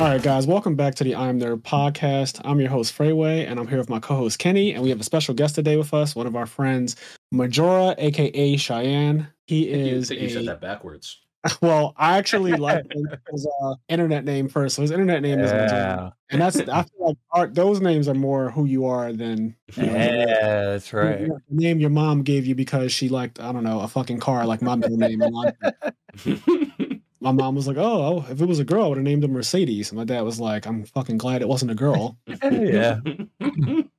All right, guys, welcome back to the IMNerd podcast. I'm your host, Freyway, and I'm here with my co-host, Kenny, and we have a special guest today with us, one of our friends, Majora, a.k.a. Cheyenne. He is you said that backwards. Well, I actually like his internet name first. So his internet name is Majora. And I feel like those names are more who you are than that's right. The name your mom gave you because she liked, I don't know, a fucking car like my middle name. My mom was like, oh, if it was a girl, I would have named him Mercedes. And my dad was like, I'm fucking glad it wasn't a girl. Yeah.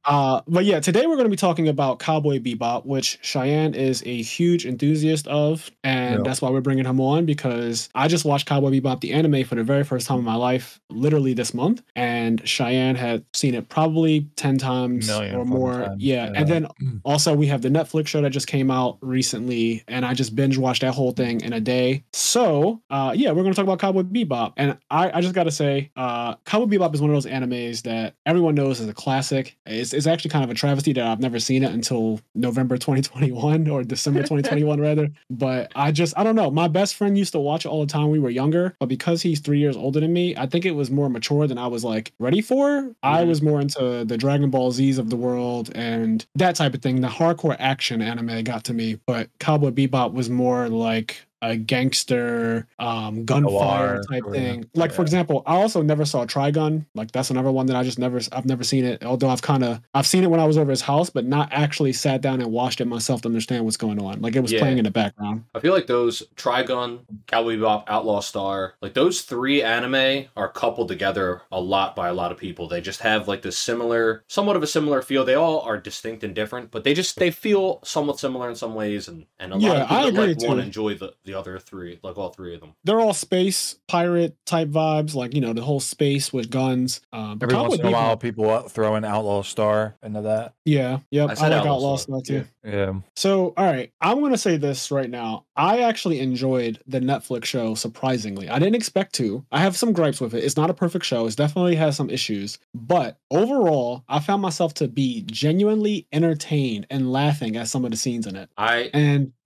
But yeah, today we're going to be talking about Cowboy Bebop, which Cheyenne is a huge enthusiast of. And that's why we're bringing him on, because I just watched Cowboy Bebop, the anime, for the very first time in my life, literally this month. And Cheyenne had seen it probably 10 times or more. Yeah. And then also we have the Netflix show that just came out recently, and I just binge watched that whole thing in a day. So, yeah, we're going to talk about Cowboy Bebop. And I just got to say, Cowboy Bebop is one of those animes that everyone knows is a classic. It's actually kind of a travesty that I've never seen it until November 2021 or December 2021 rather. But I don't know. My best friend used to watch it all the time when we were younger, but because he's 3 years older than me, I think it was more mature than I was like ready for. I was more into the Dragon Ball Z's of the world and that type of thing. The hardcore action anime got to me, but Cowboy Bebop was more like a gangster gunfire type thing. Like, for example, I also never saw Trigun. Like, that's another one that I've never seen it, although I've seen it when I was over his house, but not actually sat down and watched it myself to understand what's going on. Like, it was playing in the background. I feel like those Trigun, Cowboy Bebop, Outlaw Star, like those three anime are coupled together a lot by a lot of people. They just have like this somewhat of a similar feel. They all are distinct and different, but they feel somewhat similar in some ways, and a lot of people that want to enjoy the other three, like all three of them. They're all space pirate type vibes, like, you know, the whole space with guns. Every once in a while, people throw an Outlaw Star into that. Yeah, yep. I like Outlaw Star too. Yeah. So, all right, I'm going to say this right now. I actually enjoyed the Netflix show, surprisingly. I didn't expect to. I have some gripes with it. It's not a perfect show. It definitely has some issues. But overall, I found myself to be genuinely entertained and laughing at some of the scenes in it. I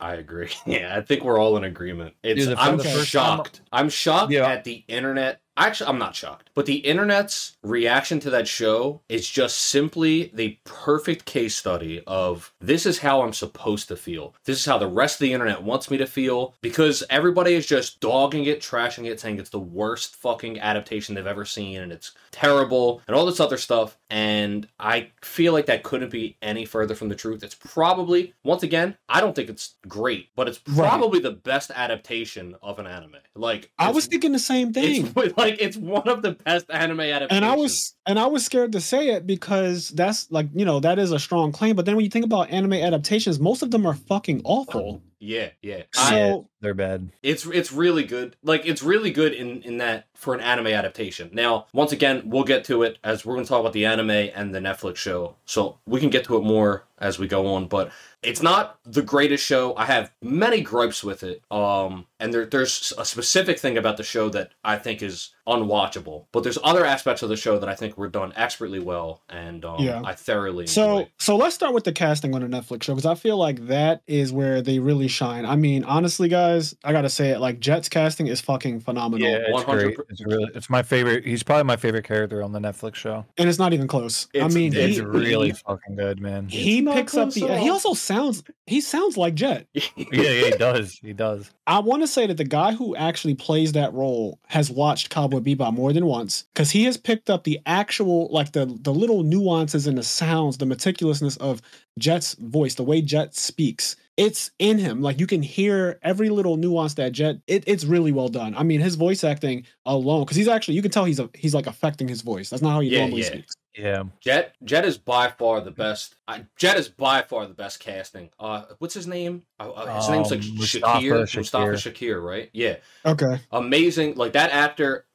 agree. Yeah, I think we're all in agreement. I'm shocked. I'm shocked at the internet. Actually, I'm not shocked, but the internet's reaction to that show is just simply the perfect case study of this is how I'm supposed to feel. This is how the rest of the internet wants me to feel, because everybody is just dogging it, trashing it, saying it's the worst fucking adaptation they've ever seen and it's terrible and all this other stuff. And I feel like that couldn't be any further from the truth. It's probably, once again, I don't think it's great, but it's probably the best adaptation of an anime. Like, I was thinking the same thing. It's one of the best anime adaptations. And I was scared to say it because that's like, you know, that is a strong claim. But then when you think about anime adaptations, most of them are fucking awful. Yeah. So they're bad. It's really good. Like, it's really good in that for an anime adaptation. Now, once again, we'll get to it as we're going to talk about the anime and the Netflix show. So we can get to it more as we go on, but it's not the greatest show. I have many gripes with it. And there's a specific thing about the show that I think is unwatchable. But there's other aspects of the show that I think were done expertly well, and I thoroughly enjoy. So let's start with the casting on the Netflix show, because I feel like that is where they really shine. I mean, honestly, guys, I gotta say it, like, Jet's casting is fucking phenomenal. Yeah, it's great. It's my favorite. He's probably my favorite character on the Netflix show. And it's not even close. It's really fucking good, man. He picks up he also sounds like Jet. He does. I want to say that the guy who actually plays that role has watched Cowboy Bebop more than once, because he has picked up the actual, like, the little nuances in the sounds, the meticulousness of Jet's voice, the way Jet speaks. It's in him. Like, you can hear every little nuance that Jet, it's really well done. I mean, his voice acting alone, because you can tell he's like affecting his voice. That's not how he normally speaks. Yeah. Jet is by far the best. Jet is by far the best casting. What's his name? His name's like Mustafa Shakir, right? Yeah. Okay. Amazing. Like, that actor,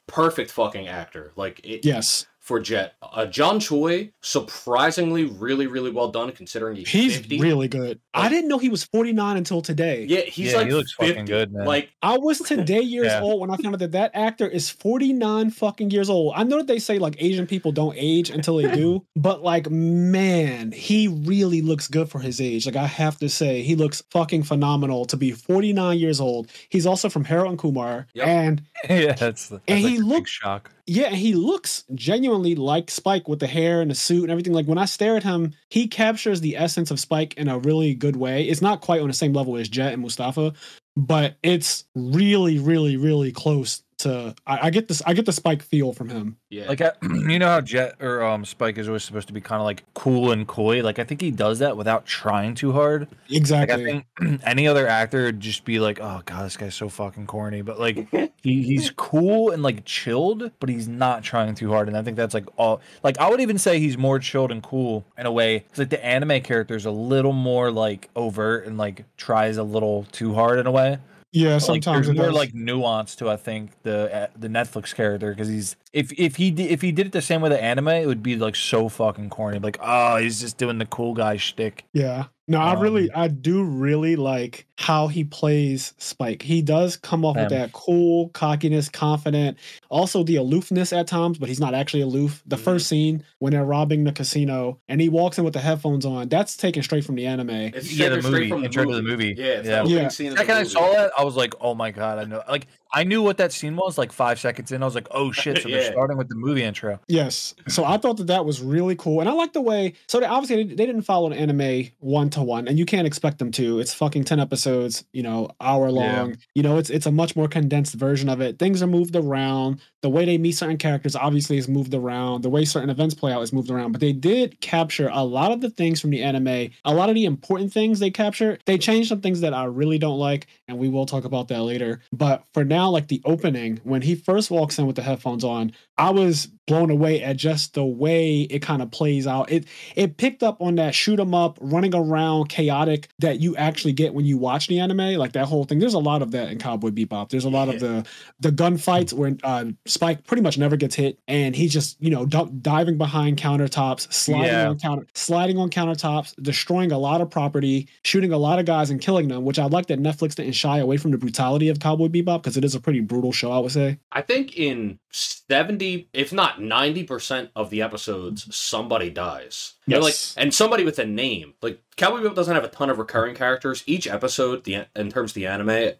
perfect fucking actor. Like, yes. For Jet. John Choi, surprisingly really, really well done considering he's 50. Really good. I didn't know he was 49 until today. Yeah, he looks 50. Fucking good, man. Like, I was today years old when I found out that actor is 49 fucking years old. I know that they say, like, Asian people don't age until they do, but, like, man, he really looks good for his age. Like, I have to say, he looks fucking phenomenal to be 49 years old. He's also from Harold and Kumar. Yep. And that's he looks shock. Yeah, and he looks genuinely like Spike with the hair and the suit and everything. Like when I stare at him, he captures the essence of Spike in a really good way. It's not quite on the same level as Jet and Mustafa, but it's really, really, really close to. I get this. I get the Spike feel from him. Yeah, like you know how Jet or Spike is always supposed to be kind of like cool and coy. Like I think he does that without trying too hard. Exactly. Like, I think any other actor would just be like, "Oh God, this guy's so fucking corny." But like he's cool and like chilled, but he's not trying too hard. And I think that's like all. Like I would even say he's more chilled and cool in a way. Because like the anime character is a little more like overt and like tries a little too hard in a way. Yeah, But, sometimes like, there's more like nuance to I think the Netflix character because he's if he did it the same way the anime, it would be like so fucking corny. Like, oh, he's just doing the cool guy shtick. Yeah. No, I do really like how he plays Spike. He does come off with that cool cockiness, confident, also the aloofness at times, but he's not actually aloof. The first scene when they're robbing the casino and he walks in with the headphones on, that's taken straight from the anime. It's the movie, from intro to the movie. Yeah, it's the opening scene of the second movie. I saw that, I was like, oh my God, I know. Like, I knew what that scene was like 5 seconds in. I was like, oh shit, so they're starting with the movie intro. Yes. So I thought that was really cool. And I like the way, so obviously they didn't follow the anime 1-to-1, and you can't expect them to. It's fucking 10 episodes, hour long. Yeah. It's a much more condensed version of it. Things are moved around. The way they meet certain characters obviously is moved around. The way certain events play out is moved around. But they did capture a lot of the things from the anime, a lot of the important things they capture. They changed some things that I really don't like, and we will talk about that later. But for now, like the opening, when he first walks in with the headphones on, I was blown away at just the way it kind of plays out. It picked up on that shoot 'em up, running around, chaotic that you actually get when you watch the anime. Like that whole thing. There's a lot of that in Cowboy Bebop. There's a lot of the gunfights where Spike pretty much never gets hit, and he's just diving behind countertops, sliding on countertops, destroying a lot of property, shooting a lot of guys and killing them. Which I like that Netflix didn't shy away from the brutality of Cowboy Bebop because it is a pretty brutal show, I would say. I think in 70, if not 90% of the episodes, somebody dies. Yes. And somebody with a name. Like, Cowboy Bebop doesn't have a ton of recurring characters. Each episode, in terms of the anime,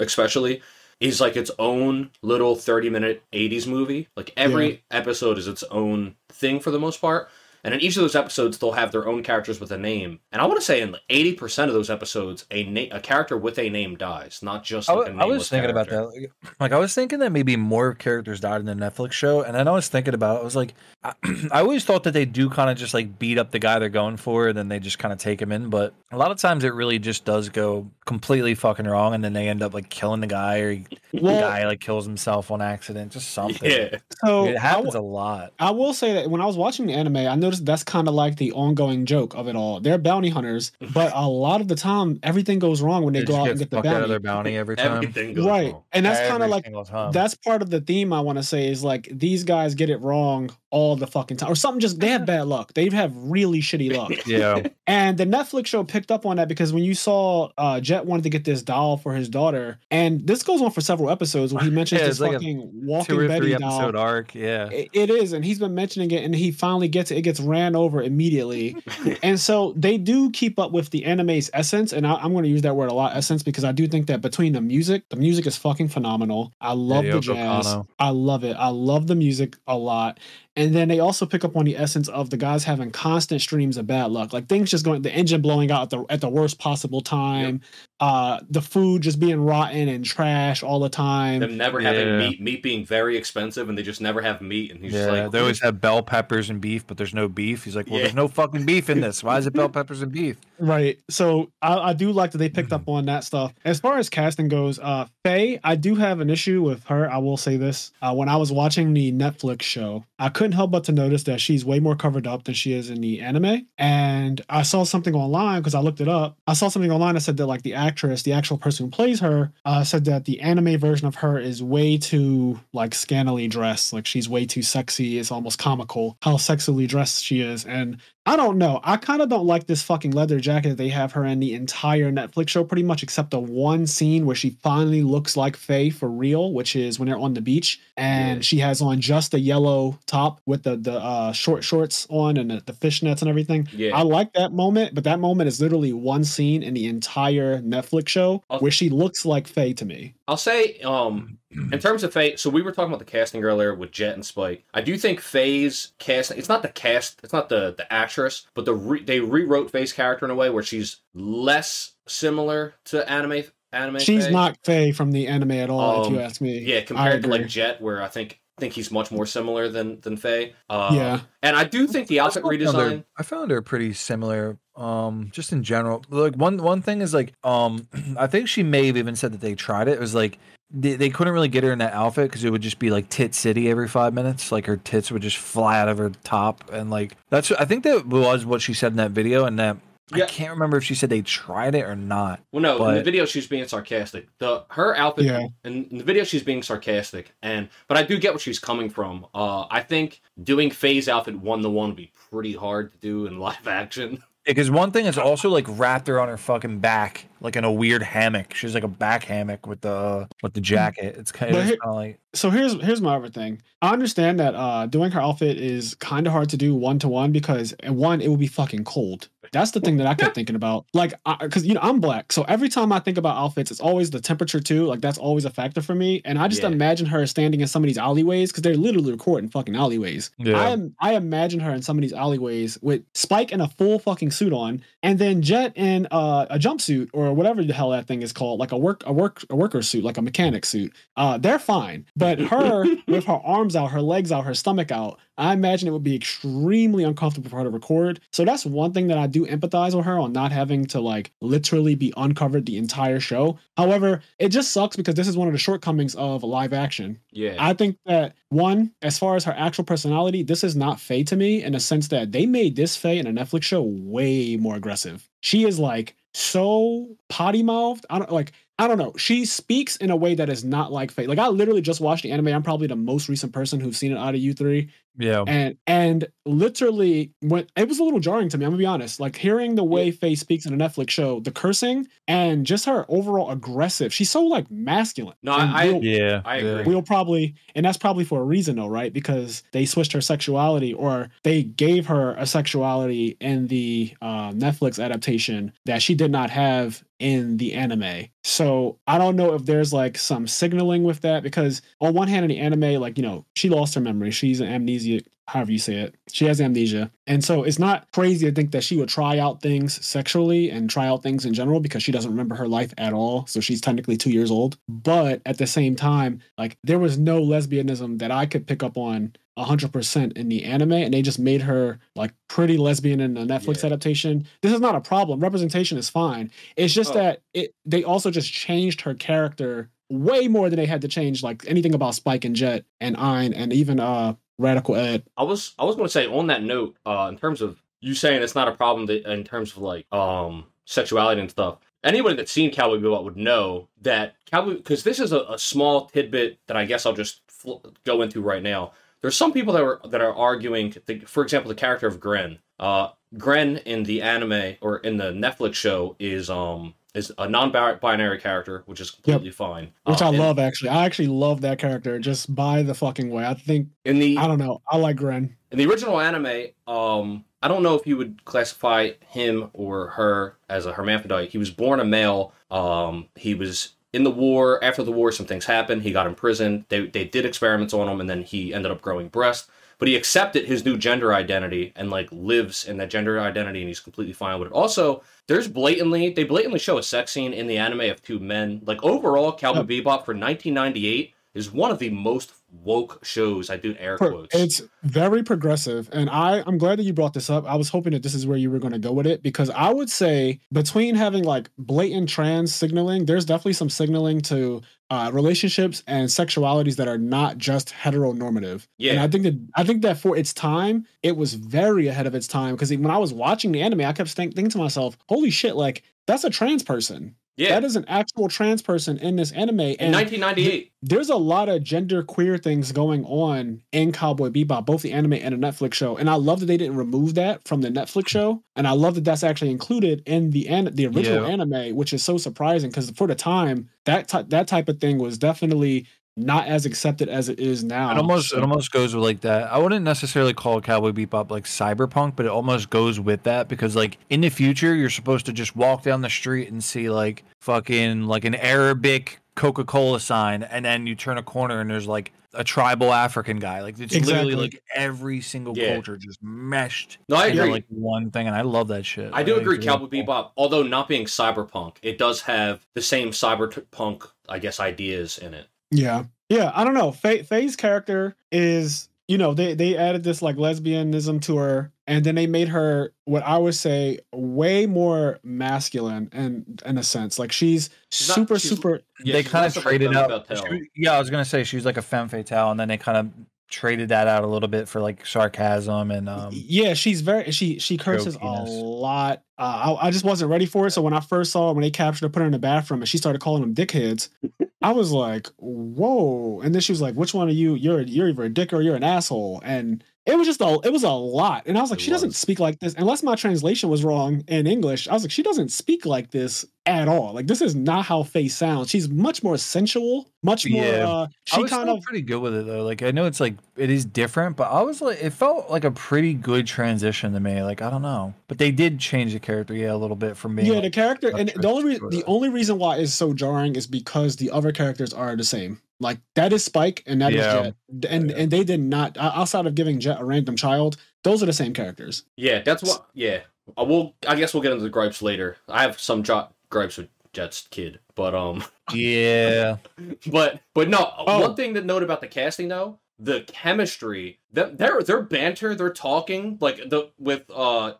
especially, is like its own little 30-minute 80s movie. Like, every episode is its own thing for the most part. And in each of those episodes, they'll have their own characters with a name. And I want to say in 80% of those episodes, a character with a name dies, not just like a nameless I was thinking character. about that. Like, I was thinking that maybe more characters died in the Netflix show. And then I was thinking about it. I was like, I always thought that they do kind of just like beat up the guy they're going for, and then they just kind of take him in. But a lot of times it really just does go completely fucking wrong. And then they end up like killing the guy, or the guy like kills himself on accident. Just something. Yeah. So it happens a lot. I will say that when I was watching the anime, I noticed that's kind of like the ongoing joke of it all. They're bounty hunters, but a lot of the time, everything goes wrong when they go out and get the bounty. Out of their bounty every time. Everything goes right. wrong. And that's kind of like, that's part of the theme I want to say is like, these guys get it wrong all the fucking time. Or something just, they have bad luck. They have really shitty luck. Yeah. And the Netflix show picked up on that because when you saw Jet wanted to get this doll for his daughter, and this goes on for several episodes where he mentions this like fucking walking 2 or 3 Betty doll. Episode arc, yeah. It is, and he's been mentioning it, and he finally gets it. It gets ran over immediately. And so they do keep up with the anime's essence, and I'm going to use that word a lot, essence, because I do think that between the music is fucking phenomenal. I love the jazz. I love it. I love the music a lot. And then they also pick up on the essence of the guys having constant streams of bad luck, like things just going, the engine blowing out at the worst possible time, the food just being rotten and trash all the time. Them never having meat being very expensive, and they just never have meat. And he's just like, they always have bell peppers and beef, but there's no beef. He's like, well, there's no fucking beef in this. Why is it bell peppers and beef? Right. So I do like that they picked up on that stuff. As far as casting goes, Faye, I do have an issue with her. I will say this. When I was watching the Netflix show, I couldn't help but to notice that she's way more covered up than she is in the anime. And I saw something online, because I looked it up. I saw something online that said that like the actress, the actual person who plays her, said that the anime version of her is way too like scantily dressed. Like she's way too sexy. It's almost comical how sexily dressed she is. And I don't know. I kind of don't like this fucking leather jacket that they have her in the entire Netflix show, pretty much, except the one scene where she finally looks like Faye for real, which is when they're on the beach and she has on just a yellow top with the short shorts on and the fishnets and everything. Yeah. I like that moment, but that moment is literally one scene in the entire Netflix show where she looks like Faye to me. I'll say, in terms of Faye, so we were talking about the casting earlier with Jet and Spike. I do think Faye's casting, it's not the cast, it's not the actress, but they rewrote Faye's character in a way where she's less similar to anime. She's Faye. Not Faye from the anime at all, if you ask me. Yeah, compared to like Jet, where I think he's much more similar than Faye. Yeah. And I do think the outfit redesign, I found her pretty similar. Just in general. Like one thing is like, I think she may have even said that they tried it. It was like they couldn't really get her in that outfit because it would just be like tit city every 5 minutes. Like her tits would just fly out of her top, and like I think that was what she said in that video, and that. Yeah. I can't remember if she said they tried it or not. Well, no, in the video she's being sarcastic. Her outfit in the video she's being sarcastic, but I do get where she's coming from. I think doing Faye's outfit 1-to-1 would be pretty hard to do in live action. Because one thing is also like wrapped her on her fucking back, like in a weird hammock. She's like a back hammock with the jacket. It's kind of like. So here's my other thing. I understand that doing her outfit is kind of hard to do 1-to-1 because one, it would be fucking cold. That's the thing that I kept thinking about. Like, because, I'm black. So every time I think about outfits, it's always the temperature too. Like, that's always a factor for me. And I just imagine her standing in some of these alleyways because they're literally recording fucking alleyways. Yeah. I imagine her in some of these alleyways with Spike in a full fucking suit on, and then Jet in a jumpsuit or whatever the hell that thing is called, like a worker suit, like a mechanic suit. They're fine. But her with her arms out, her legs out, her stomach out, I imagine it would be extremely uncomfortable for her to record. So that's one thing that I do empathize with her on, not having to like literally be uncovered the entire show. However, it just sucks because this is one of the shortcomings of live action. Yeah. I think that one, as far as her actual personality, this is not Faye to me in the sense that they made this Faye in a Netflix show way more aggressive. She is like so potty mouthed. I don't know. She speaks in a way that is not like Faye. Like I literally just watched the anime. I'm probably the most recent person who's seen it out of you three. Yeah. And literally when it was a little jarring to me, I'm gonna be honest. Like hearing the way Faye speaks in a Netflix show, the cursing and just her overall aggressive. She's so like masculine. No, I agree. We'll probably, and that's probably for a reason though, right? Because they switched her sexuality, or they gave her a sexuality in the Netflix adaptation that she did not have in the anime. So I don't know if there's like some signaling with that, because on one hand in the anime, like, she lost her memory. She's an amnesia, however you say it. She has amnesia. And so it's not crazy to think that she would try out things sexually and try out things in general because she doesn't remember her life at all. So she's technically 2 years old. But at the same time, like there was no lesbianism that I could pick up on 100% in the anime, and they just made her like pretty lesbian in the Netflix adaptation. This is not a problem. Representation is fine. It's just that they also just changed her character way more than they had to change like anything about Spike and Jet and Ein and even Radical Ed. I was going to say on that note, in terms of you saying it's not a problem in terms of like sexuality and stuff. Anybody that's seen Cowboy Bebop would know that because this is a small tidbit that I guess I'll just go into right now. There's some people that are arguing, for example, the character of Gren. Gren in the anime or in the Netflix show is a non-binary character, which is completely fine. Which I love, actually. I actually love that character just by the fucking way. I think, I don't know, I like Gren. In the original anime, I don't know if you would classify him or her as a hermaphrodite. He was born a male. He was in the war. After the war, some things happened. He got imprisoned. They did experiments on him, and then he ended up growing breasts. But he accepted his new gender identity and like lives in that gender identity, and he's completely fine with it. Also, they blatantly show a sex scene in the anime of two men. Like overall, Cowboy Bebop for 1998 is one of the most woke shows. I do air quotes. It's very progressive, and I'm glad that you brought this up. I was hoping that this is where you were going to go with it, because I would say between having like blatant trans signaling, there's definitely some signaling to relationships and sexualities that are not just heteronormative. Yeah, and I think that for its time, it was very ahead of its time, because when I was watching the anime, I kept thinking to myself, "Holy shit! Like that's a trans person." Yeah. That is an actual trans person in this anime. In 1998. There's a lot of gender queer things going on in Cowboy Bebop, both the anime and the Netflix show. And I love that they didn't remove that from the Netflix show. And I love that that's actually included in the original anime, which is so surprising because for the time, that type of thing was definitely not as accepted as it is now. It almost goes with like that. I wouldn't necessarily call Cowboy Bebop like cyberpunk, but it almost goes with that, because like in the future you're supposed to just walk down the street and see like fucking like an Arabic Coca-Cola sign, and then you turn a corner and there's like a tribal African guy. Like it's literally like every single culture just meshed. No, I agree. Like one thing, and I love that shit. I do agree. Cowboy Bebop, although not being cyberpunk, it does have the same cyberpunk, I guess, ideas in it. Yeah. I don't know. Faye's character is, they added this like lesbianism to her, and then they made her what I would say way more masculine, and in a sense, like she's super. Yeah, they kind of traded out. I was gonna say she's like a femme fatale, and then they kind of traded that out a little bit for like sarcasm and she's very she curses a lot. I just wasn't ready for it, so when I first saw her, when they captured her, put her in the bathroom, and she started calling them dickheads, I was like, whoa. And then she was like, which one of you, you're either a dick or you're an asshole. And it was a lot. And I was like, she doesn't speak like this, unless my translation was wrong in English. I was like, she doesn't speak like this at all. Like, this is not how Faye sounds. She's much more sensual, much more she kind of pretty good with it though. Like, I know it's like it is different, but I was like, it felt like a pretty good transition to me. Like, I don't know, but they did change the character a little bit for me. The character, and the only reason why it's so jarring is because the other characters are the same. Like, that is Spike and that is Jet, and they did not, outside of giving Jet a random child, those are the same characters. Yeah, that's what. Yeah, I guess we'll get into the gripes later. I have some gripes with Jet's kid, but yeah, but no. One thing to note about the casting though, the chemistry, their banter, they're talking like with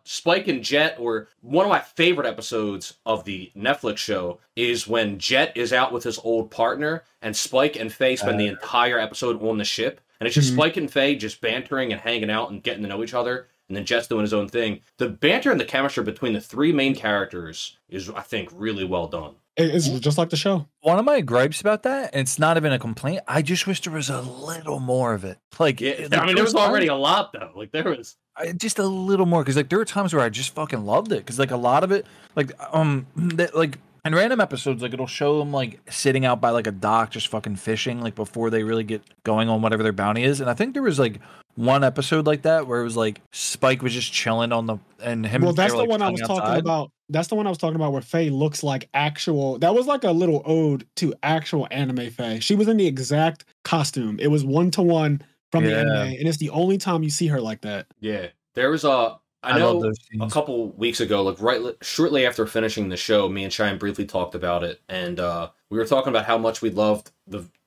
Spike and Jet. Or one of my favorite episodes of the Netflix show is when Jet is out with his old partner, and Spike and Faye spend the entire episode on the ship, and it's just Spike and Faye just bantering and hanging out and getting to know each other. And then Jet's doing his own thing. The banter and the chemistry between the three main characters is, I think, really well done. It's just like the show. One of my gripes about that, and it's not even a complaint, I just wish there was a little more of it. Like, there was already a lot, though. Like, there was just a little more, because like there were times where I just fucking loved it, because like a lot of it, like in random episodes, like it'll show them like sitting out by like a dock just fucking fishing, like before they really get going on whatever their bounty is. And I think there was like one episode like that where it was like Spike was just chilling on the and him. Well, that's the one I was talking about. That's the one I was talking about where Faye looks like actual. That was like a little ode to actual anime Faye. She was in the exact costume. It was 1-to-1 from the anime, and it's the only time you see her like that. Yeah, there was I know a couple weeks ago, like shortly after finishing the show, me and Cheyenne briefly talked about it, and we were talking about how much we loved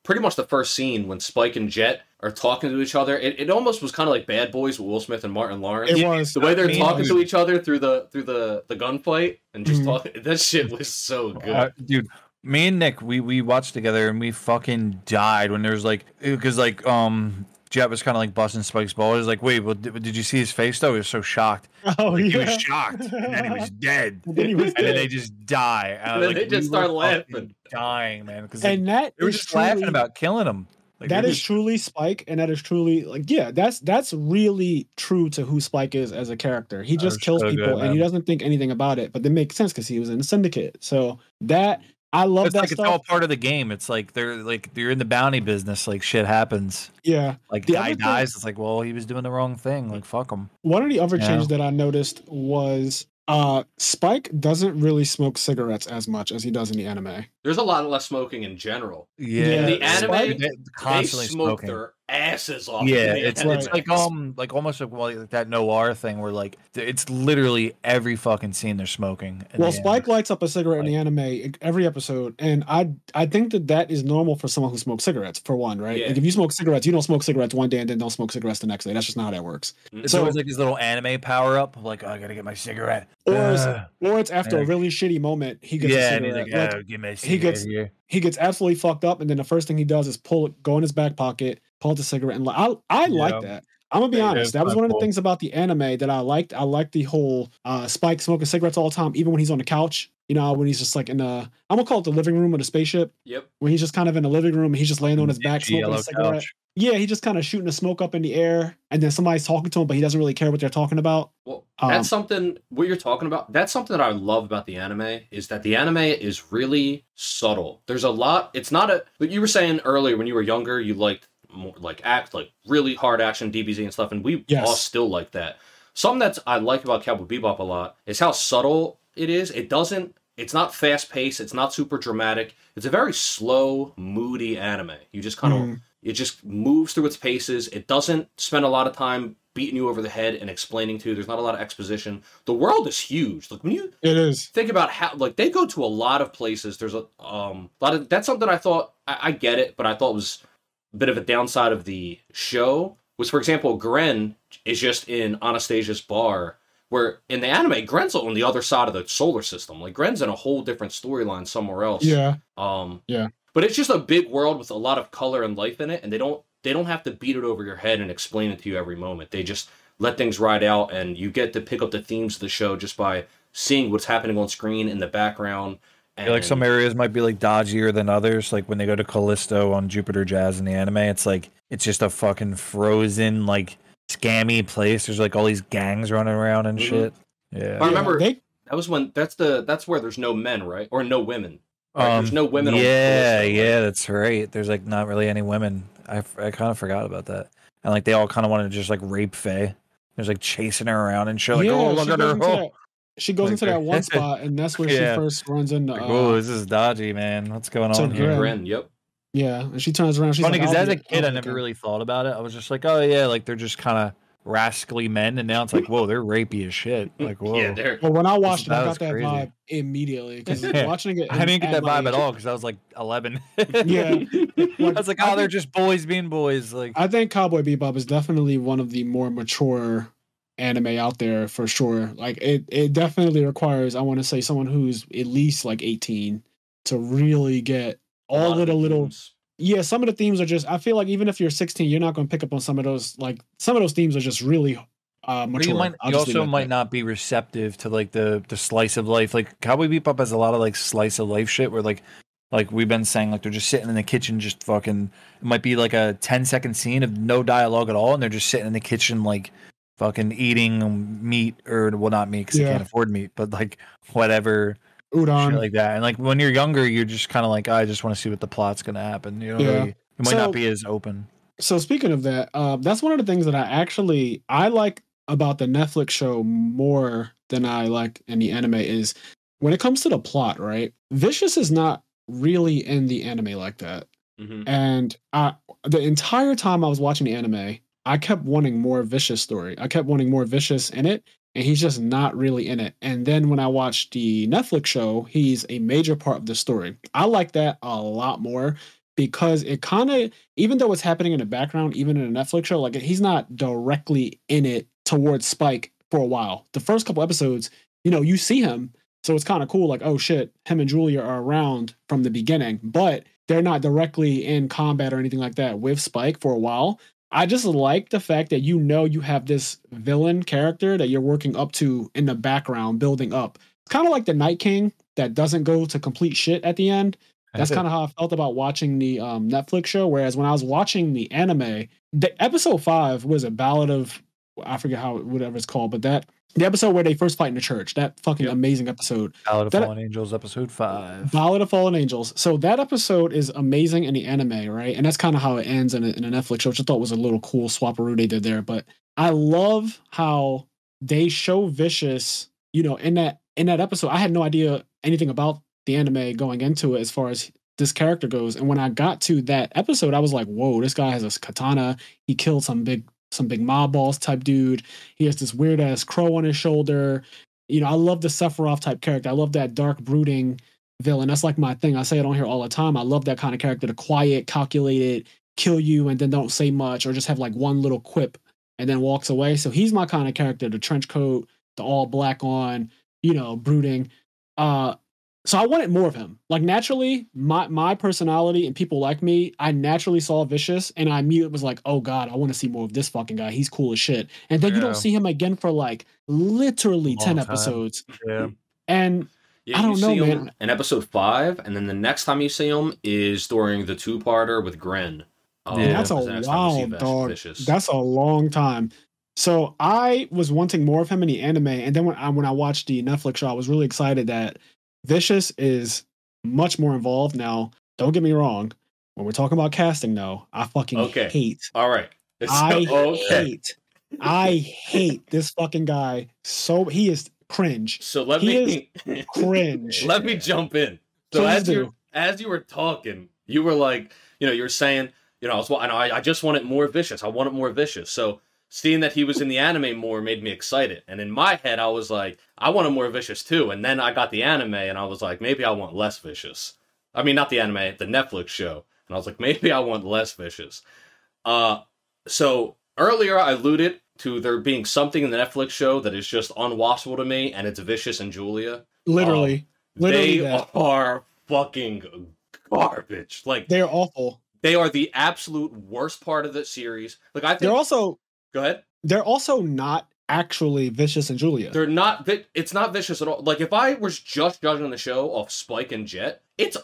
pretty much the first scene when Spike and Jet are talking to each other. It almost was kind of like Bad Boys with Will Smith and Martin Lawrence. It was the way they're talking to each other through the gunfight and just talking. That shit was so good, dude. Me and Nick, we watched together and we fucking died when there was like, because like Jet was kind of like busting Spike's ball. He was like, wait, well, did you see his face though? He was so shocked. Oh, He was shocked, and then he was dead. And then they just die. And then they just start laughing, dying, man. They were just laughing about killing him. Like, that is truly Spike, and that is truly like, that's really true to who Spike is as a character. He just kills people, and he doesn't think anything about it. But it makes sense because he was in the Syndicate. So that. I love that like stuff. It's all part of the game. It's like they're in the bounty business. Like shit happens. Yeah, like the guy dies. It's like, well, he was doing the wrong thing. Like fuck him. One of the other changes that I noticed was Spike doesn't really smoke cigarettes as much as he does in the anime. There's a lot less smoking in general. Yeah, in the anime, Spike, constantly they smoke their asses off. Yeah, it's like almost like that noir thing where like it's literally every fucking scene they're smoking. Well, Spike lights up a cigarette in the anime every episode, and I think that is normal for someone who smokes cigarettes. For one, right? Yeah. Like if you smoke cigarettes, you don't smoke cigarettes one day and then don't smoke cigarettes the next day. That's just not how that works. It's always like his little anime power up, like, oh, I gotta get my cigarette. Or it's after a really shitty moment, he gets a cigarette. And he's like, give me a cigarette. He gets absolutely fucked up, and then the first thing he does is go in his back pocket, pull out the cigarette, and I like that. I'm gonna be honest. That was one of the things about the anime that I liked. I liked the whole Spike smoking cigarettes all the time, even when he's on the couch. You know, when he's just like in I'm gonna call it the living room of the spaceship. Yep. When he's just kind of in the living room and he's just laying on his back smoking a cigarette. Couch. Yeah, he's just kind of shooting the smoke up in the air, and then somebody's talking to him, but he doesn't really care what they're talking about. Well, that's something, what you're talking about, that's something that I love about the anime, is that the anime is really subtle. There's a lot, it's not like you were saying earlier when you were younger, you liked more, like really hard action, DBZ and stuff, and we all still like that. Something that I like about Cowboy Bebop a lot is how subtle it is. It doesn't it's not fast paced. It's not super dramatic. It's a very slow, moody anime. You just kind of it just moves through its paces. It doesn't spend a lot of time beating you over the head and explaining to you. There's not a lot of exposition. The world is huge. Like when you think about how like they go to a lot of places. There's a lot of that's something I thought I get it, but I thought was a bit of a downside of the show. Was for example, Gren is just in Anastasia's bar. Where in the anime, Gren's on the other side of the solar system. Like Gren's in a whole different storyline somewhere else. Yeah. Yeah. But it's just a big world with a lot of color and life in it, and they don't have to beat it over your head and explain it to you every moment. They just let things ride out, and you get to pick up the themes of the show just by seeing what's happening on screen in the background. And like some areas might be like dodgier than others. Like when they go to Callisto on Jupiter Jazz in the anime, it's like it's just a fucking frozen like scammy place. There's like all these gangs running around and shit. Yeah, I remember that was when that's where there's no men, right, or no women. Right? There's no women. Yeah, on yeah, that's right. There's like not really any women. I kind of forgot about that. And like they all kind of wanted to just like rape Faye. There's like chasing her around and shit. Like, oh, look at her. She goes into that one spot, and that's where she first runs into. Like, oh, this is dodgy, man. What's going on here? Gren, yep. Yeah, and she turns around. She's funny because like, as a kid, I never really thought about it. I was just like, oh yeah, like they're just kind of rascally men, and now it's like, whoa, they're rapey as shit. Like, whoa. Yeah, well, when I watched it, I got that vibe immediately because watching it, I didn't get that vibe at all because I was like 11. Yeah, I was like, oh, they're just boys being boys. Like, I think Cowboy Bebop is definitely one of the more mature anime out there for sure. Like, it definitely requires, I want to say, someone who's at least like 18 to really get all of the little. Yeah, some of the themes are just. I feel like even if you're 16, you're not going to pick up on some of those. Like some of those themes are just really mature. You also might not be receptive to like the slice of life. Like Cowboy Bebop has a lot of like slice of life shit where like we've been saying, like they're just sitting in the kitchen, just fucking. It might be like a 10-second scene of no dialogue at all, and they're just sitting in the kitchen like fucking eating meat or well, not meat because they can't afford meat, but like whatever. Udon. Shit like that. And like when you're younger, you're just kind of like, I just want to see what the plot's going to happen. You know, it might not be as open. So speaking of that, that's one of the things that I like about the Netflix show more than I like in the anime is when it comes to the plot, right? Vicious is not really in the anime like that. Mm-hmm. And the entire time I was watching the anime, I kept wanting more Vicious story. I kept wanting more Vicious in it. And he's just not really in it. And then when I watched the Netflix show, he's a major part of the story. I like that a lot more because it kind of, even though it's happening in the background, even in a Netflix show, like he's not directly in it towards Spike for a while. The first couple episodes, you see him. So it's kind of cool. Like, oh shit, him and Julia are around from the beginning, but they're not directly in combat or anything like that with Spike for a while. I just like the fact that you have this villain character that you're working up to in the background, building up. It's kind of like the Night King that doesn't go to complete shit at the end. That's kind of how I felt about watching the Netflix show. Whereas when I was watching the anime, the episode 5 was a Ballad of, I forget whatever it's called, but the episode where they first fight in the church, that fucking amazing episode. Ballad of Fallen Angels, episode 5. Ballad of Fallen Angels. So that episode is amazing in the anime, right? And that's kind of how it ends in a Netflix show, which I thought was a little cool swapperoo they did there. But I love how they show Vicious, in that episode. I had no idea anything about the anime going into it as far as this character goes. And when I got to that episode, I was like, whoa, this guy has a katana. He killed some big mob boss type dude. He has this weird ass crow on his shoulder. I love the Sephiroth type character. I love that dark brooding villain. That's like my thing. I say it on here all the time. I love that kind of character, the quiet, calculated, kill you and then don't say much or just have like one little quip and then walks away. So he's my kind of character, the trench coat, the all black on, brooding. So I wanted more of him. Like naturally, my personality and people like me, I naturally saw Vicious and I immediately was like, oh God, I want to see more of this fucking guy. He's cool as shit. And then you don't see him again for like literally 10 episodes. Yeah. And I don't know, man. In episode 5, and then the next time you see him is during the 2-parter with Gren. That's a while, dog. Vicious. That's a long time. So I was wanting more of him in the anime. And then when I watched the Netflix show, I was really excited that Vicious is much more involved. Now, don't get me wrong. When we're talking about casting, though, I fucking hate. All right. I hate this fucking guy. So he is cringe. So let me cringe. Let me jump in. So as you were talking, you were like, you were saying, I just want it more vicious. I want it more vicious. So seeing that he was in the anime more made me excited. And in my head, I was like, I want it more vicious too. And then I got the anime and I was like, maybe I want less vicious. I mean, not the anime, the Netflix show. And I was like, maybe I want less vicious. So earlier I alluded to there being something in the Netflix show that is just unwatchable to me, and it's Vicious and Julia. Literally they are fucking garbage. Like, they're awful. They are the absolute worst part of the series. Like, I think they're also go ahead. They're also not actually Vicious and Julia. They're not. It's not vicious at all. Like, if I was just judging the show off Spike and Jet, it's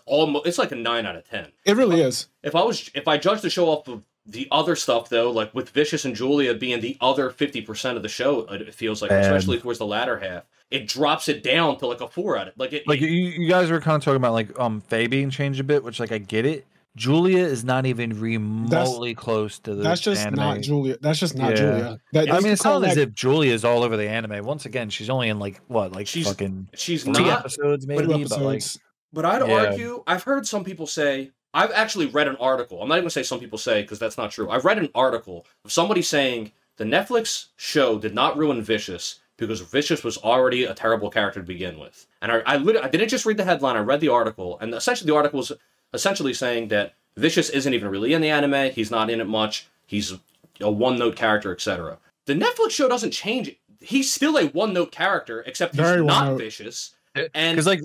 like a 9 out of 10. It really is. If I judged the show off of the other stuff, though, like with Vicious and Julia being the other 50% of the show, it feels like, especially towards the latter half, it drops it down to like a 4 out of you guys were kind of talking about like Faye being changed a bit, which like I get it. Julia is not even remotely close to the That's just anime. not Julia. That's just not Julia. I mean, it's not as if Julia is all over the anime. Once again, she's only in like she's 3 not episodes maybe, but I'd argue, I've heard some people say, I've actually read an article. I'm not even going to say some people say, because that's not true. I've read an article of somebody saying the Netflix show did not ruin Vicious because Vicious was already a terrible character to begin with. And I didn't just read the headline, I read the article, and essentially the article was essentially saying that Vicious isn't even really in the anime, he's not in it much, he's a one-note character, etc. The Netflix show doesn't change it. He's still a one-note character, except he's not vicious. And because like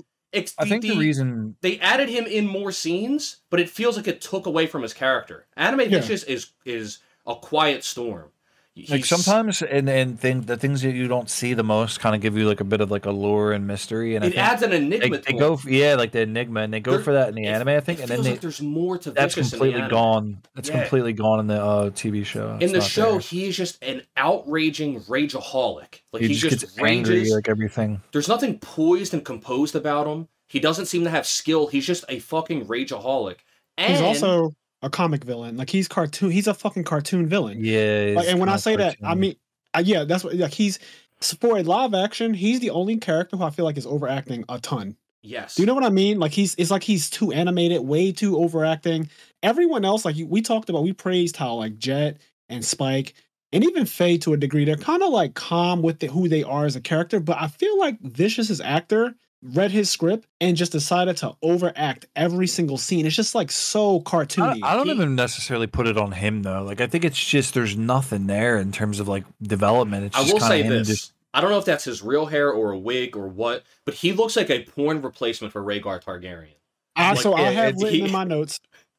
I think the reason they added him in more scenes, but it feels like it took away from his character. Anime Vicious is a quiet storm. Like sometimes, and the things that you don't see the most kind of give you like a bit of like allure and mystery, and it adds an enigma. They go, like the enigma, and they go for that in the anime, I think, and then there's more to that's Vicious completely in the gone. That's completely gone in the TV show. In the show, he is just an outraging rageaholic. Like he just gets angry, like everything. There's nothing poised and composed about him. He doesn't seem to have skill. He's just a fucking rageaholic. And he's also a comic villain. Like he's cartoon. He's a fucking cartoon villain. Yeah. Like, and when I say that, I mean, that's what. Like he's for a live action. He's the only character who I feel like is overacting a ton. Yes. Do you know what I mean? Like it's like he's too animated, way too overacting. Everyone else, like we talked about, we praised how like Jet and Spike and even Faye to a degree, they're kind of like calm with who they are as a character. But I feel like Vicious's actor read his script and just decided to overact every single scene. It's just like so cartoony. I don't even necessarily put it on him though. Like I think it's just there's nothing there in terms of like development. It's just I will say this. I don't know if that's his real hair or a wig or what, but he looks like a porn replacement for Rhaegar Targaryen. So I have written in my notes.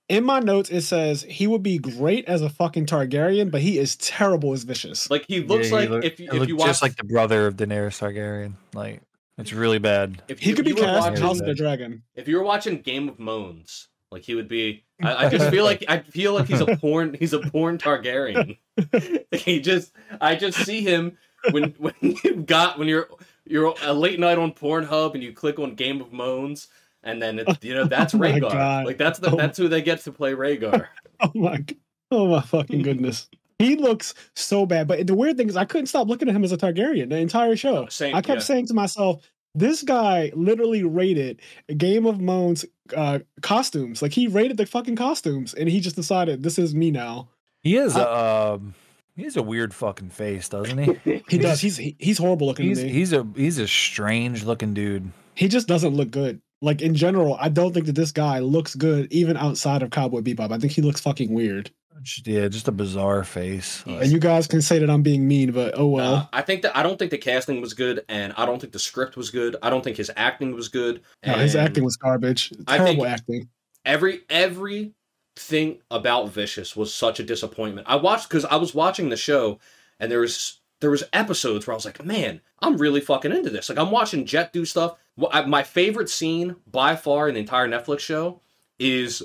In my notes, it says he would be great as a fucking Targaryen, but he is terrible as Vicious. Like he looks if you watch, just like the brother of Daenerys Targaryen. Like it's really bad. He could be cast House of the Dragon. If you were watching Game of Moans, like he would be. I just feel like he's a porn Targaryen. I just see him when you're a late night on Pornhub and you click on Game of Moans. And then that's Rhaegar. Like that's who they get to play Rhaegar. Oh my fucking goodness. He looks so bad. But the weird thing is I couldn't stop looking at him as a Targaryen the entire show. I kept saying to myself, this guy literally rated Game of Moans costumes. Like he rated the fucking costumes and he just decided this is me now. He has a weird fucking face, doesn't he? He does. He's horrible looking to me. He's a strange looking dude. He just doesn't look good. Like, in general, I don't think that this guy looks good, even outside of Cowboy Bebop. I think he looks fucking weird. Yeah, just a bizarre face. And you guys can say that I'm being mean, but oh well. I don't think the casting was good, and I don't think the script was good. I don't think his acting was good. No, his acting was garbage. Terrible acting. Everything about Vicious was such a disappointment. I was watching the show, and there was episodes where I was like, man, I'm really fucking into this. Like, I'm watching Jet do stuff. My favorite scene by far in the entire Netflix show is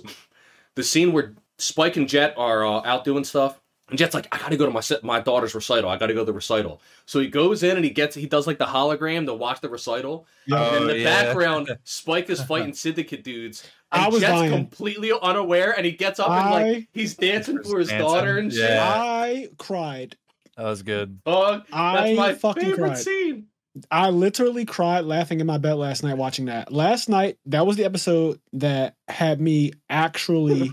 the scene where Spike and Jet are out doing stuff. And Jet's like, I gotta go to my daughter's recital. I gotta go to the recital. So he goes in and he does like the hologram to watch the recital. And in the background, Spike is fighting syndicate dudes. And Jet's completely unaware and he gets up and like he's dancing for his daughter and shit. I cried. That was good. That's my favorite scene. I literally cried laughing in my bed last night watching that. Last night, that was the episode that had me actually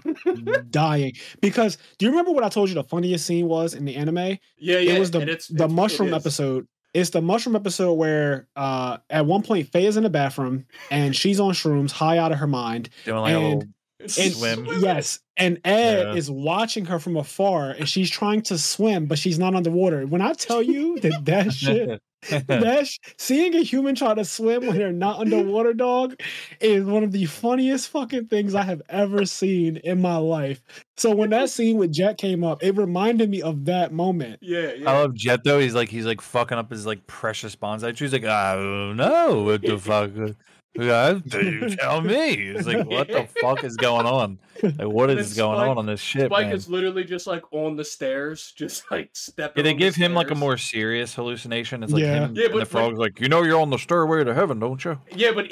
dying. Because do you remember what I told you the funniest scene was in the anime? Yeah. It was the mushroom episode. It's the mushroom episode where at one point Faye is in the bathroom and she's on shrooms, high out of her mind. Doing like a little swim. Yes. And Ed is watching her from afar and she's trying to swim, but she's not underwater. When I tell you that shit, seeing a human try to swim when they're not underwater, dog, is one of the funniest fucking things I have ever seen in my life. So when that scene with Jet came up, it reminded me of that moment. Yeah. I love Jet though. He's like fucking up his like precious bonsai tree. He's like, I don't know what the fuck. You tell me. It's like, what the fuck is going on? Like, what is going on this shit? Spike man? is literally just like on the stairs, just like stepping. Yeah, they give him like a more serious hallucination. It's like him but and the frog's like, you're on the stairway to heaven, don't you? Yeah, but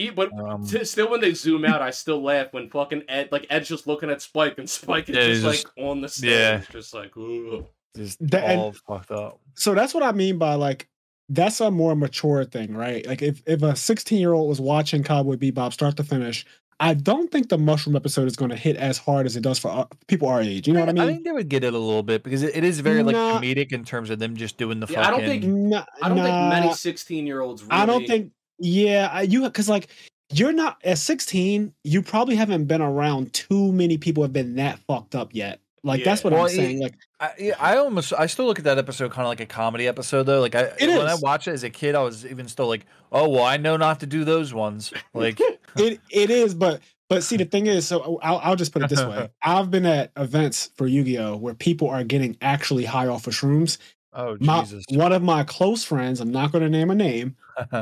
still, when they zoom out, I still laugh when fucking Ed's just looking at Spike, and Spike is just like on the stairs, just like, ooh, just all fucked up. So that's what I mean by like. That's a more mature thing, right? Like if a 16-year-old was watching Cowboy Bebop start to finish, I don't think the mushroom episode is going to hit as hard as it does for people our age. You know what I mean? I think they would get it a little bit because it is very like comedic in terms of them just doing the fucking. I don't think many 16-year-olds. Really... I don't think. Yeah, because like you're not at 16. You probably haven't been around too many people who have been that fucked up yet. Like that's what I'm saying. Like I still look at that episode kind of like a comedy episode though. Like when I watched it as a kid, I was even still like, oh well, I know not to do those ones. Like it is, but see the thing is, so I'll just put it this way: I've been at events for Yu-Gi-Oh where people are getting actually high off of shrooms. Oh Jesus! One of my close friends, I'm not going to name a name.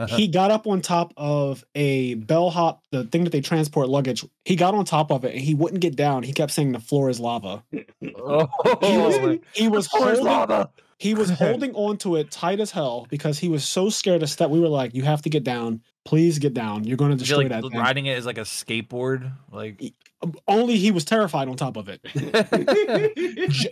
He got up on top of a bellhop, the thing that they transport luggage. He got on top of it and he wouldn't get down. He kept saying the floor is lava. He was holding onto it tight as hell because he was so scared to step. We were like, "You have to get down. Please get down. You're going to destroy that thing." Riding it as like a skateboard, like only he was terrified on top of it.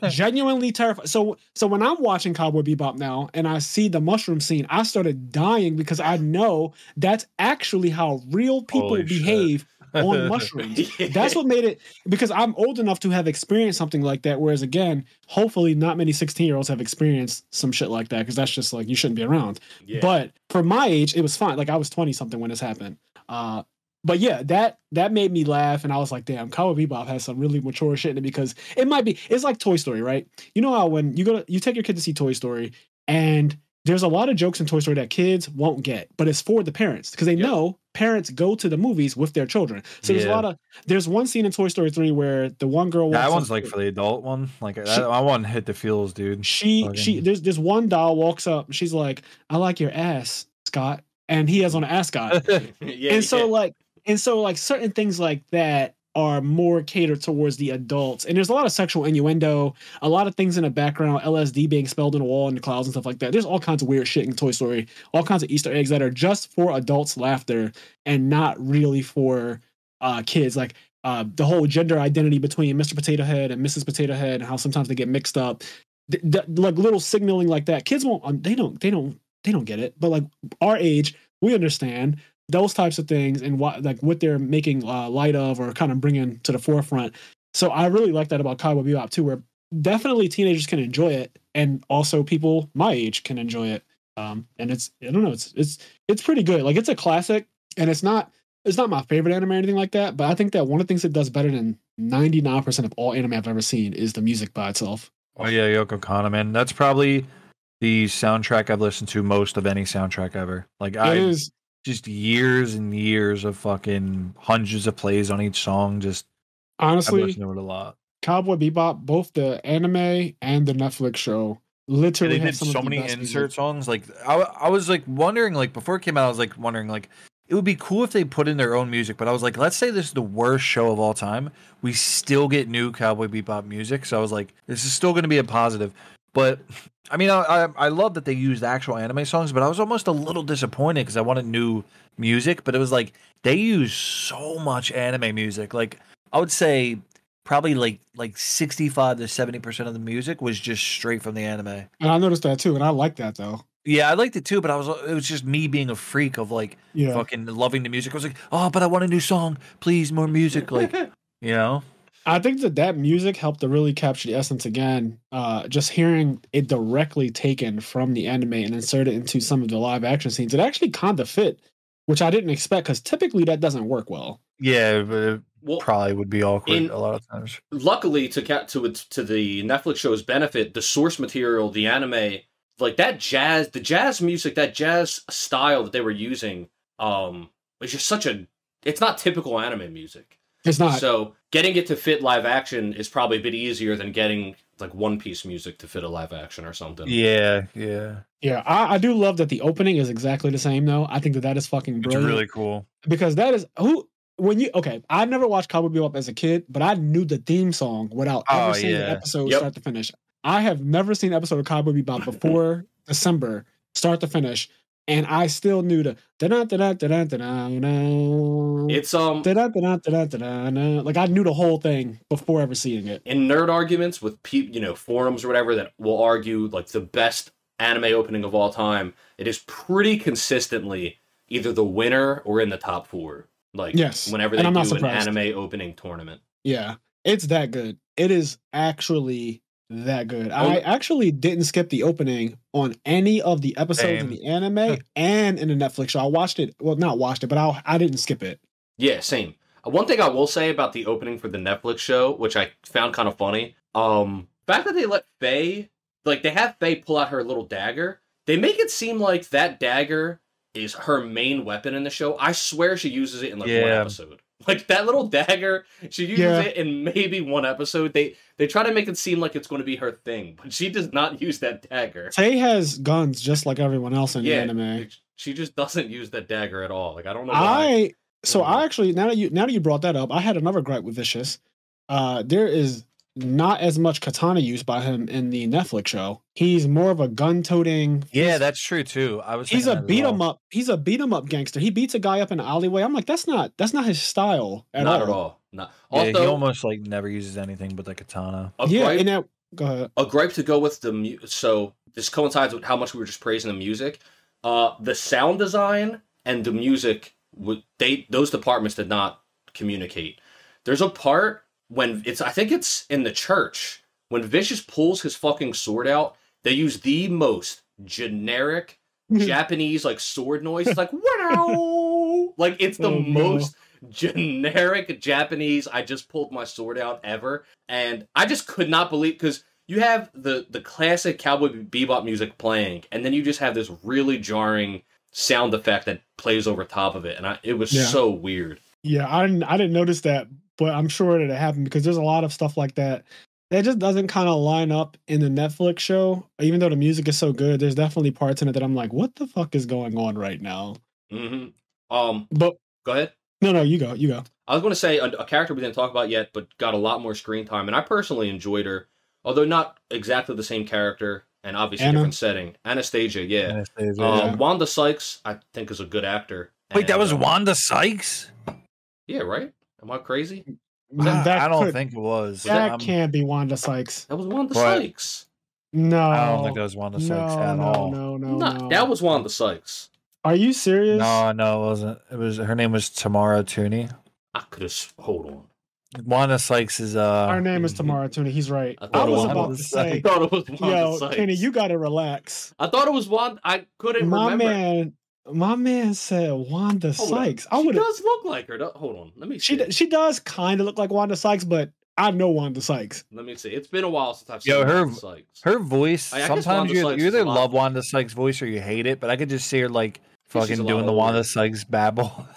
Genuinely terrified. So when I'm watching Cowboy Bebop now and I see the mushroom scene, I started dying because I know that's actually how real people behave on mushrooms. That's what made it, because I'm old enough to have experienced something like that. Whereas again, hopefully not many 16-year-olds have experienced some shit like that because that's just like, you shouldn't be around. Yeah. But for my age, it was fine. Like I was 20 something when this happened. But yeah, that made me laugh, and I was like, "Damn, Cowboy Bebop has some really mature shit in it." Because it's like Toy Story, right? You know how when you take your kid to see Toy Story, and there's a lot of jokes in Toy Story that kids won't get, but it's for the parents because they know parents go to the movies with their children. So there's one scene in Toy Story 3 where the one girl that one's like for the adult one. Like I want to hit the feels, dude. There's one doll walks up and she's like, "I like your ass, Scott," and he has on an ascot. And so certain things like that are more catered towards the adults. And there's a lot of sexual innuendo, a lot of things in the background, LSD being spelled in the wall in the clouds and stuff like that. There's all kinds of weird shit in Toy Story, all kinds of Easter eggs that are just for adults' laughter and not really for kids. Like the whole gender identity between Mr. Potato Head and Mrs. Potato Head and how sometimes they get mixed up. Like little signaling like that. Kids won't, they don't get it. But like our age, we understand those types of things and what they're making light of or kind of bringing to the forefront. So I really like that about Cowboy Bebop too, where definitely teenagers can enjoy it, and also people my age can enjoy it. And it's pretty good. Like it's a classic, and it's not my favorite anime or anything like that. But I think that one of the things it does better than 99% of all anime I've ever seen is the music by itself. Oh yeah, Yoko Kanno, man, that's probably the soundtrack I've listened to most of any soundtrack ever. Like just years and years of fucking hundreds of plays on each song. Just honestly, I've listened to it a lot. Cowboy Bebop, both the anime and the Netflix show, literally they did so many insert songs. Like I was like wondering, like before it came out, I was like wondering, like it would be cool if they put in their own music. But I was like, let's say this is the worst show of all time, we still get new Cowboy Bebop music. So I was like, this is still going to be a positive. But I mean, I love that they used actual anime songs, but I was almost a little disappointed because I wanted new music. But it was like they used so much anime music. Like I would say probably like 65 to 70% of the music was just straight from the anime. And I noticed that too, and I like that though. Yeah, I liked it too, but it was just me being a freak of like fucking loving the music. I was like, oh, but I want a new song, please, more music, like, you know. I think that music helped to really capture the essence again. Just hearing it directly taken from the anime and inserted into some of the live action scenes, it actually kind of fit, which I didn't expect because typically that doesn't work well. Yeah, but probably would be awkward a lot of times. Luckily, to the Netflix show's benefit, the source material, the anime, like the jazz music, that jazz style that they were using, was just it's not typical anime music. It's not. So getting it to fit live action is probably a bit easier than getting like One Piece music to fit a live action or something. Yeah. I do love that the opening is exactly the same though. I think that is fucking brilliant. It's really cool because that is I never watched Cowboy Bebop as a kid, but I knew the theme song without ever seeing the episode start to finish. I have never seen an episode of Cowboy Bebop before December, start to finish, and I still knew the It's like I knew the whole thing before ever seeing it. In nerd arguments with forums or whatever that will argue like the best anime opening of all time, it is pretty consistently either the winner or in the top 4. Like whenever they do an anime opening tournament. Yeah, it's that good. It is actually that good. I actually didn't skip the opening on any of the episodes of the anime and in the Netflix show. I watched it. Well, not watched it, but I didn't skip it. Yeah, same. One thing I will say about the opening for the Netflix show, which I found kind of funny, the fact that they let Faye, like they have Faye pull out her little dagger, they make it seem like that dagger is her main weapon in the show. I swear she uses it in like one episode. Like that little dagger, she uses it in maybe one episode. They try to make it seem like it's going to be her thing, but she does not use that dagger. Faye has guns just like everyone else in the anime. She just doesn't use that dagger at all. Like I don't know why. I actually now that you brought that up, I had another gripe with Vicious. There is not as much katana used by him in the Netflix show. He's more of a gun-toting. Yeah, that's true too. He's a beat 'em up. He's a beat 'em up gangster. He beats a guy up in the alleyway. I'm like, that's not his style at all. Not at all. Not. Also, he almost like never uses anything but the katana. Go ahead. A gripe to go with so this coincides with how much we were just praising the music. The sound design and the music, those departments did not communicate. There's a part when I think it's in the church, when Vicious pulls his fucking sword out, they use the most generic Japanese like sword noise. It's like wow, like it's the most generic Japanese. I just pulled my sword out ever, and I just could not believe because you have the classic Cowboy Bebop music playing, and then you just have this really jarring sound effect that plays over top of it, and it was so weird. Yeah, I didn't notice that. But I'm sure that it happened because there's a lot of stuff like that just doesn't kind of line up in the Netflix show. Even though the music is so good, there's definitely parts in it that I'm like, what the fuck is going on right now? Mm-hmm. But go ahead. No, you go. I was going to say a character we didn't talk about yet, but got a lot more screen time, and I personally enjoyed her, although not exactly the same character and obviously different setting. Anastasia, yeah. Wanda Sykes, I think, is a good actor. Wait, that was Wanda Sykes? Yeah, right? Am I crazy? I don't think it was. That can't be Wanda Sykes. That was Wanda Sykes. No. I don't think that was Wanda Sykes at all. No. That was Wanda Sykes. Are you serious? No, it wasn't. Her name was Tamara Tooney. I could have. Hold on. Wanda Sykes is Her name is Tamara Tooney. He's right. I thought it was Wanda Sykes. Kenny, you gotta relax. I thought it was Wanda. I couldn't remember. My man said Wanda Sykes. She does look like her. Hold on. Let me see. She does kind of look like Wanda Sykes, but I know Wanda Sykes. Let me see. It's been a while since I've seen Wanda Sykes. Her voice, sometimes you either love Wanda Sykes' voice or you hate it, but I could just see her like fucking doing the Wanda Sykes babble.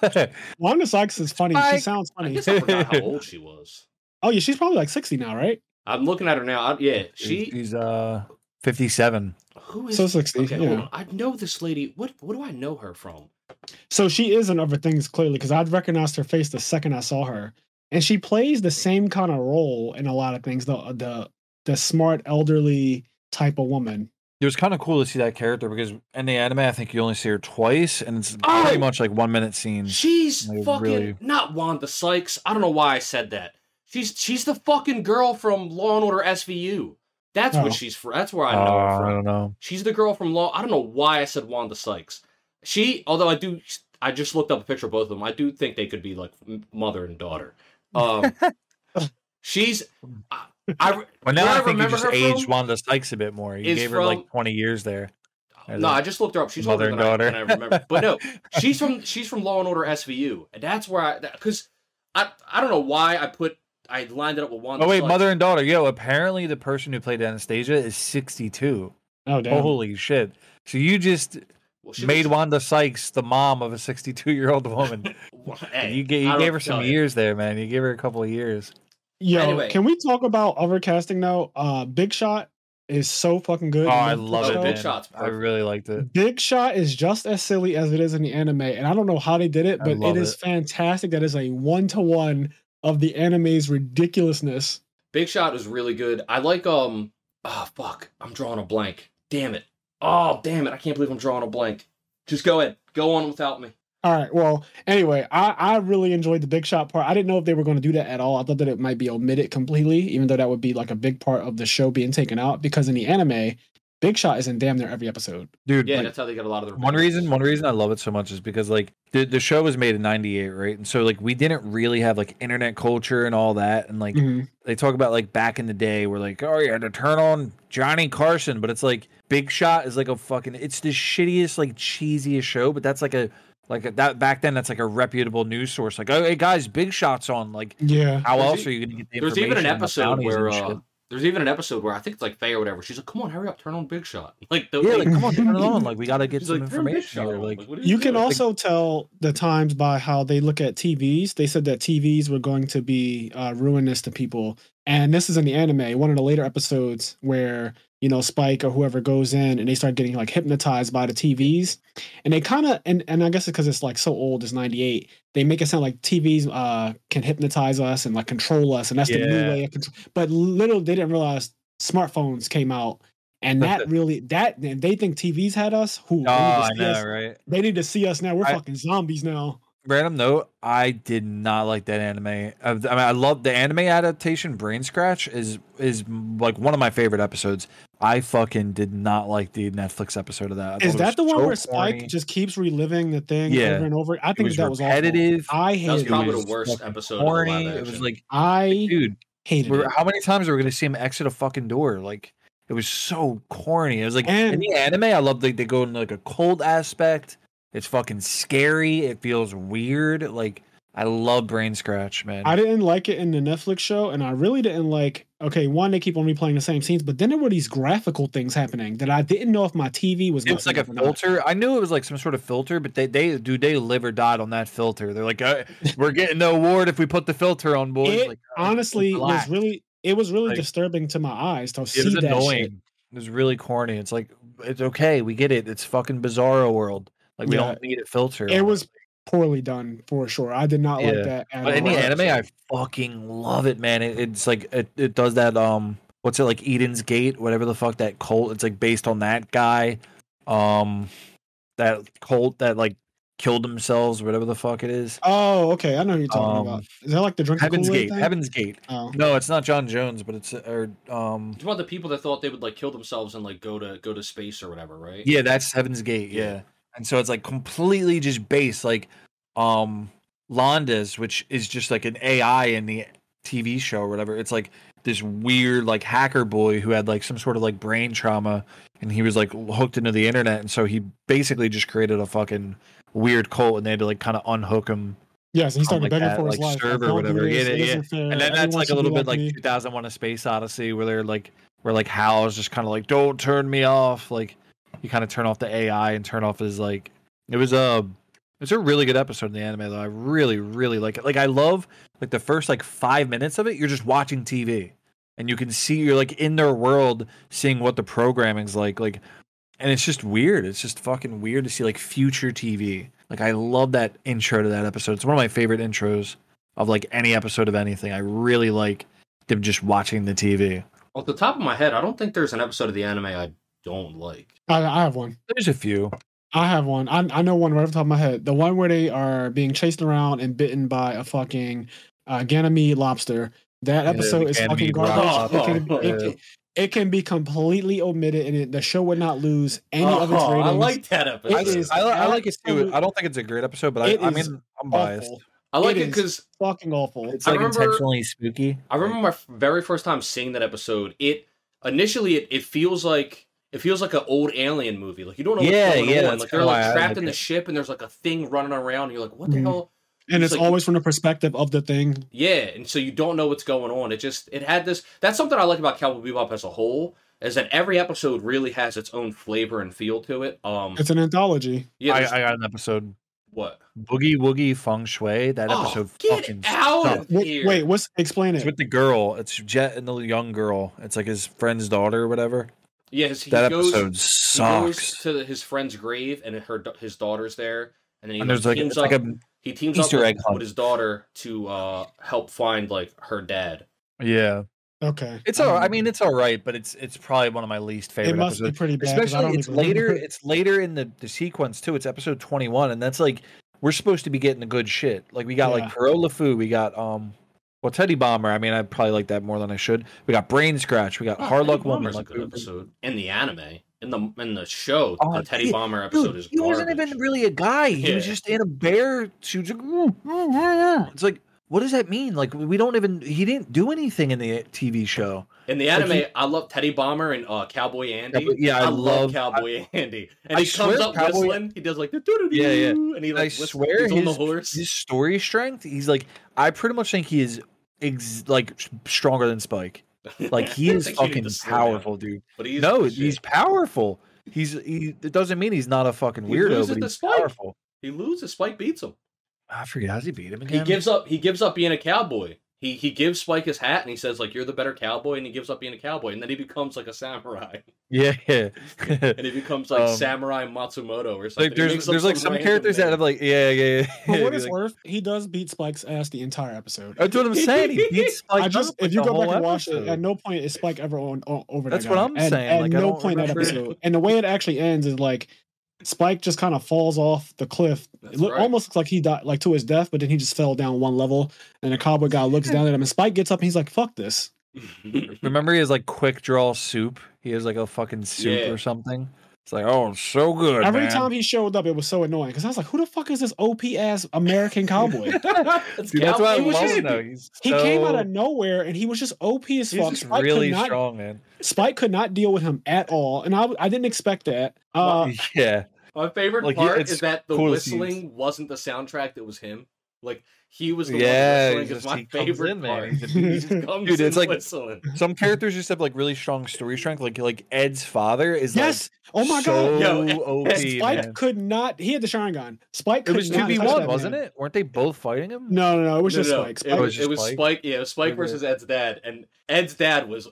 Wanda Sykes is funny. She sounds funny. I guess I forgot how old she was. Oh, yeah. She's probably like 60 now, right? I'm looking at her now. She's 57. Who is 60? Okay, hold on. I know this lady. What do I know her from? So she is in other things clearly because I'd recognized her face the second I saw her, and she plays the same kind of role in a lot of things. The smart elderly type of woman. It was kind of cool to see that character because in the anime, I think you only see her twice, and it's pretty much like 1 minute scenes. She's fucking not Wanda Sykes. I don't know why I said that. She's the fucking girl from Law and Order SVU. That's what she's from. That's where I know her from. I don't know. She's the girl from Law. I don't know why I said Wanda Sykes. Although I just looked up a picture of both of them. I do think they could be like mother and daughter. She's. Well, now I think you just aged Wanda Sykes a bit more. You gave her like 20 years there. No, I just looked her up. She's mother and daughter. I remember. But no, she's from Law and Order SVU, and that's where because I don't know why I lined it up with Wanda. Oh wait, Sykes. mother and daughter. Yo, apparently the person who played Anastasia is 62. Oh damn! Holy shit! So you just made Wanda Sykes the mom of a 62-year-old woman. Hey, you gave her some years there, man. You gave her a couple of years. Yo, anyway. Can we talk about other casting now? Big Shot is so fucking good. Oh, I love it. Big Shot's perfect. I really liked it. Big Shot is just as silly as it is in the anime, and I don't know how they did it, but it is fantastic. That is a 1-to-1 of the anime's ridiculousness. Big Shot is really good. I like oh fuck, I'm drawing a blank. Damn it. Oh damn it, I can't believe I'm drawing a blank. Just go ahead. Go on without me. All right. Well, anyway, I really enjoyed the Big Shot part. I didn't know if they were going to do that at all. I thought that it might be omitted completely, even though that would be like a big part of the show being taken out. Because in the anime, Big Shot is in damn near every episode. Dude, yeah, that's how they got a lot of the one reason I love it so much is because like the show was made in 98, right? And so like we didn't really have like internet culture and all that. And like they talk about like back in the day where like, oh, you had to turn on Johnny Carson, but it's like Big Shot is like it's the shittiest, like cheesiest show, but that's like that back then. That's like a reputable news source. Like, oh, hey guys, Big Shot's on. Like, yeah. How else are you gonna get the information? There's even an episode where I think it's like Faye or whatever. She's like, "Come on, hurry up, turn on Big Shot." Like, come on, turn it on. Like, we gotta get some information here. Like, you can also tell the times by how they look at TVs. They said that TVs were going to be ruinous to people, and this is in the anime. One of the later episodes where Spike or whoever goes in and they start getting like hypnotized by the TVs, and they kind of and I guess it's because it's like so old, it's 98. They make it sound like TVs can hypnotize us and like control us, and that's the new way of control. But little they didn't realize smartphones came out, and they think TVs had us. I know, right? They need to see us now. We're fucking zombies now. Random note, I did not like that anime. I mean, I love the anime adaptation. Brain Scratch is like one of my favorite episodes. I fucking did not like the Netflix episode of that. Is that the one where Spike just keeps reliving the thing over and over? I think that was repetitive. Awful. I hated it. That was probably the worst episode. Corny. It was like dude, hated it. How many times are we going to see him exit a fucking door? Like it was so corny. It was like in the anime, I love they go in like a cold aspect. It's fucking scary. It feels weird. Like, I love Brain Scratch, man. I didn't like it in the Netflix show, and I really didn't like... Okay, one, they keep on replaying the same scenes, but then there were these graphical things happening that I didn't know if my TV was... It's like a filter. I knew it was like some sort of filter, but they live or died on that filter. They're like, we're getting the award if we put the filter on, boys. It honestly was really disturbing to my eyes to see that shit. It was annoying. It was really corny. It's like, it's okay. We get it. It's fucking Bizarro world. Like, we don't need a filter. It was poorly done, for sure. I did not like that at all. But in the anime, I fucking love it, man. It's like, it does that, what's it, like, Eden's Gate? Whatever the fuck that cult, it's like based on that guy. That cult that, like, killed themselves, whatever the fuck it is. Oh, okay. I know who you're talking about. Is that like the Drink Heaven's Gate? Heaven's Gate. Oh. No, it's not John Jones, but it's It's about the people that thought they would like kill themselves and like go to space or whatever, right? Yeah, that's Heaven's Gate. Yeah. And so it's like completely just based like Londas, which is just like an AI in the TV show or whatever. It's like this weird like hacker boy who had like some sort of like brain trauma, and he was like hooked into the internet, and so he basically just created a fucking weird cult, and they had to like kind of unhook him. Yes, he started begging for his life. Server or whatever. Yeah. And then that's like a little bit like 2001: A Space Odyssey, where they're like, where Hal is just kind of like, "Don't turn me off." Like, you kind of turn off the AI and turn off his like. It's a really good episode in the anime though. I really, really like it. Like, I love like the first like 5 minutes of it. You're just watching TV, and you can see you're like in their world, seeing what the programming's like, and it's just weird. It's just fucking weird to see like future TV. Like, I love that intro to that episode. It's one of my favorite intros of like any episode of anything. I really like them just watching the TV. Off the top of my head, I don't think there's an episode of the anime I don't like. I have one. There's a few. I have one. I know one right off the top of my head. The one where they are being chased around and bitten by a fucking Ganymede lobster. That episode is fucking garbage. It can be completely omitted, and the show would not lose any of its ratings. I like that episode. I like it too. I don't think it's a great episode, but I mean, I'm biased. Awful. I like it because fucking awful. It's like intentionally spooky. I remember my very first time seeing that episode. It feels like an old alien movie. Like you don't know what's going on. Like they're like trapped in the ship, and there's like a thing running around. And you're like, what the hell? And it's always from the perspective of the thing. Yeah, and so you don't know what's going on. It had this. That's something I like about Cowboy Bebop as a whole, is that every episode really has its own flavor and feel to it. It's an anthology. Yeah, I got an episode. What? Boogie Woogie Feng Shui. That episode fucking out of here. Wait, explain it. It's with the girl. It's Jet and the young girl. It's like his friend's daughter or whatever. Yes, episode sucks. He goes to his friend's grave, and his daughter's there, and then he teams up with his daughter to help find like her dad. Yeah. Okay. It's all. I mean, it's all right, but it's probably one of my least favorite. It must episodes. be pretty bad. Especially it's later. It's later in the sequence too. It's episode 21, and that's like we're supposed to be getting the good shit. Like we got like Kuro LeFou, we got Teddy Bomber. I mean, I probably like that more than I should. We got Brain Scratch. We got Hard Luck Woman. Like a good episode in the anime. In the show, the Teddy Bomber episode is garbage. He wasn't even really a guy. He was just in a bear suit. It's like, what does that mean? Like, he didn't do anything in the TV show. In the anime, I love Teddy Bomber and Cowboy Andy. Yeah, I love Cowboy Andy. And he comes up whistling. He does like and he like he's on the horse. His story strength. He's like, I pretty much think he is like stronger than Spike. Like he is fucking powerful, dude. But he's powerful. It doesn't mean he's not a fucking weirdo, but he's powerful. He loses. Spike beats him. I forget. How does he beat him again? He gives up being a cowboy. He gives Spike his hat and he says like, "You're the better cowboy," and he gives up being a cowboy, and then he becomes like a samurai. Yeah. And he becomes like Samurai Matsumoto or something. Like there's like some characters that have like yeah. But what it's worth, he does beat Spike's ass the entire episode. That's what I'm saying. He beats Spike. If you go back and watch it, at no point is Spike ever over. That's what I'm saying. At no point in that episode. And the way it actually ends is like Spike just kind of falls off the cliff. Almost looks like he died, like to his death, but then he just fell down one level. And the cowboy guy looks down at him, and Spike gets up and he's like, "Fuck this." Remember, he has like quick draw soup. He has like a fucking soup or something. It's like, oh, so good. Every time he showed up, it was so annoying because I was like, "Who the fuck is this OP ass American cowboy?" Dude, that's why I love him though. He came out of nowhere and he was just OP as fuck. He's just really strong, man. Spike could not deal with him at all, and I didn't expect that. Yeah. My favorite part is that the whistling wasn't the soundtrack; it was him. Like he was the one whistling. Is my favorite part. Dude, it's like whistling. Some characters just have like really strong story strength. Like Ed's father is oh my god, OP. Spike could not. He had the Sharingan. Spike could not. It was 2v1, wasn't it? Weren't they both fighting him? No. It was just Spike. It was Spike. Yeah, it was Spike versus Ed's dad, and Ed's dad was.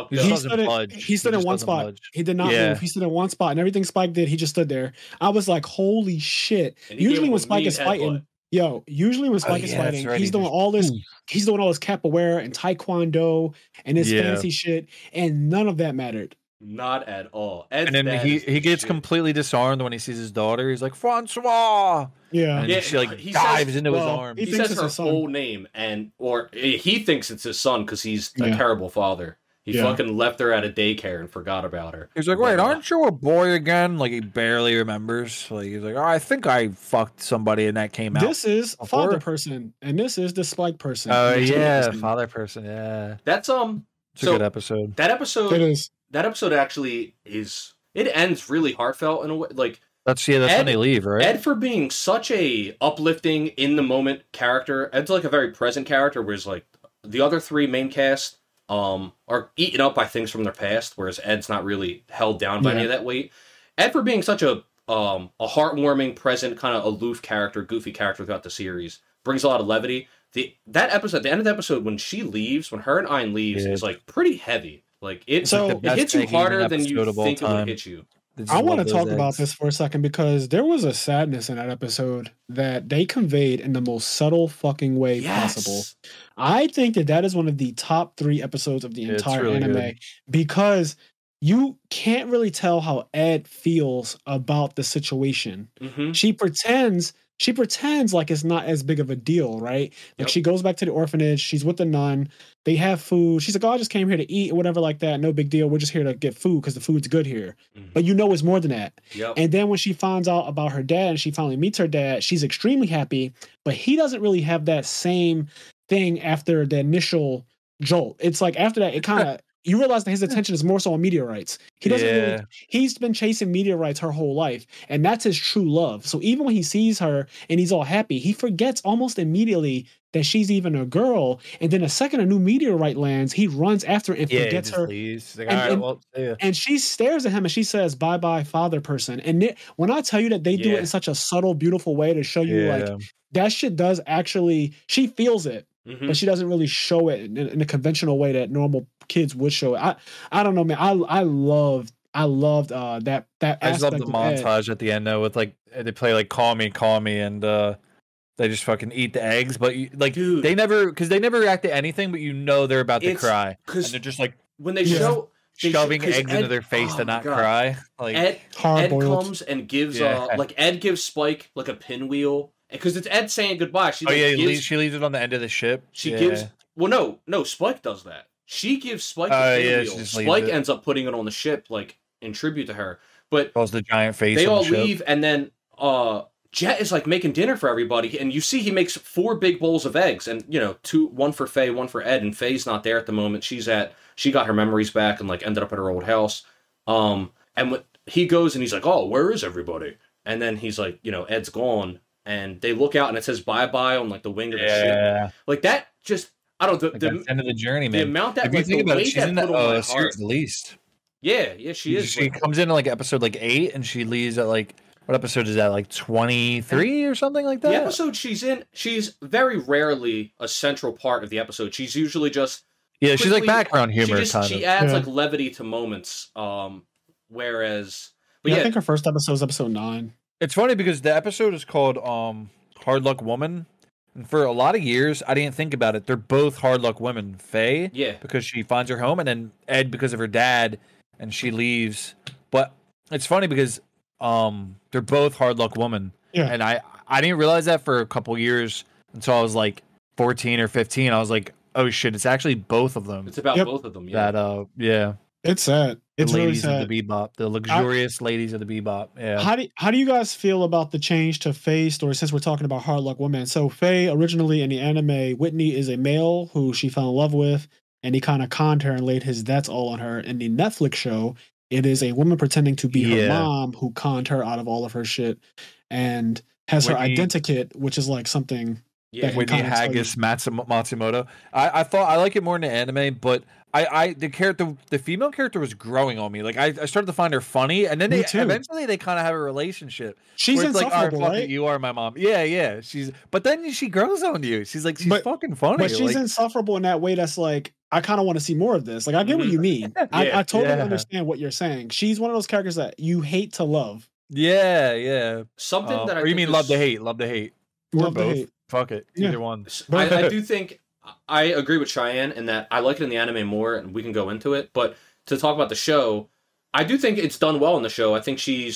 He stood in one spot. He did not move. He stood in one spot, and everything Spike did, he just stood there. I was like, "Holy shit!" Usually when Spike is fighting, he's doing all this. He's doing all this capoeira and taekwondo and his fancy shit, and none of that mattered. Not at all. And then he gets completely disarmed when he sees his daughter. He's like, "Francois." Yeah, and she like dives into his arms. He says her full name, or he thinks it's his son because he's a terrible father. He fucking left her at a daycare and forgot about her. He's like, "Wait, aren't you a boy again?" Like he barely remembers. Like he's like, "Oh, I think I fucked somebody and that came out." This is father person, and this is the Spike person. Oh yeah, father person. Yeah, that's It's a good episode. That episode actually is. It ends really heartfelt in a way. Like that's when they leave, right? Ed, for being such a uplifting in the moment character, Ed's like a very present character, whereas like the other three main cast. Are eaten up by things from their past, whereas Ed's not really held down by any of that weight. Ed, for being such a heartwarming, present, kind of aloof character, goofy character throughout the series, brings a lot of levity. The end of the episode, when she leaves, when her and Ein leaves, is like pretty heavy. Like it hits you harder than you think it would hit you. I want to talk about this for a second because there was a sadness in that episode that they conveyed in the most subtle fucking way possible. I think that is one of the top 3 episodes of the entire anime because you can't really tell how Ed feels about the situation. Mm-hmm. She pretends she pretends like it's not as big of a deal, right? Like she goes back to the orphanage, she's with the nun, they have food. She's like, oh, I just came here to eat or whatever like that. No big deal. We're just here to get food because the food's good here. But you know it's more than that. And then when she finds out about her dad and she finally meets her dad, she's extremely happy, but he doesn't really have that same thing after the initial jolt. It's like after that, it kind of you realize that his attention is more so on meteorites. He doesn't really, he's been chasing meteorites her whole life, and that's his true love. So even when he sees her and he's all happy, he forgets almost immediately that she's even a girl. And then the second a new meteorite lands, he runs after her and forgets her. Like, and she stares at him and she says, "Bye bye, father person." And when I tell you that they do it in such a subtle, beautiful way to show you like that shit does actually, she feels it. But she doesn't really show it in a conventional way that normal kids would show it. I don't know, man. I loved that. I just love the montage at the end though, with like they play like "Call Me," and they just fucking eat the eggs. But dude, they never react to anything, but you know they're about to cry, and they're just like when they show shoving eggs into their face to not cry. Like Ed comes and gives Ed gives Spike like a pinwheel. Because it's Ed saying goodbye. She she leaves it on the end of the ship. She gives... Well, no, Spike does that. She gives Spike the pinwheel. Spike ends up putting it on the ship, like, in tribute to her. But... Calls the giant face They on all the leave, ship. and then Jet is, like, making dinner for everybody, and you see he makes 4 big bowls of eggs, and, you know, 1 for Faye, 1 for Ed, and Faye's not there at the moment. She got her memories back and, like, ended up at her old house. And when he goes and he's like, oh, where is everybody? And then he's like, you know, Ed's gone. And they look out and it says bye-bye on like the wing of the ship. Like that just, I don't know. The end of the journey, man. The amount that, if you think about it, she's in that series the least. Yeah, she is. She comes in like episode like 8 and she leaves at like, what episode is that? Like 23 or something like that? The episode she's in, she's very rarely a central part of the episode. She's usually just... Yeah, she's like background humor She adds like levity to moments. Whereas... But I think her first episode is episode 9. It's funny because the episode is called Hard Luck Woman. And for a lot of years, I didn't think about it. They're both hard luck women. Faye, because she finds her home, and then Ed because of her dad, and she leaves. But it's funny because they're both hard luck women. Yeah. And I didn't realize that for a couple years until I was like 14 or 15. I was like, oh shit, it's actually both of them. It's about both of them, That It's sad. It's the really ladies sad. of the Bebop, the luxurious ladies of the Bebop. Yeah. How do you guys feel about the change to Faye's story since we're talking about Hard Luck Woman? So Faye, originally in the anime, Whitney is a male who she fell in love with, and he kind of conned her and laid his debts all on her. In the Netflix show, it is a woman pretending to be her mom who conned her out of all of her shit and has her identikit, which is like something... Whitney Haggis Matsumoto. I thought I like it more in the anime, but the female character was growing on me. Like I started to find her funny, and then eventually they kind of have a relationship. She's insufferable, like, right? You are my mom. Yeah. But then she grows on you. She's fucking funny. But she's insufferable in that way. That's like I kind of want to see more of this. Like I get what you mean. I totally understand what you're saying. She's one of those characters that you hate to love. Yeah. Something that or you mean love to hate? Love to hate. Love to hate. Fuck it. Either one. I do think I agree with Cheyenne in that I like it in the anime more, and we can go into it. But to talk about the show, I do think it's done well in the show. I think she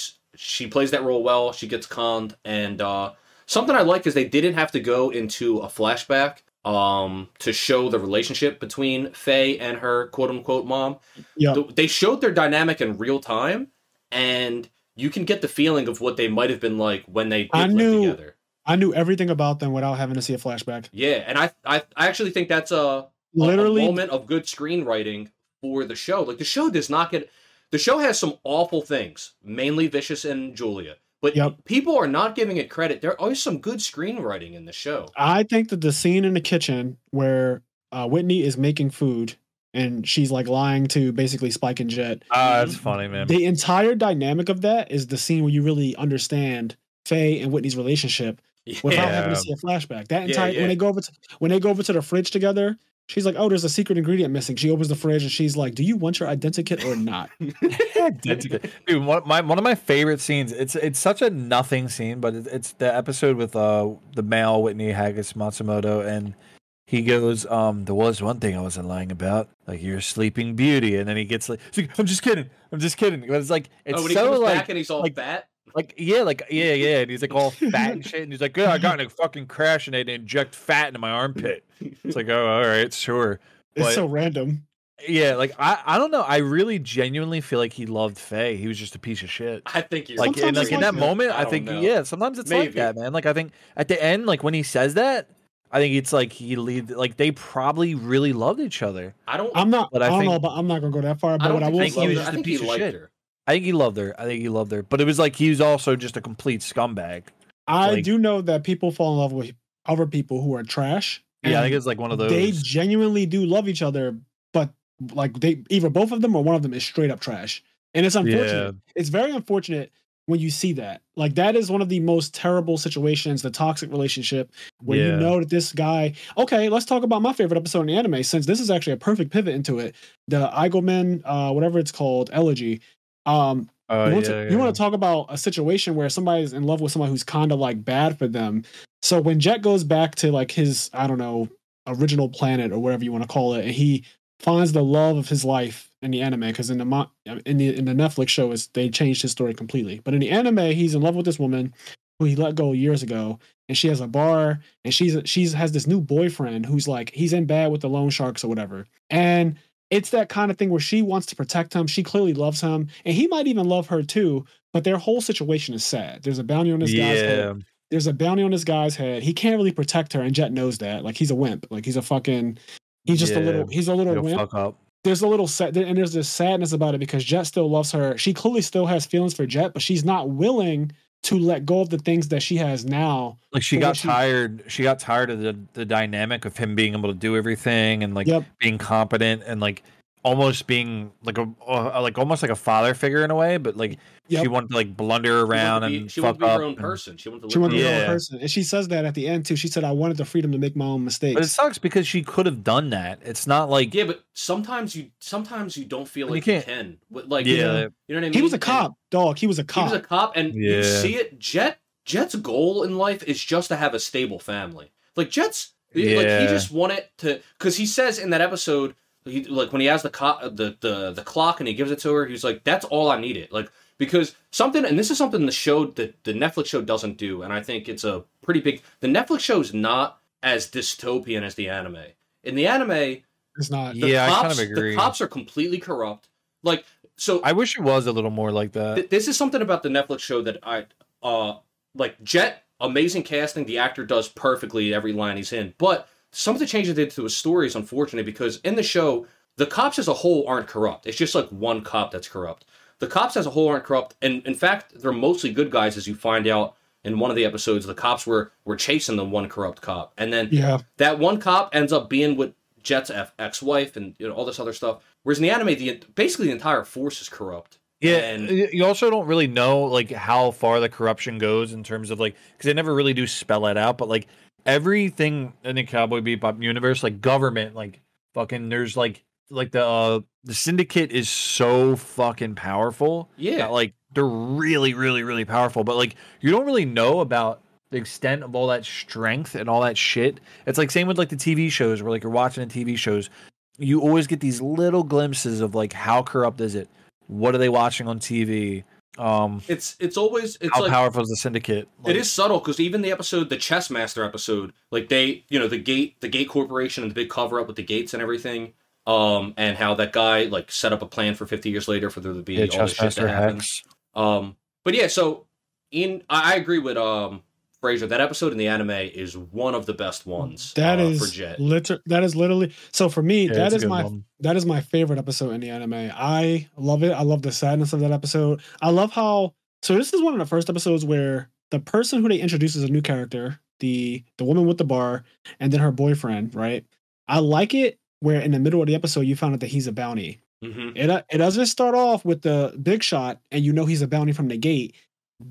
plays that role well. She gets conned, and something I like is they didn't have to go into a flashback to show the relationship between Faye and her quote unquote mom. Yeah. They showed their dynamic in real time, and you can get the feeling of what they might have been like when they did live together. I knew everything about them without having to see a flashback. Yeah, and I actually think that's a moment of good screenwriting for the show. Like the show has some awful things, mainly Vicious and Julia. But people are not giving it credit. There are some good screenwriting in the show. I think that the scene in the kitchen where Whitney is making food and she's like lying to basically Spike and Jet. That's funny, man. The entire dynamic of that is the scene where you really understand Faye and Whitney's relationship. Without having to see a flashback. That entire when they go over to the fridge together, she's like, "Oh, there's a secret ingredient missing." She opens the fridge and she's like, "Do you want your identikit or not?" Dude, one of my favorite scenes. It's such a nothing scene, but it's the episode with the male Whitney Haggis Matsumoto, and he goes, "There was one thing I wasn't lying about, like you're a sleeping beauty," and then he gets like, "I'm just kidding." But it's like when he comes back and he's all fat. Like, yeah. And he's like all fat and shit. And he's like, yeah, I got in a fucking crash and they inject fat into my armpit. It's like, oh, all right, sure. But, it's so random. Yeah, like I don't know. I really genuinely feel like he loved Faye. He was just a piece of shit. I think like in that moment, I think sometimes it's like that, man. Like I think at the end, like when he says that, I think it's like they probably really loved each other. I don't know, but I'm not gonna go that far. But I think he was just a piece of shit. I think he loved her. But it was like he was also just a complete scumbag. I do know that people fall in love with other people who are trash. Yeah, I think it's like one of those. They genuinely do love each other, but like they either both of them or one of them is straight up trash. And it's unfortunate. Yeah. It's very unfortunate when you see that. Like that is one of the most terrible situations, the toxic relationship where you know that this guy, okay, let's talk about my favorite episode in the anime, since this is actually a perfect pivot into it. The Eigelman, whatever it's called, elegy. You want to talk about a situation where somebody's in love with somebody who's kind of like bad for them. So when Jet goes back to like his, I don't know, original planet or whatever you want to call it, and he finds the love of his life in the anime, because in the Netflix show they changed his story completely. But in the anime, he's in love with this woman who he let go years ago, and she has a bar, and she's has this new boyfriend who's like he's in bad with the loan sharks or whatever, and it's that kind of thing where she wants to protect him. She clearly loves him, and he might even love her too. But their whole situation is sad. There's a bounty on this guy's head. There's a bounty on this guy's head. He can't really protect her, and Jet knows that. Like he's a wimp. Like he's a fucking. He's just a little wimp. Fuck up. There's a little sad, and there's this sadness about it because Jet still loves her. She clearly still has feelings for Jet, but she's not willing to let go of the things that she has now. Like she got tired. She got tired of the dynamic of him being able to do everything and like being competent and like almost being like almost like a father figure in a way, but like she wanted to like blunder around and she wanted to be her own person. She wanted to be her own person, and she says that at the end too. She said, "I wanted the freedom to make my own mistakes." But it sucks because she could have done that. It's not like but sometimes you don't feel like you can. Like you know what I mean. He was a cop, dog. He was a cop, and you see it. Jet's goal in life is just to have a stable family. Like Jet's, like he just wanted to, because he says in that episode. He, like when he has the clock and he gives it to her, he's like, "That's all I needed." Like because something, and this is something the show that the Netflix show doesn't do, and I think it's a pretty big. The Netflix show is not as dystopian as the anime. In the anime, it's not. I kind of agree. The cops are completely corrupt. Like so, I wish it was a little more like that. This is something about the Netflix show that I like. Jet, amazing casting. The actor does perfectly every line he's in, but. Some of the changes they did to his story is unfortunate because in the show, the cops as a whole aren't corrupt. It's just like one cop that's corrupt. The cops as a whole aren't corrupt. And in fact, they're mostly good guys, as you find out in one of the episodes. The cops were chasing the one corrupt cop. And then that one cop ends up being with Jet's ex-wife and all this other stuff. Whereas in the anime, basically the entire force is corrupt. Yeah, and you also don't really know like how far the corruption goes in terms of like, because they never really do spell it out, but like, everything in the Cowboy Bebop universe, like government, like fucking, there's like the syndicate is so fucking powerful. Yeah, that, like they're really, really, really powerful. But like you don't really know about the extent of all that strength and all that shit. It's like same with like the TV shows where like you're watching the TV shows, you always get these little glimpses of like how corrupt is it? What are they watching on TV? It's always how like, powerful is the syndicate? Like, it is subtle because even the episode, the Chess Master episode, like they, the Gate Corporation and the big cover up with the gates and everything, and how that guy like set up a plan for 50 years later for there to be all this shit to happen. But yeah, so I agree with Fraser. That episode in the anime is one of the best ones. That is for Jet. That is literally so for me. That is my favorite episode in the anime. I love it. I love the sadness of that episode. I love how. So this is one of the first episodes where the person who they introduce as a new character, the woman with the bar, and then her boyfriend. Right. I like it where in the middle of the episode you found out that he's a bounty. Mm-hmm. It doesn't start off with the big shot and he's a bounty from the gate.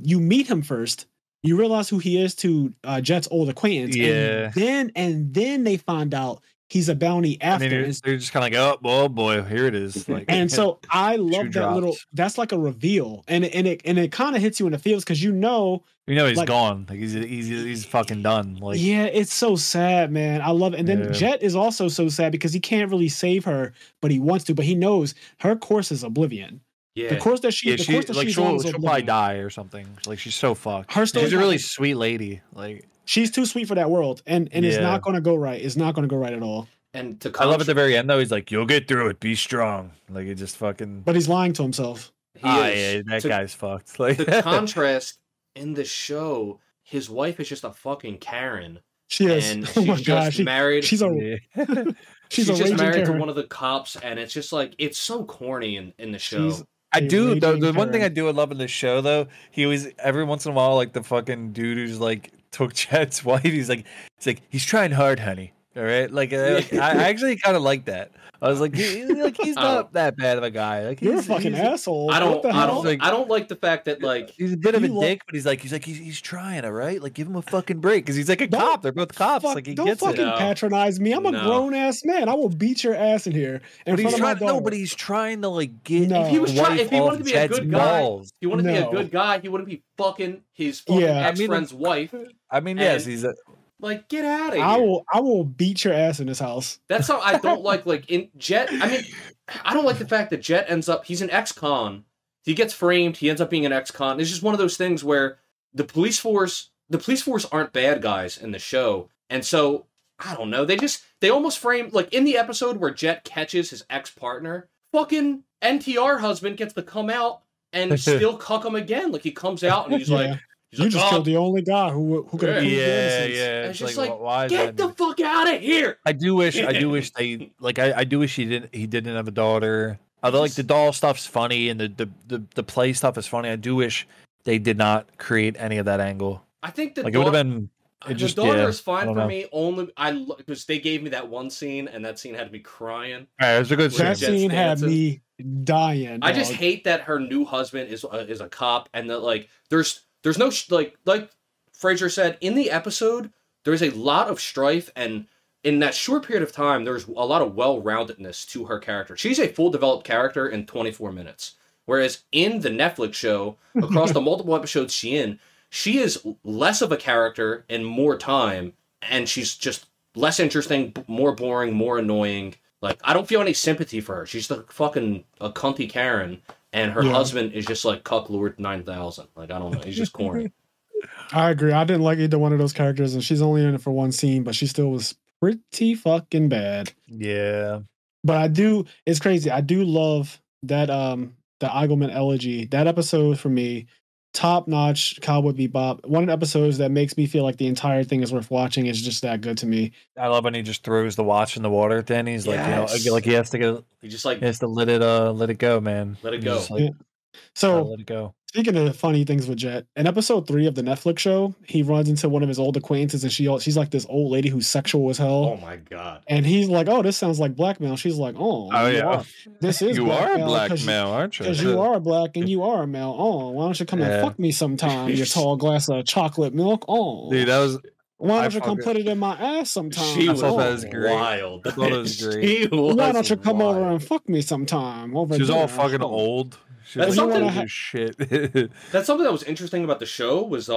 You meet him first. You realize who he is to Jet's old acquaintance. Yeah. And then they find out he's a bounty after. They're just kind of like, oh boy, here it is. Like, and so I love that little. That's like a reveal, and it kind of hits you in the feels because he's like, gone. Like he's fucking done. Like it's so sad, man. I love it. And then Jet is also so sad because he can't really save her, but he wants to. But he knows her course is oblivion. Yeah. The course that she's on, she'll probably die or something. Like she's so fucked. Her story, she's a really sweet lady. Like she's too sweet for that world, and it's not going to go right. It's not going to go right at all. And to I love at the very end though. He's like, "You'll get through it. Be strong." Like he just fucking. But he's lying to himself. Yeah, that guy's fucked. Like the contrast in the show, his wife is just a fucking Karen. She is. And she's just married. She's just married to one of the cops, and it's just like it's so corny in the show. The one thing I do love in this show though, he always every once in a while like the fucking dude who's like took Jet's wife. He's like he's trying hard, honey. All right, I actually kind of like that. I was like, he's not that bad of a guy. Like you're a fucking asshole. I don't like the fact that like he's a bit of a dick, but he's trying, all right. Like give him a fucking break because he's like a cop. They're both cops. Like he gets it. Don't fucking patronize me. I'm a grown ass man. I will beat your ass in here. But he's trying to like get. If he wanted to be a good guy, he wouldn't be fucking his ex friend's wife. I mean, yes, he's a. Like, get out of here. I will beat your ass in this house. That's how I don't like in Jet. I mean, I don't like the fact that Jet ends up, he's an ex-con. He gets framed, he ends up being an ex-con. It's just one of those things where the police force aren't bad guys in the show. And so, I don't know, they almost frame, like in the episode where Jet catches his ex-partner, fucking NTR husband gets to come out and still cuck him again. Like he comes out and he's like, you just killed the only guy who could have. Yeah. It's just like get the fuck out of here. I do wish they like. I do wish he didn't have a daughter. Although like the doll stuff's funny and the play stuff is funny. I do wish they did not create any of that angle. I think that it would have been. The daughter is fine for me. Only because they gave me that one scene and that scene had me crying. It was a good scene. That scene had me dying. I just hate that her new husband is a cop and that like there's no like Fraser said in the episode. There's a lot of strife, and in that short period of time, there's a lot of well-roundedness to her character. She's a full developed character in 24 minutes, whereas in the Netflix show, across the multiple episodes she is less of a character in more time, and she's just less interesting, more boring, more annoying. Like I don't feel any sympathy for her. She's the fucking a cunty Karen. And her husband is just like Cuck Lord 9000. Like, I don't know. He's just corny. I agree. I didn't like either one of those characters, and she's only in it for one scene, but she still was pretty fucking bad. Yeah. But it's crazy. I do love that, the Eigelman elegy. That episode for me, top-notch Cowboy Bebop. One of the episodes that makes me feel like the entire thing is worth watching. Is just that good to me. I love when he just throws the watch in the water. Then he's like, like he has to go. He just like he has to let it go, man. Let it go. So let it go. Speaking of funny things with Jet, in episode 3 of the Netflix show, he runs into one of his old acquaintances, and she's like this old lady who's sexual as hell. Oh my god! And he's like, "Oh, this sounds like blackmail." She's like, "Oh yeah, this is you are a black male, aren't you? Because you are black and you are a male. Oh, why don't you come and fuck me sometime? Your tall glass of chocolate milk. Oh, dude, that was." Why don't you come put it in my ass sometime? She was great. Wild. I thought it was great. Why don't you come over and fuck me sometime? She was all fucking old. That's something. Shit. That's something that was interesting about the show was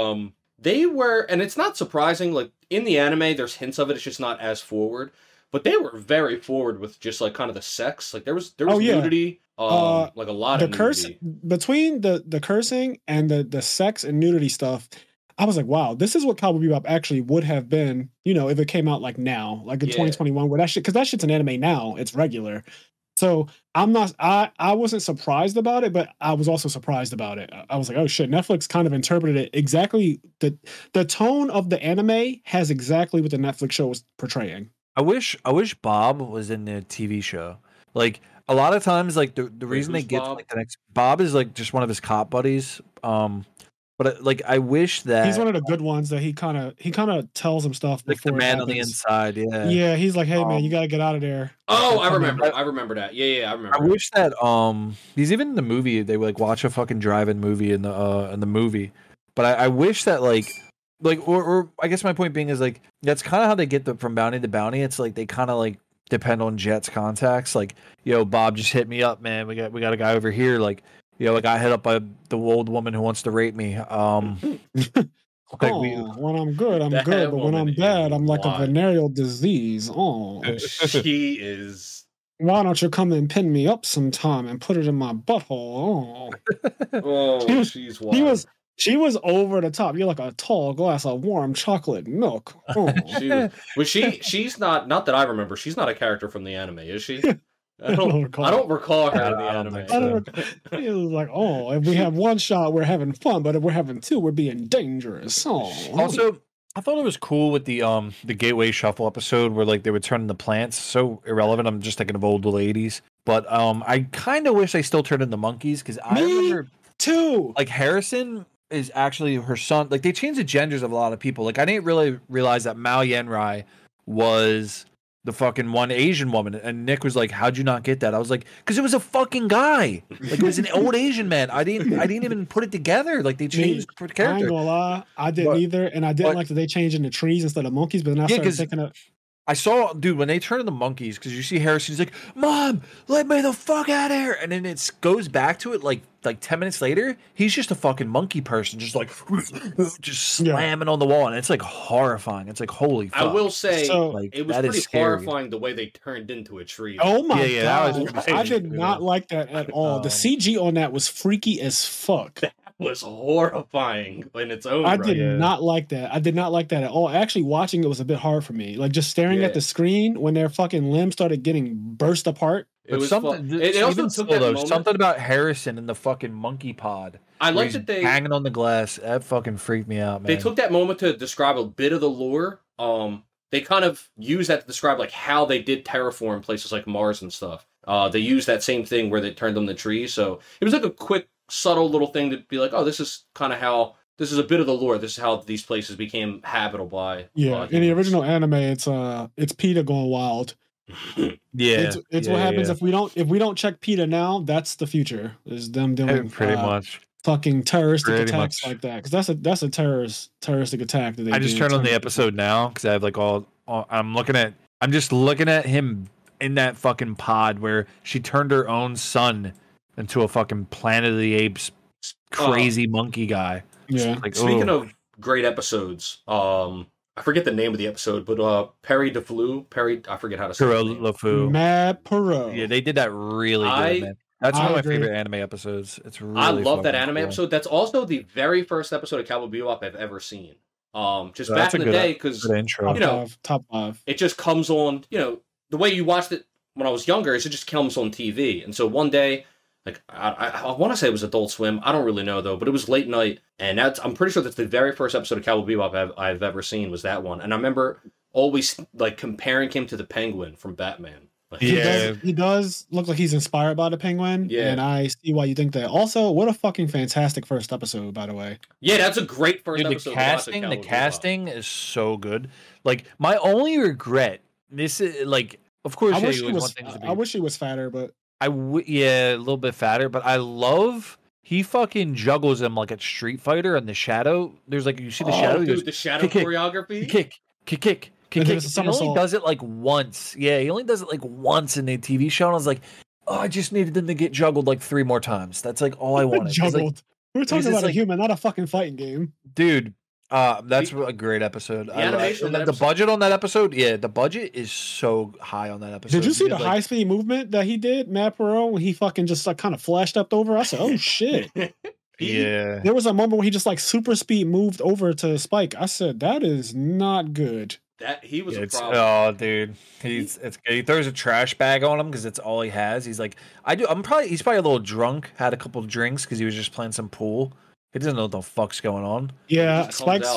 they were, and it's not surprising. Like in the anime, there's hints of it. It's just not as forward. But they were very forward with just like kind of the sex. Like there was nudity. Like a lot of nudity. Between the cursing and the sex and nudity stuff. I was like, wow, this is what Cowboy Bebop actually would have been, if it came out like now, like in 2021, where because that shit's an anime now, it's regular. So I wasn't surprised about it, but I was also surprised about it. I was like, oh shit, Netflix kind of interpreted it exactly. The tone of the anime has exactly what the Netflix show was portraying. I wish Bob was in the TV show. Like a lot of times, like the reason they get like the next Bob is like just one of his cop buddies. But like, I wish that he's one of the good ones that he kind of tells him stuff like before the man on the inside. Yeah, yeah. He's like, hey man, you got to get out of there. Oh, I remember that. Yeah, I remember. I wish that he's even in the movie. They would like watch a fucking drive-in movie in the movie. But I wish that like or I guess my point being is like that's kind of how they get from bounty to bounty. It's like they kind of like depend on Jet's contacts. Like, yo, Bob just hit me up, man. We got a guy over here. Like. I got hit up by the old woman who wants to rape me. When I'm good, I'm good. But when I'm bad, I'm like a venereal disease. Oh, she is Why don't you come and pin me up sometime and put it in my butthole? Oh, she's wild. She was over the top. You're like a tall glass of warm chocolate milk. Oh. She's not that I remember. She's not a character from the anime, is she? I don't recall her in the anime. It was like, oh, if we have one shot, we're having fun, but if we're having two, we're being dangerous. Oh. Also, I thought it was cool with the Gateway Shuffle episode where like they would turn into plants. So irrelevant. I'm just thinking of old ladies. But I kind of wish they still turned into monkeys because I remember too. Like Harrison is actually her son. Like they changed the genders of a lot of people. Like I didn't really realize that Mao Yenrai was the fucking one Asian woman, and Nick was like, "How'd you not get that?" I was like, "Because it was a fucking guy. Like it was an old Asian man. I didn't even put it together. Like they changed the character." I ain't gonna lie, I didn't either, and I didn't like that they changed into trees instead of monkeys. But then I started thinking of. I saw, dude, when they turn into monkeys, because you see Harrison, he's like, "Mom, let me the fuck out of here," and then it goes back to it like 10 minutes later. He's just a fucking monkey person, just like slamming on the wall, and it's like horrifying. It's like holy fuck. I will say, like, it was pretty horrifying the way they turned into a tree. Oh my god, I did not like that at all. The CG on that was freaky as fuck. That was horrifying in its own right. I did not like that. I did not like that at all. Actually, watching it was a bit hard for me. Like just staring at the screen when their fucking limbs started getting burst apart. It was something. It also took that moment. Something about Harrison in the fucking monkey pod. I like that they hanging on the glass. That fucking freaked me out, man. They took that moment to describe a bit of the lore. They kind of used that to describe like how they did terraform places like Mars and stuff. They used that same thing where they turned them to trees. So it was like a quick, subtle little thing to be like, oh, this is kind of how. This is a bit of the lore. This is how these places became habitable by. Yeah, in the original anime, it's PETA going wild. It's what happens if we don't check PETA now. That's the future. Is them doing pretty much fucking terroristic attacks like that, because that's a terroristic attack that they. I just turned on the episode now because I have like I'm just looking at him in that fucking pod where she turned her own son into a fucking Planet of the Apes crazy monkey guy. Yeah. Like, speaking of great episodes, I forget the name of the episode, but Perry DeFleu, I forget how to say it. Matt Perot. Yeah, they did that really good, man. That's one of my favorite anime episodes. It's really I love that anime episode. That's also the very first episode of Cowboy Bebop I've ever seen. Just back in the day, because top 5. It just comes on. The way you watched it when I was younger is it just comes on TV, and so one day. Like I want to say it was Adult Swim. I don't really know though, but it was late night, and I'm pretty sure that's the very first episode of Cowboy Bebop I've ever seen was that one. And I remember always like comparing him to the Penguin from Batman. Like, he does look like he's inspired by the Penguin. Yeah, and I see why you think that. Also, what a fucking fantastic first episode, by the way. Yeah, that's a great first episode. The casting is so good. Like my only regret, this is like, of course, I wish he was fatter, but. a little bit fatter, but I love he fucking juggles him like a Street Fighter in the shadow. There's like you see the shadow, dude, the shadow choreography, kick. He only does it like once. Yeah, he only does it like once in the TV show. And I was like, oh, I just needed them to get juggled like 3 more times. That's like all I wanted. Juggled. Like, we're talking about a human, not a fucking fighting game, dude. That's a great episode. The budget on that episode, the budget is so high on that episode. Did you see the high speed movement that he did, Matt Perot, when he fucking just like kind of flashed up over? I said, oh shit. Yeah. There was a moment where he just like super speed moved over to Spike. I said, that is not good. That he was a problem. Oh, dude, he throws a trash bag on him because it's all he has. He's like, he's probably a little drunk, had a couple of drinks because he was just playing some pool. He doesn't know what the fuck's going on. Yeah, Spike's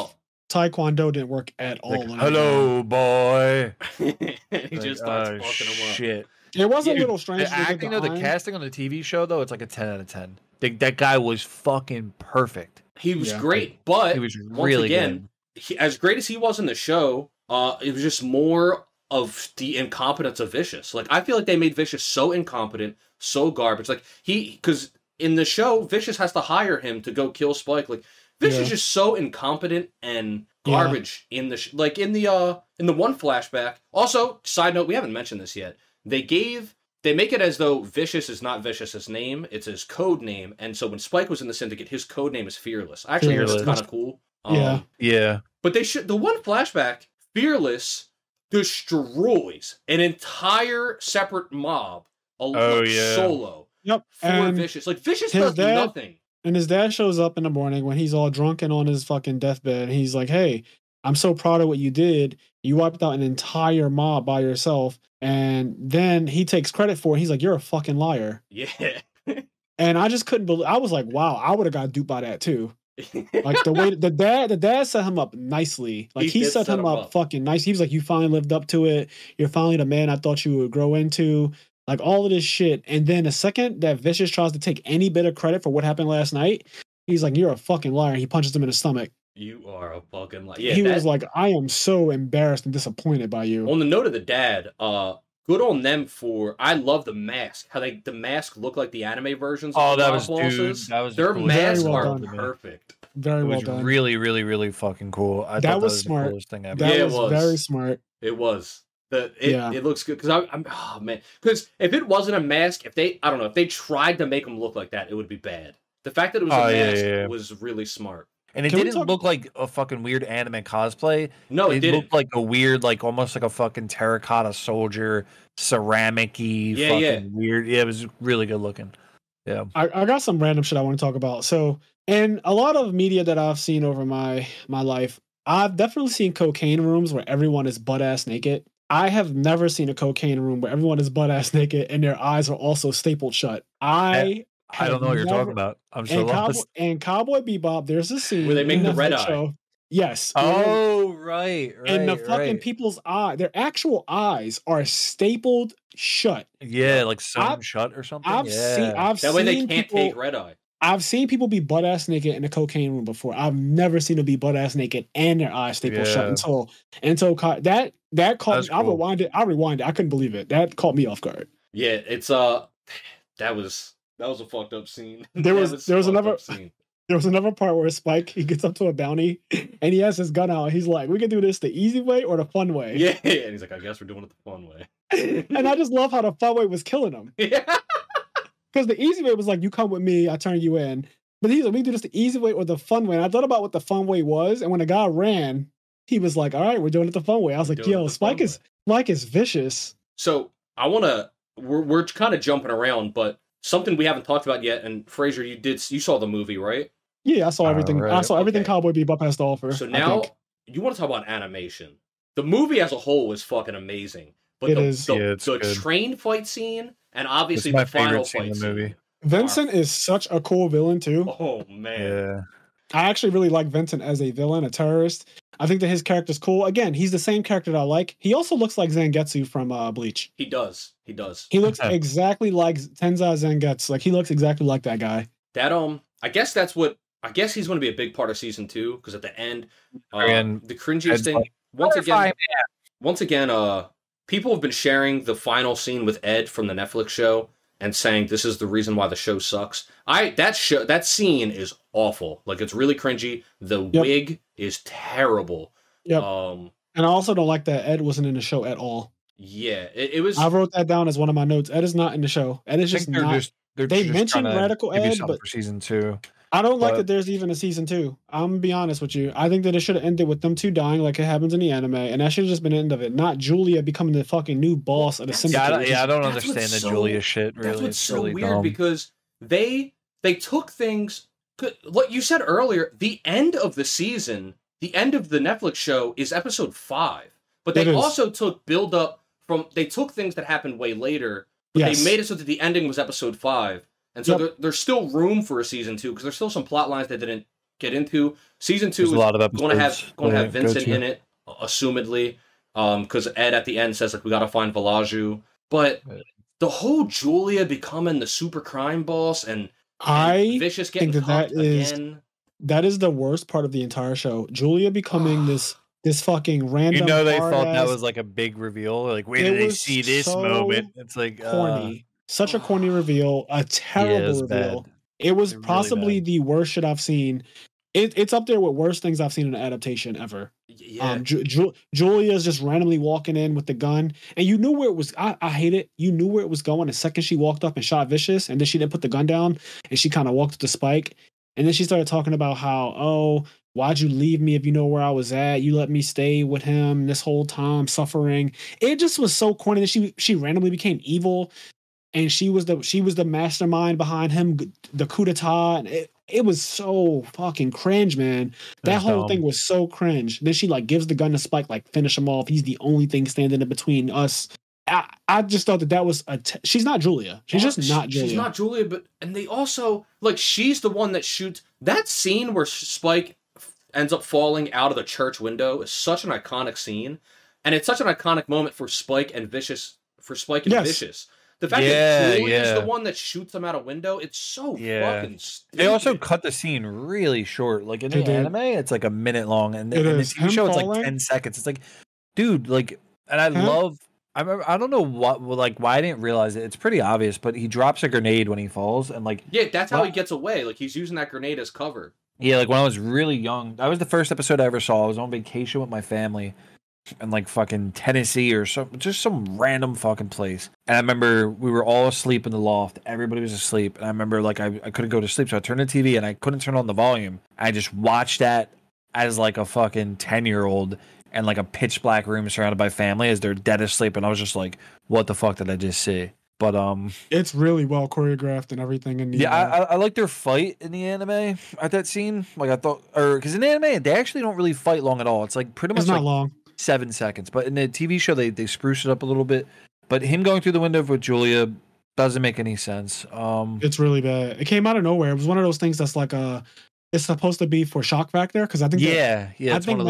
Taekwondo didn't work at all. Like, hello, boy. He just starts fucking him up. Shit. It was a little strange. The casting on the TV show, though, it's like a 10 out of 10. That guy was fucking perfect. He was great, but he was really good. As great as he was in the show, it was just more of the incompetence of Vicious. Like, I feel like they made Vicious so incompetent, so garbage. Like, because in the show, Vicious has to hire him to go kill Spike. Like, Vicious is just so incompetent and garbage in the like in the one flashback. Also, side note, we haven't mentioned this yet. They make it as though Vicious is not Vicious's name; it's his code name. And so when Spike was in the Syndicate, his code name is Fearless. I actually hear that's kind of cool. Yeah. But the one flashback, Fearless, destroys an entire separate mob solo. Yep. For Vicious. Like, Vicious does nothing. And his dad shows up in the morning when he's all drunk and on his fucking deathbed. And he's like, hey, I'm so proud of what you did. You wiped out an entire mob by yourself. And then he takes credit for it. He's like, you're a fucking liar. Yeah. And I just couldn't believe. I was like, wow, I would have got duped by that too. Like the way the dad set him up nicely. Like he set him up fucking nice. He was like, you finally lived up to it. You're finally the man I thought you would grow into. Like all of this shit. And then the second that Vicious tries to take any bit of credit for what happened last night, he's like, you're a fucking liar. He punches him in the stomach. You are a fucking liar. Yeah, he was like, I am so embarrassed and disappointed by you. On the note of the dad, good on them for. I love the mask. How the mask look like the anime versions. Oh, that was bosses. That was their cool. masks are perfect. Very well done. Really, really, really fucking cool. I thought that was smart. The coolest thing ever. That was very smart. It was. It looks good because I'm oh man, because if it wasn't a mask, if they tried to make him look like that, it would be bad. The fact that it was a mask was really smart. And it didn't look like a fucking weird anime cosplay. No, it didn't. Looked like a weird, like almost like a fucking terracotta soldier, ceramic-y, fucking weird. Yeah, it was really good looking. Yeah. I got some random shit I want to talk about. So, in a lot of media that I've seen over my life, I've definitely seen cocaine rooms where everyone is butt-ass naked. I have never seen a cocaine room where everyone is butt-ass naked and their eyes are also stapled shut. I don't know what you're talking about. I'm so lost. And Cowboy Bebop, there's a scene where they make the red eye. Show. Yes. Right. And the fucking people's eye, their actual eyes are stapled shut. Yeah, like sewn shut or something. I've that way they can't take red eye. I've seen people be butt ass naked in a cocaine room before. I've never seen them be butt ass naked and their eyes stapled shut until that caught me. Cool. I rewinded. I couldn't believe it. That caught me off guard. Yeah, it's that was a fucked up scene. There was another part where Spike, he gets up to a bounty and he has his gun out. He's like, we can do this the easy way or the fun way. Yeah, and he's like, I guess we're doing it the fun way. And I just love how the fun way was killing him. Yeah. Because the easy way was like, you come with me, I turn you in. But he's like, we do this the easy way or the fun way. And I thought about what the fun way was. And when the guy ran, he was like, all right, we're doing it the fun way. I was like, yo, Spike is vicious. So we're kind of jumping around, but something we haven't talked about yet. And Fraser, you saw the movie, right? Yeah, I saw everything. Right. I saw everything Cowboy Bebop has to offer. So now you want to talk about animation. The movie as a whole is fucking amazing. But the train fight scene and obviously the final fight scene. Vincent is such a cool villain too. Oh man. Yeah. I actually really like Vincent as a villain, a terrorist. I think that his character's cool. Again, he's the same character that I like. He also looks like Zangetsu from Bleach. He does. He looks exactly like Tensai Zangetsu. Like he looks exactly like that guy. That I guess he's going to be a big part of season 2 because at the end, the cringiest thing. Once again, people have been sharing the final scene with Ed from the Netflix show and saying this is the reason why the show sucks. That scene is awful. Like it's really cringy. The wig is terrible. Yep. And I also don't like that Ed wasn't in the show at all. Yeah, it was. I wrote that down as one of my notes. Ed is not in the show. Ed is just not. They mentioned Radical Ed, but for season 2. I don't like that there's even a season 2. I'm gonna be honest with you. I think that it should have ended with them two dying like it happens in the anime, and that should have just been the end of it. Not Julia becoming the fucking new boss of the syndicate. I don't understand the Julia shit. Really, that's what's so really weird dumb. Because they took things. What you said earlier, the end of the season, the end of the Netflix show is episode 5, but they also took build up from. They took things that happened way later, but they made it so that the ending was episode 5. And so there's still room for a season 2 because there's still some plot lines they didn't get into. Season 2 is going to have Vincent in it, assumedly, because Ed at the end says like we got to find Velaju. But the whole Julia becoming the super crime boss and Vicious getting caught again. That is the worst part of the entire show. Julia becoming this fucking random. They thought that was like a big reveal. Like, where did they see this moment? It's like corny. Such a corny reveal, a terrible reveal. Bad. It was possibly really the worst shit I've seen. It's up there with worst things I've seen in an adaptation ever. Yeah. Julia's just randomly walking in with the gun, and you knew where it was. I hate it. You knew where it was going the second she walked up and shot Vicious, and then she didn't put the gun down, and she kind of walked up to Spike, and then she started talking about how why'd you leave me if you know where I was at? You let me stay with him this whole time, suffering. It just was so corny that she randomly became evil, and she was the mastermind behind him, the coup d'etat. And it was so fucking cringe, man. That whole thing was so cringe. Then she like gives the gun to Spike, like finish him off. He's the only thing standing in between us. I just thought that was she's not Julia. She's just not Julia. She's not Julia, and they also, like, she's the one that shoots. That scene where Spike ends up falling out of the church window is such an iconic scene, and it's such an iconic moment for Spike and Vicious. Vicious. The fact that Julia is the one that shoots them out a window, it's so fucking stupid. They also cut the scene really short. Like in the anime, it's like a minute long, and in the TV show, it's like 10 seconds. It's like, dude, like, and I love. I remember, I don't know why I didn't realize it. It's pretty obvious, but he drops a grenade when he falls, and like, that's how he gets away. Like, he's using that grenade as cover. Yeah, like when I was really young, that was the first episode I ever saw. I was on vacation with my family in like fucking Tennessee or just some random fucking place. And I remember we were all asleep in the loft. Everybody was asleep. And I remember like I couldn't go to sleep, so I turned the TV and I couldn't turn on the volume. I just watched that as like a fucking 10-year-old in like a pitch black room surrounded by family as they're dead asleep. And I was just like, what the fuck did I just see? But it's really well choreographed and everything. In the I like their fight in the anime at that scene. Like I thought, or because in the anime they actually don't really fight long at all. It's like pretty much it's not long, 7 seconds. But in the TV show they spruce it up a little bit. But him going through the window with Julia doesn't make any sense. It's really bad. It came out of nowhere. It was one of those things that's like it's supposed to be for shock factor, because I think I think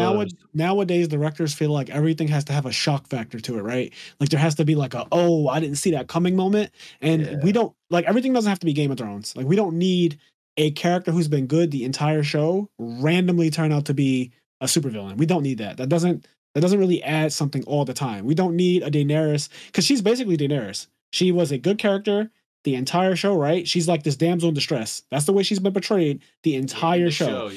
nowadays directors feel like everything has to have a shock factor to it, right? Like there has to be like I didn't see that coming moment, and we don't like everything doesn't have to be Game of Thrones. Like we don't need a character who's been good the entire show randomly turn out to be a supervillain. We don't need that. That doesn't really add something all the time. We don't need a Daenerys, because she's basically Daenerys. She was a good character the entire show, right? She's like this damsel in distress. That's the way she's been portrayed the entire show.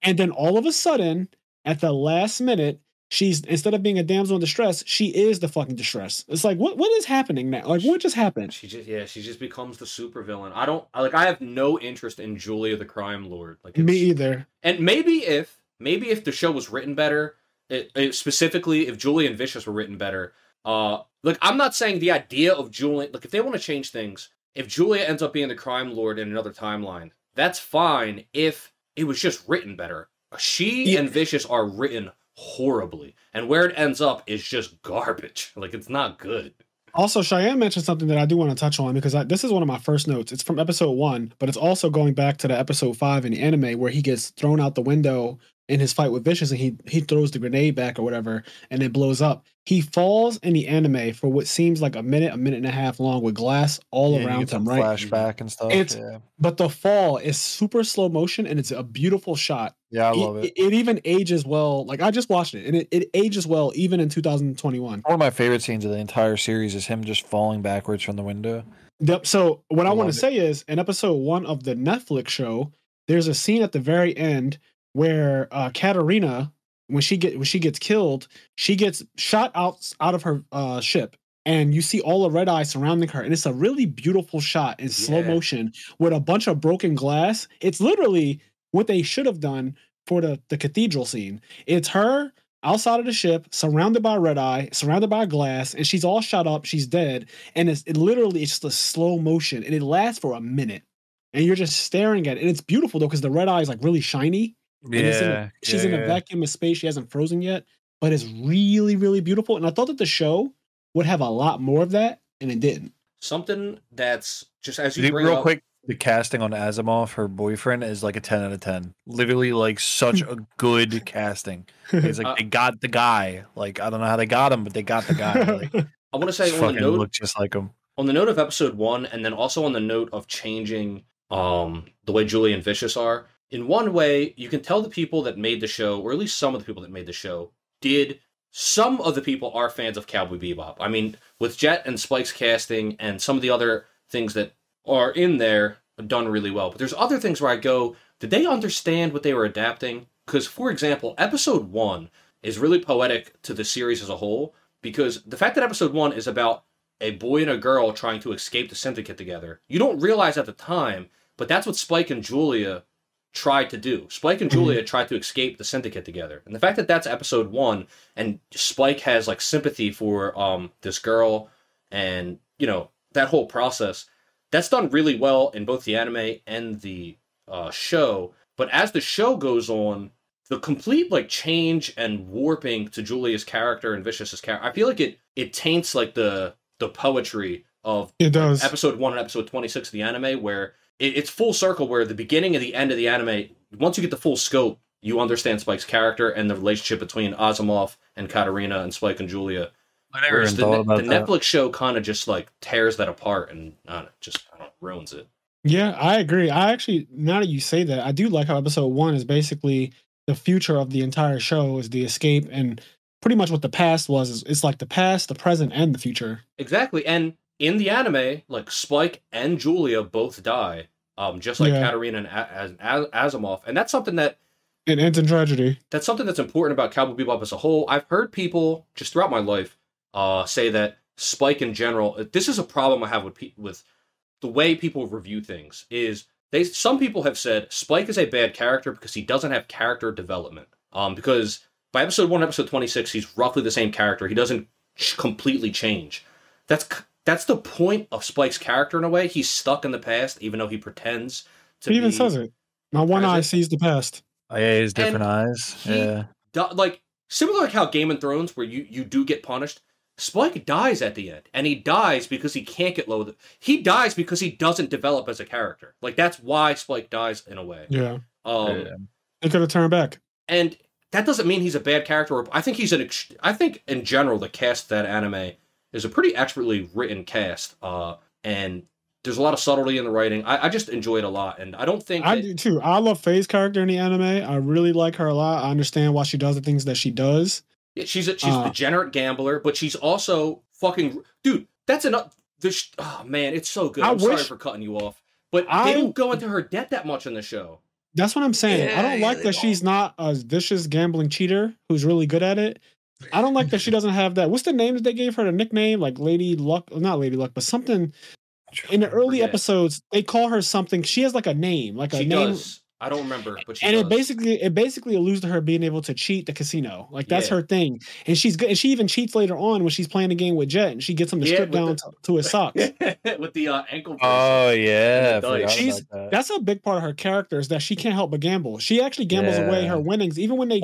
And then all of a sudden, at the last minute, she's, instead of being a damsel in distress, she is the fucking distress. It's like, what is happening now? Like, what just happened? She just becomes the supervillain. I have no interest in Julia the Crime Lord. Like, me either. And maybe if the show was written better, specifically if Julia and Vicious were written better, like, I'm not saying the idea of Julia, like, if they want to change things, if Julia ends up being the crime lord in another timeline, that's fine if it was just written better. She and Vicious are written horribly, and where it ends up is just garbage. Like, it's not good. Also, Cheyenne mentioned something that I do want to touch on, because this is one of my first notes. It's from episode 1, but it's also going back to the episode 5 in the anime where he gets thrown out the window in his fight with Vicious, and he throws the grenade back or whatever, and it blows up. He falls in the anime for what seems like a minute and a half long, with glass all around him, right? Flashback and stuff. But the fall is super slow motion, and it's a beautiful shot. Yeah, I love it. It even ages well. Like, I just watched it, and it ages well even in 2021. One of my favorite scenes of the entire series is him just falling backwards from the window. Yep. So what I want to say is, in episode 1 of the Netflix show, there's a scene at the very end where Katarina, when she gets killed, she gets shot out of her ship, and you see all the red eyes surrounding her, and it's a really beautiful shot in slow motion with a bunch of broken glass. It's literally what they should have done for the cathedral scene. It's her outside of the ship, surrounded by red eye, surrounded by glass, and she's all shot up, she's dead, and it's just a slow motion, and it lasts for a minute, and you're just staring at it, and it's beautiful though, because the red eye is like really shiny. She's in a vacuum of space. She hasn't frozen yet, but it's really, really beautiful. And I thought that the show would have a lot more of that, and it didn't. Something that's just, as you bring real quick, the casting on Asimov, her boyfriend, is like a 10 out of 10. Literally, like, such a good casting. It's like they got the guy. Like, I don't know how they got him, but they got the guy. Like, I want to say on the note, look just like him. On the note of episode 1, and then also on the note of changing the way Julia and Vicious are. In one way, you can tell the people that made the show, or at least some of the people that made the show, some of the people are fans of Cowboy Bebop. I mean, with Jet and Spike's casting and some of the other things that are in there done really well. But there's other things where I go, did they understand what they were adapting? Because, for example, episode 1 is really poetic to the series as a whole, because the fact that episode 1 is about a boy and a girl trying to escape the syndicate together, you don't realize at the time, but that's what Spike and Julia tried to do. Spike and Julia tried to escape the syndicate together. And the fact that that's episode 1 and Spike has like sympathy for this girl and, you know, that whole process, that's done really well in both the anime and the show. But as the show goes on, the complete like change and warping to Julia's character and Vicious's character, I feel like it taints like the poetry of episode 1 and episode 26 of the anime, where it's full circle, where the beginning and the end of the anime, once you get the full scope, you understand Spike's character and the relationship between Asimov and Katarina and Spike and Julia. Whereas the Netflix show kind of just like tears that apart and ruins it. Yeah, I agree. I actually, now that you say that, I do like how episode 1 is basically the future of the entire show, is the escape, and pretty much what the past was is it's like the past, the present, and the future. Exactly. And in the anime, like Spike and Julia both die, just like Katarina and Asimov, and that's something that it ends in tragedy. That's something that's important about Cowboy Bebop as a whole. I've heard people just throughout my life say that Spike in general. This is a problem I have with the way people review things. Is some people have said Spike is a bad character because he doesn't have character development. Because by episode 1, episode 26, he's roughly the same character. He doesn't completely change. That's the point of Spike's character in a way. He's stuck in the past, even though he pretends to be. He even says it. My one eye sees the past. Oh, yeah, his different eyes. Like, similar like how Game of Thrones, where you do get punished, Spike dies at the end. And he dies because he can't get low. He dies because he doesn't develop as a character. Like, that's why Spike dies in a way. Yeah. He could have turned back. And that doesn't mean he's a bad character. I think I think in general, the cast of that anime is a pretty expertly written cast, and there's a lot of subtlety in the writing. I just enjoy it a lot, and I don't think... I do too. I love Faye's character in the anime. I really like her a lot. I understand why she does the things that she does. Yeah, she's a degenerate gambler, but she's also fucking... Dude, that's enough... Oh, man, it's so good. I'm sorry for cutting you off. But they don't go into her debt that much in the show. That's what I'm saying. I don't like that she's not a vicious gambling cheater who's really good at it. I don't like that she doesn't have that. What's the name that they gave her? The nickname? Like Lady Luck? Not Lady Luck, but something. In the early episodes, they call her something. She has like a name. Like a name. Does. I don't remember, but she and does. it basically alludes to her being able to cheat the casino. Like that's her thing. And she's good. And she even cheats later on when she's playing the game with Jet, and she gets him to strip down to his socks with the ankle. Oh yeah, that's a big part of her character, is that she can't help but gamble. She actually gambles away her winnings, even when they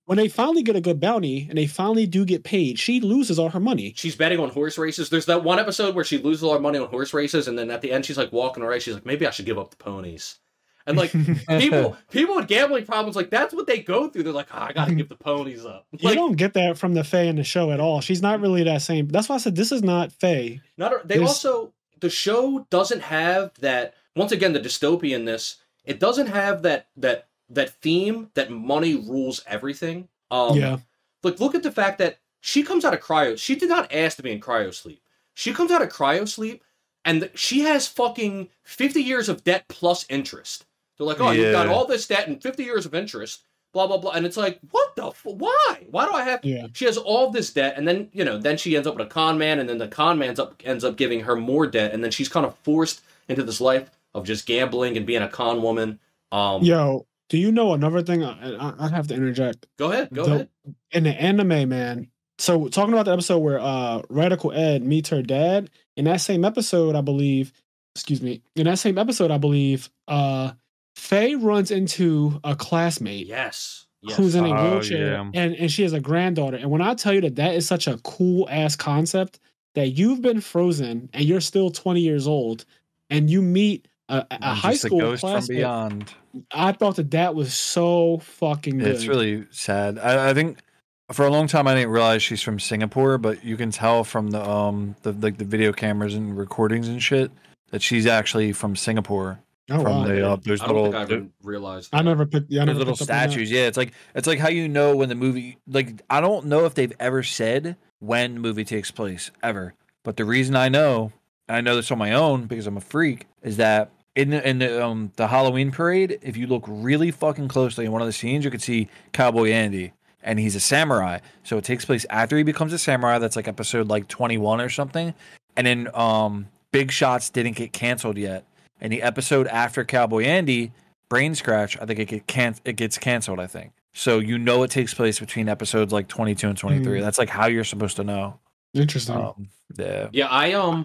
when they finally get a good bounty and they finally do get paid, she loses all her money. She's betting on horse races. There's that one episode where she loses all her money on horse races, and then at the end she's like walking away. She's like, maybe I should give up the ponies. And like people with gambling problems, like that's what they go through. They're like, I gotta give the ponies up. Like, you don't get that from the Faye in the show at all. She's not really that same. That's why I said this is not Faye. The show doesn't have that. Once again, the dystopianness. It doesn't have that theme that money rules everything. Like look at the fact that she comes out of cryo. She did not ask to be in cryo sleep. She comes out of cryo sleep, and she has fucking 50 years of debt plus interest. They're like, you've got all this debt and 50 years of interest, blah, blah, blah. And it's like, what the why? Why do I have... Yeah. She has all this debt, and then, then she ends up with a con man, and then the con man ends up giving her more debt, and then she's kind of forced into this life of just gambling and being a con woman. Do you know another thing? I have to interject. Go ahead. In the anime, man, so talking about the episode where Radical Ed meets her dad, in that same episode, I believe, Faye runs into a classmate. Yes. Who's in a wheelchair, and she has a granddaughter. And when I tell you that is such a cool ass concept, that you've been frozen and you're still 20 years old, and you meet a high school classmate from beyond. I thought that was so fucking good. It's really sad. I think for a long time I didn't realize she's from Singapore, but you can tell from the video cameras and recordings and shit that she's actually from Singapore. Oh, from wow. There's I don't think I even realized that. I never picked. Yeah, there's little statues. Yeah, it's like how you know when the movie. Like I don't know if they've ever said when the movie takes place ever, but the reason I know, and I know this on my own because I'm a freak, is that in the Halloween parade, if you look really fucking closely in one of the scenes, you could see Cowboy Andy, and he's a samurai. So it takes place after he becomes a samurai. That's like episode 21 or something. And then Big Shots didn't get canceled yet. And the episode after Cowboy Andy, Brain Scratch, I think it gets canceled, I think. So it takes place between episodes like 22 and 23. That's like how you're supposed to know. Interesting. Yeah. Yeah,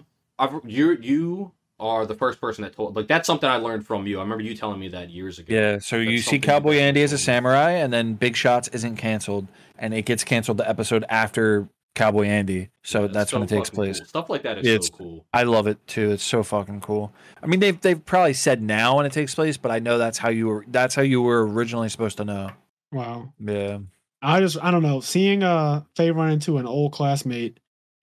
you are the first person that told, like, that's something I learned from you. I remember you telling me that years ago. Yeah, so you see Cowboy Andy as a samurai, and then Big Shots isn't canceled, and it gets canceled the episode after Cowboy Andy. So that's when it takes place. Cool. Stuff like that is so cool. I love it too. It's so fucking cool. I mean, they've probably said now when it takes place, but I know that's how you were originally supposed to know. Wow. Yeah. I don't know. Seeing Faye run into an old classmate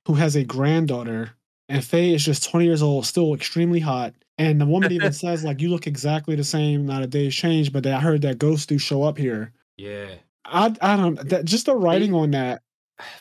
who has a granddaughter, and Faye is just 20 years old, still extremely hot. And the woman even says, like, you look exactly the same, not a day's change, but I heard that ghosts do show up here. Yeah. I don't, just the writing on that.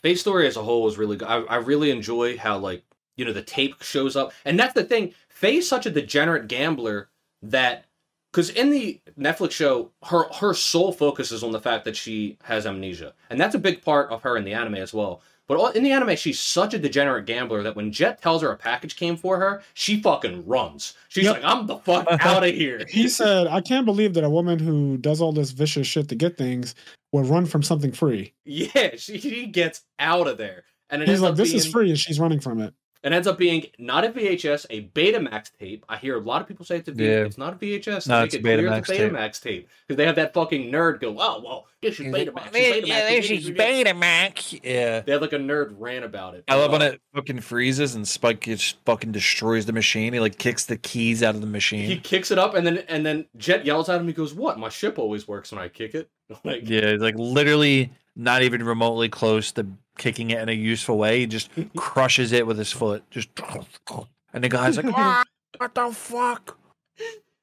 Faye's story as a whole is really good. I really enjoy how, like, you know, the tape shows up. And that's the thing. Faye's such a degenerate gambler that, because in the Netflix show, her sole focus is on the fact that she has amnesia. And that's a big part of her in the anime as well. But in the anime, she's such a degenerate gambler that when Jet tells her a package came for her, she fucking runs. She's like, I'm the fuck out of here. He said, I can't believe that a woman who does all this vicious shit to get things would run from something free. Yeah, she gets out of there. And he's like, this is free, and she's running from it. It ends up being not a VHS, a Betamax tape. I hear a lot of people say it's a VHS. It's not a VHS. No, it's a Betamax tape. Because they have that fucking nerd go, oh, well, this is Betamax. This is Betamax. Yeah. They have like a nerd rant about it. I love when it fucking freezes and Spike just fucking destroys the machine. He like kicks the keys out of the machine. He kicks it up and then Jet yells at him. He goes, what? My ship always works when I kick it. Like, yeah, like literally not even remotely close to kicking it in a useful way. He just crushes it with his foot. Just, and the guy's like, what the fuck?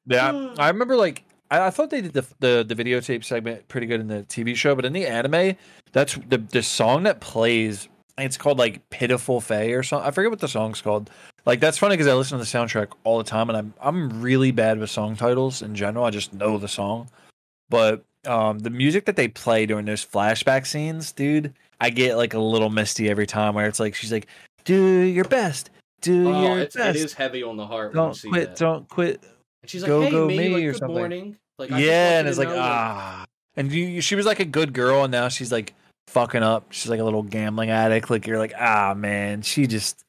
Yeah, I remember like I thought they did the videotape segment pretty good in the TV show, but in the anime, that's the song that plays. It's called like "Pitiful Faye" or something. I forget what the song's called. Like that's funny because I listen to the soundtrack all the time, and I'm really bad with song titles in general. I just know the song, but the music that they play during those flashback scenes, dude, I get like a little misty every time. Where it's like she's like, "Do your best, do your best." It is heavy on the heart. Don't quit, don't quit. And she's like, "Hey, me," like, or good something. Morning. Like, yeah, and it's like, and she was like a good girl, and now she's like fucking up. She's like a little gambling addict. Like you're like, man, she just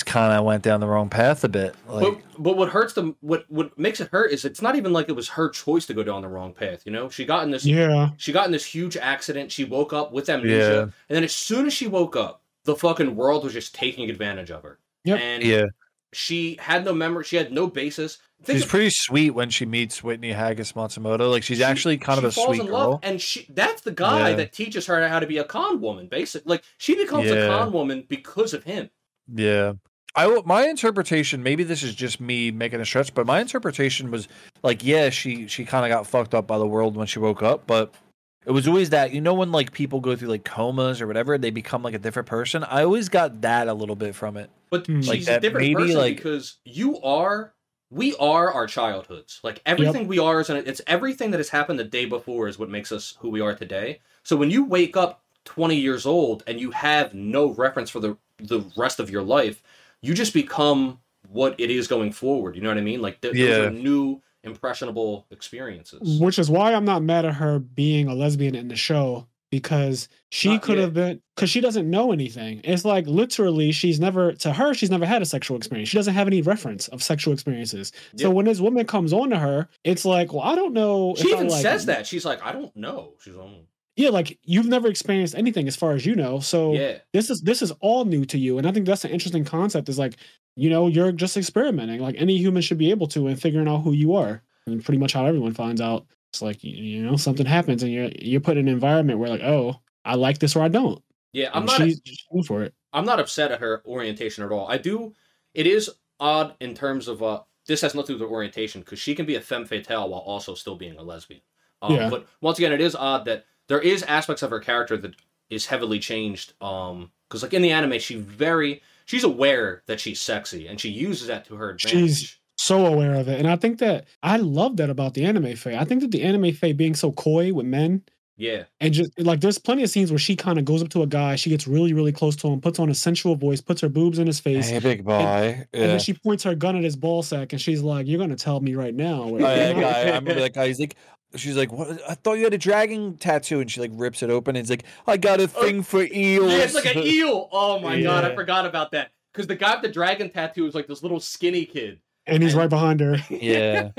kind of went down the wrong path a bit. Like, but what hurts them, what makes it hurt is it's not even like it was her choice to go down the wrong path. You know, she got in this huge accident. She woke up with amnesia, and then as soon as she woke up, the fucking world was just taking advantage of her. Yep. And she had no memory. She had no basis. She's pretty sweet when she meets Whitney Haggis Matsumoto. Like she's actually kind of a sweet girl. Love, and that's the guy that teaches her how to be a con woman. Basically, like she becomes a con woman because of him. Yeah. My interpretation, maybe this is just me making a stretch, but my interpretation was like, she kind of got fucked up by the world when she woke up, but it was always that, you know, when like people go through like comas or whatever, they become like a different person. I always got that a little bit from it. But she's a different person because we are our childhoods. Like everything we are it's everything that has happened the day before is what makes us who we are today. So when you wake up 20 years old and you have no reference for the rest of your life, you just become what it is going forward. You know what I mean? Like those are new, impressionable experiences. Which is why I'm not mad at her being a lesbian in the show, because she could have been, because she doesn't know anything. It's like literally she's never had a sexual experience. She doesn't have any reference of sexual experiences. Yep. So when this woman comes on to her, it's like, well, I don't know. She even says that. She's like, I don't know. She's like, yeah, like you've never experienced anything as far as you know. So this is all new to you. And I think that's an interesting concept is like, you know, you're just experimenting like any human should be able to and figuring out who you are. And pretty much how everyone finds out. It's like, you know, something happens and you're put in an environment where like, oh, I like this or I don't. Yeah, she's for it. I'm not upset at her orientation at all. It is odd in terms of this has nothing to do with orientation because she can be a femme fatale while also still being a lesbian. But once again, it is odd that there is aspects of her character that is heavily changed. Because like in the anime, she's aware that she's sexy and she uses that to her advantage. She's so aware of it. And I think that I love that about the anime Faye. I think that the anime Faye being so coy with men Yeah. And just like there's plenty of scenes where she kind of goes up to a guy, she gets really, really close to him, puts on a sensual voice, puts her boobs in his face. Hey, big boy. And then she points her gun at his ball sack and she's like, "You're gonna tell me right now." That guy, I remember that guy. He's like, she's like, "What? I thought you had a dragon tattoo," and she like rips it open. And he's like, "I got a thing for eels." Yeah, it's like an eel. Oh my god, I forgot about that. Because the guy with the dragon tattoo is like this little skinny kid, and he's right behind her. Yeah.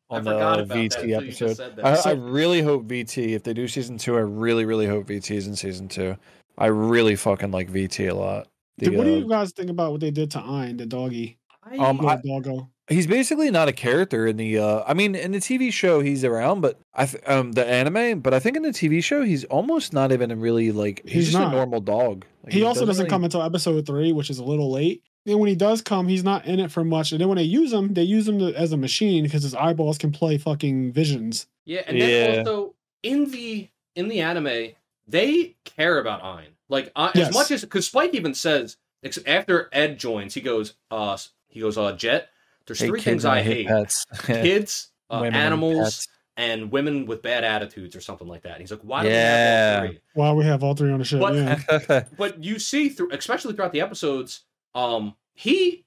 On the VT episode. I really hope VT, if they do season 2, I really, really hope VT is in season 2. I really fucking like VT a lot. What do you guys think about what they did to Ein, the doggy? Doggo. He's basically not a character in the. I mean, in the TV show he's around, but the anime. But I think in the TV show he's almost not even really like. He's just a normal dog. Like, he also doesn't come until episode 3, which is a little late. And when he does come, he's not in it for much. And then when they use him as a machine because his eyeballs can play fucking visions. Yeah, and then also in the anime, they care about Ein. Like as much as because Spike even says after Ed joins, he goes, Jet. There's 3 things I hate: kids, animals, and women with bad attitudes, or something like that. And he's like, why do we have all 3? Why we have all 3 on the show? But you see especially throughout the episodes. He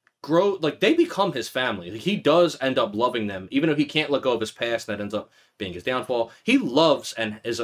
they become his family. Like, he does end up loving them, even if he can't let go of his past. That ends up being his downfall. He loves and has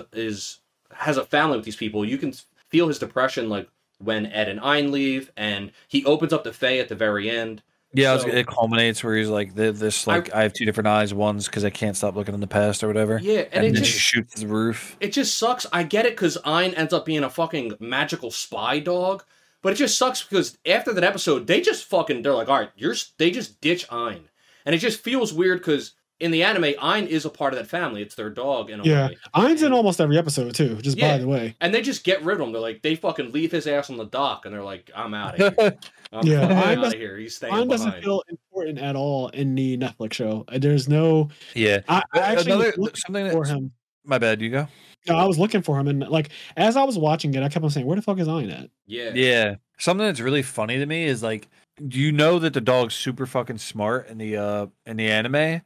a family with these people. You can feel his depression, like when Ed and Ein leave, and he opens up to Faye at the very end. Yeah, so, it culminates where he's like, I have 2 different eyes. One's because I can't stop looking in the past or whatever. Yeah, and then she shoots the roof. It just sucks. I get it because Ein ends up being a fucking magical spy dog. But it just sucks because after that episode, they're like, all right, they just ditch Ein. And it just feels weird because in the anime, Ein is a part of that family. It's their dog in a way. Ein's in almost every episode too, by the way. And they just get rid of him. They're like, they fucking leave his ass on the dock and they're like, I'm out of here. I'm out of here. He's staying behind. Ein doesn't feel important at all in the Netflix show. There's no... Yeah. I actually something for him. My bad, you go. No, I was looking for him, and like as I was watching it, I kept on saying, "Where the fuck is Ein at?" Yeah. Something that's really funny to me is like, do you know that the dog's super fucking smart in the anime,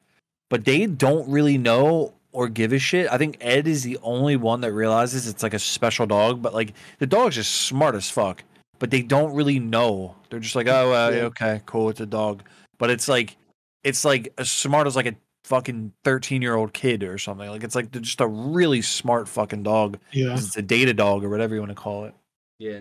but they don't really know or give a shit. I think Ed is the only one that realizes it's like a special dog, but like the dog's just smart as fuck, but they don't really know. They're just like, oh, okay, cool, it's a dog, but it's like as smart as like a fucking 13-year-old kid or something. Like it's like they're just a really smart fucking dog. Yeah, it's a data dog or whatever you want to call it. Yeah.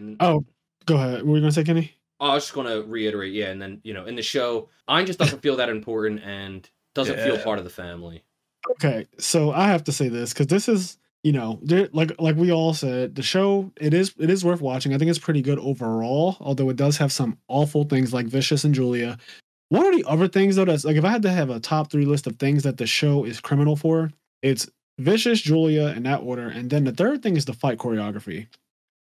Go ahead. What were you gonna say, Kenny? I was just gonna reiterate. Yeah, and then in the show, Ein just doesn't feel that important and doesn't feel part of the family. Okay, so I have to say this because this is like we all said, the show it is worth watching. I think it's pretty good overall, although it does have some awful things like Vicious and Julia. One of the other things though that's like if I had to have a top 3 list of things that the show is criminal for, it's Vicious, Julia in that order, and then the third thing is the fight choreography.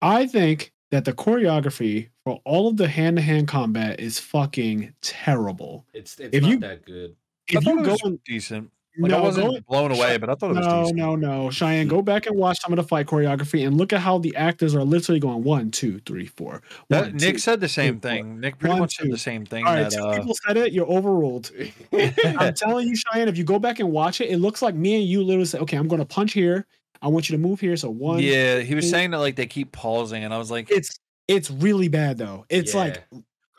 I think that the choreography for all of the hand-to-hand combat is fucking terrible. It's not that good. If you go decent. Like I wasn't blown away, but I thought it was decent. No. Cheyenne, go back and watch some of the fight choreography and look at how the actors are literally going 1, 2, 3, 4. Nick said the same thing. Nick pretty much said the same thing. All right, 2 people said it. You're overruled. I'm telling you, Cheyenne, if you go back and watch it, it looks like me and you literally say, okay, I'm going to punch here. I want you to move here. So 1. Yeah, he was saying that like they keep pausing, and I was like, it's really bad though. It's like.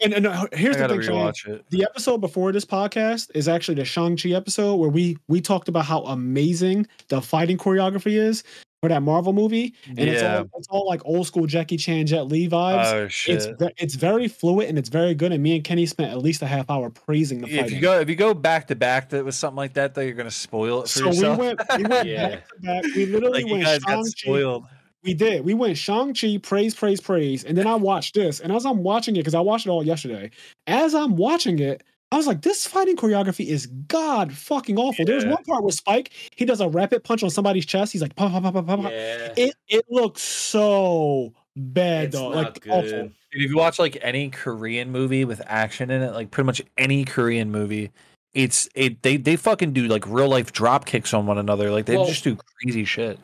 And here's the thing, Cheyenne. The episode before this podcast is actually the Shang-Chi episode where we talked about how amazing the fighting choreography is for that Marvel movie. And it's all like old school Jackie Chan, Jet Li vibes. Oh, shit. It's very fluid and it's very good. And me and Kenny spent at least a half hour praising the fighting. If you go back to back that was something like that, though, you're going to spoil it for yourself. We went back to back. We literally went Shang-Chi. We did. We went Shang-Chi, praise. And then I watched this. And as I'm watching it, because I watched it all yesterday, as I'm watching it, I was like, this fighting choreography is god fucking awful. Yeah. There's one part where Spike, he does a rapid punch on somebody's chest. He's like, pop, pop, pop, pop, pop. Yeah. It looks so bad, though. Like, good. Awful. If you watch like any Korean movie with action in it, like pretty much any Korean movie, they fucking do like real life drop kicks on one another. Like they just do crazy shit.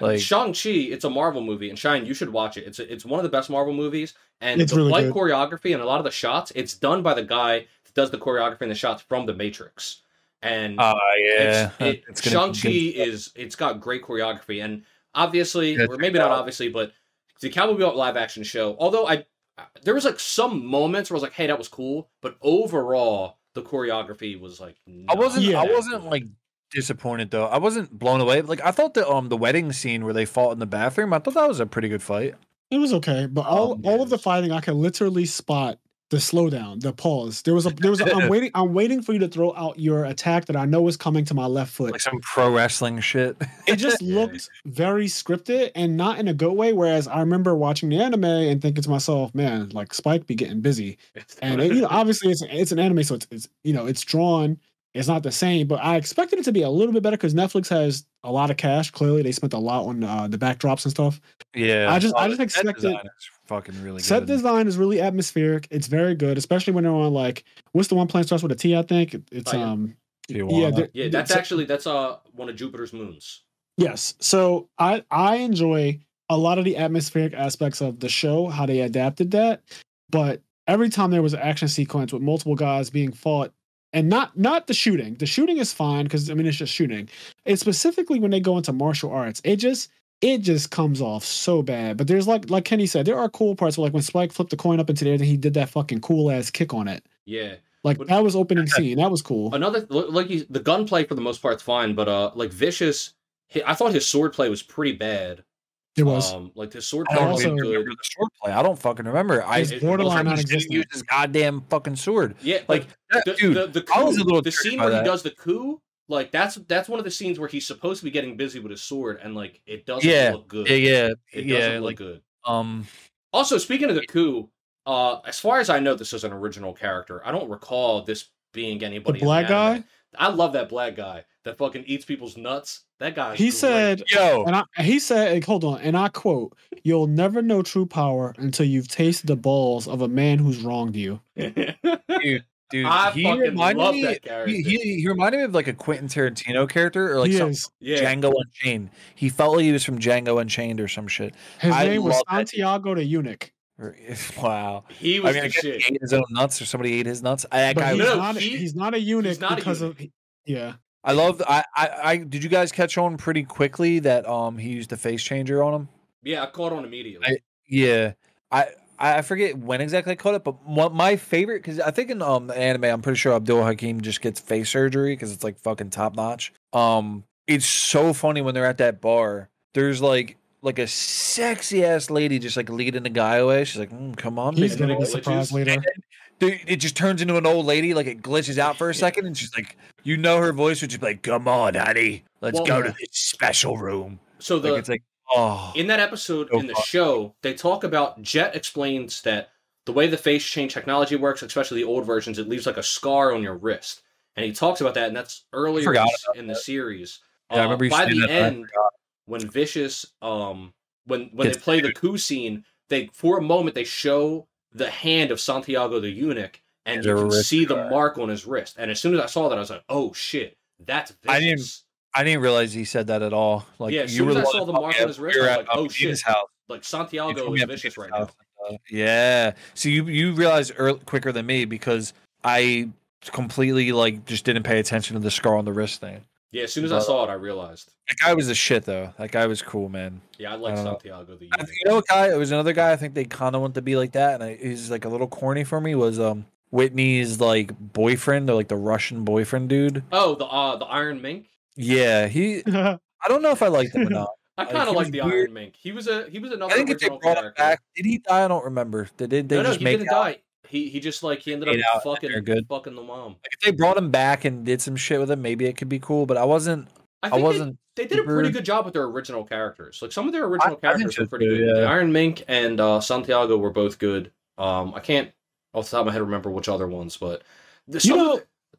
Like Shang-Chi, it's a Marvel movie, and Shine, you should watch it. It's one of the best Marvel movies, and the really fight choreography and a lot of the shots, it's done by the guy that does the choreography and the shots from The Matrix. And Shang-Chi it's got great choreography, and obviously, or maybe not obviously, but the Cowboy Bebop live action show, although there was like some moments where I was like, hey, that was cool, but overall the choreography was like I wasn't like disappointed though. I wasn't blown away. Like I thought the wedding scene where they fought in the bathroom, I thought that was a pretty good fight. It was okay, but all of the fighting I could literally spot the slowdown, the pause. There was I'm waiting for you to throw out your attack that I know is coming to my left foot. Like some pro wrestling shit. It just looked very scripted and not in a good way. Whereas I remember watching the anime and thinking to myself, man, like Spike be getting busy. And obviously it's an anime, so it's drawn. It's not the same, but I expected it to be a little bit better because Netflix has a lot of cash. Clearly, they spent a lot on the backdrops and stuff. Yeah, I just expected. Fucking really good. Set design is really atmospheric. It's very good, especially when they're on like what's the one planet starts with a T? I think it's that's one of Jupiter's moons. Yes, so I enjoy a lot of the atmospheric aspects of the show, how they adapted that, but every time there was an action sequence with multiple guys being fought, and not the shooting. The shooting is fine because it's just shooting. It's specifically when they go into martial arts. It just comes off so bad. But there's like Kenny said, there are cool parts. Like when Spike flipped the coin up into the air, and he did that fucking cool ass kick on it. Yeah, that was opening scene. That was cool. Another the gunplay for the most part's fine, but like Vicious, I thought his swordplay was pretty bad. It was like his swordplay was good. The swordplay. I don't fucking remember. It's borderline non-existent. Use his goddamn fucking sword. Yeah, like dude, the coup, the scene where he does the coup. Like that's one of the scenes where he's supposed to be getting busy with his sword, and like it doesn't look good. It doesn't look good. Also, speaking of the coup, as far as I know, this is an original character. I don't recall this being anybody. The black guy. I love that black guy that fucking eats people's nuts. That guy. He said, he said, hold on, and I quote: "You'll never know true power until you've tasted the balls of a man who's wronged you." Dude, I fucking love that character. He reminded me of like a Quentin Tarantino character or like Django Unchained. He felt like he was from Django Unchained or some shit. His name was Santiago the Eunuch. Wow, he was the shit. He ate his own nuts, or somebody ate his nuts. He's not a eunuch because of I love. I did you guys catch on pretty quickly that he used the face changer on him? Yeah, I caught on immediately. I forget when exactly I caught it, but my favorite, because I think in the anime, I'm pretty sure Abdul Hakim just gets face surgery because it's like fucking top notch. It's so funny when they're at that bar. There's like a sexy ass lady just like leading the guy away. She's like, "Come on, he's gonna get surprised later." It just turns into an old lady, like it glitches out for a second, and she's like, her voice would just be like, "Come on, honey, let's go to this special room." So it's like. In that episode in the show, they talk about Jet explains that the way the face change technology works, especially the old versions, it leaves like a scar on your wrist, and he talks about that, and that's earlier in the series. Yeah, I remember by the end when Vicious, when they play the coup scene, for a moment they show the hand of Santiago the Eunuch, and you can see the mark on his wrist. And as soon as I saw that, I was like, "Oh shit, that's Vicious." I didn't realize he said that at all. Like, as soon as I saw the mark on his wrist, I was like, "Oh shit!" Like Santiago is Vicious right now. Yeah. So you realized quicker than me because I completely like just didn't pay attention to the scar on the wrist thing. Yeah, as soon as I saw it, I realized. That guy was a shit though. That guy was cool, man. Yeah, I like Santiago. You know what guy? It was another guy. I think they kind of want to be like that, and he's like a little corny for me. Was Whitney's like boyfriend, or like the Russian boyfriend dude? Oh, the Iron Mink. Yeah, I don't know if I liked him or not. I kind of like the Iron Mink. He was another. I think if they brought him back, did he die? I don't remember. Did they no, just he make didn't die. He just like he ended up fucking the mom. Like, if they brought him back and did some shit with him, maybe it could be cool. But I wasn't. They did a pretty good job with their original characters. Like some of their original characters were pretty good. Yeah. The Iron Mink and Santiago were both good. I can't off the top of my head remember which other ones, but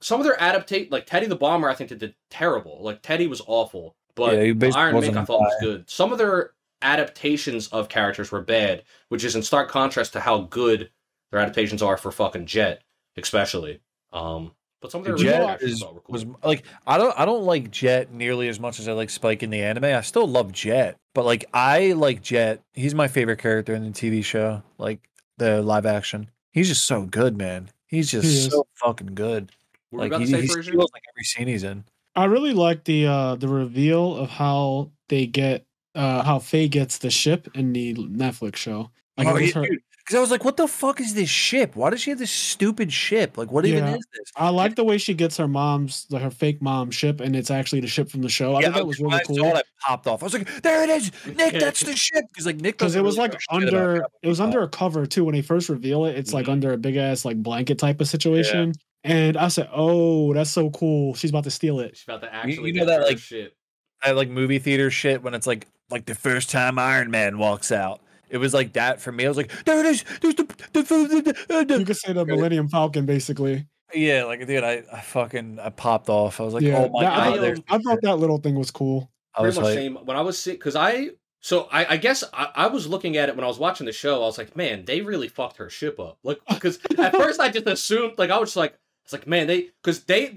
some of their adaptate, like Teddy the Bomber, I think they did terrible. Like Teddy was awful, but Iron Mink I thought was good. Some of their adaptations of characters were bad, which is in stark contrast to how good their adaptations are for fucking Jet, especially. But some of their Jet was like I don't like Jet nearly as much as I like Spike in the anime. I still love Jet, but like I like Jet. He's my favorite character in the TV show, like the live action. He's just so good, man. He's just so fucking good. Like he feels like every scene he's in. I really like the reveal of how they get how Faye gets the ship in the Netflix show. Like, because I was like, what the fuck is this ship? Why does she have this stupid ship? Like, what even is this? I like the way she gets her her fake mom ship, and it's actually the ship from the show. I thought that was really cool. I popped off. I was like, there it is, Nick. That's the ship. Because like Nick, because it was like under a cover too when they first reveal it. It's like under a big ass like blanket type of situation, and I said, oh, that's so cool. She's about to steal it. She's about to actually you know that like shit. I like movie theater shit when it's like the first time Iron Man walks out. It was like that for me. I was like, there it is. There's the you could say the Millennium Falcon, basically. Yeah, like dude, I popped off. I was like, oh my god. I thought that little thing was cool. Pretty much same when I was sick because I guess I was looking at it when I was watching the show. I was like, man, they really fucked her ship up. Like, because at first I just assumed, like, I was like, it's like, man, they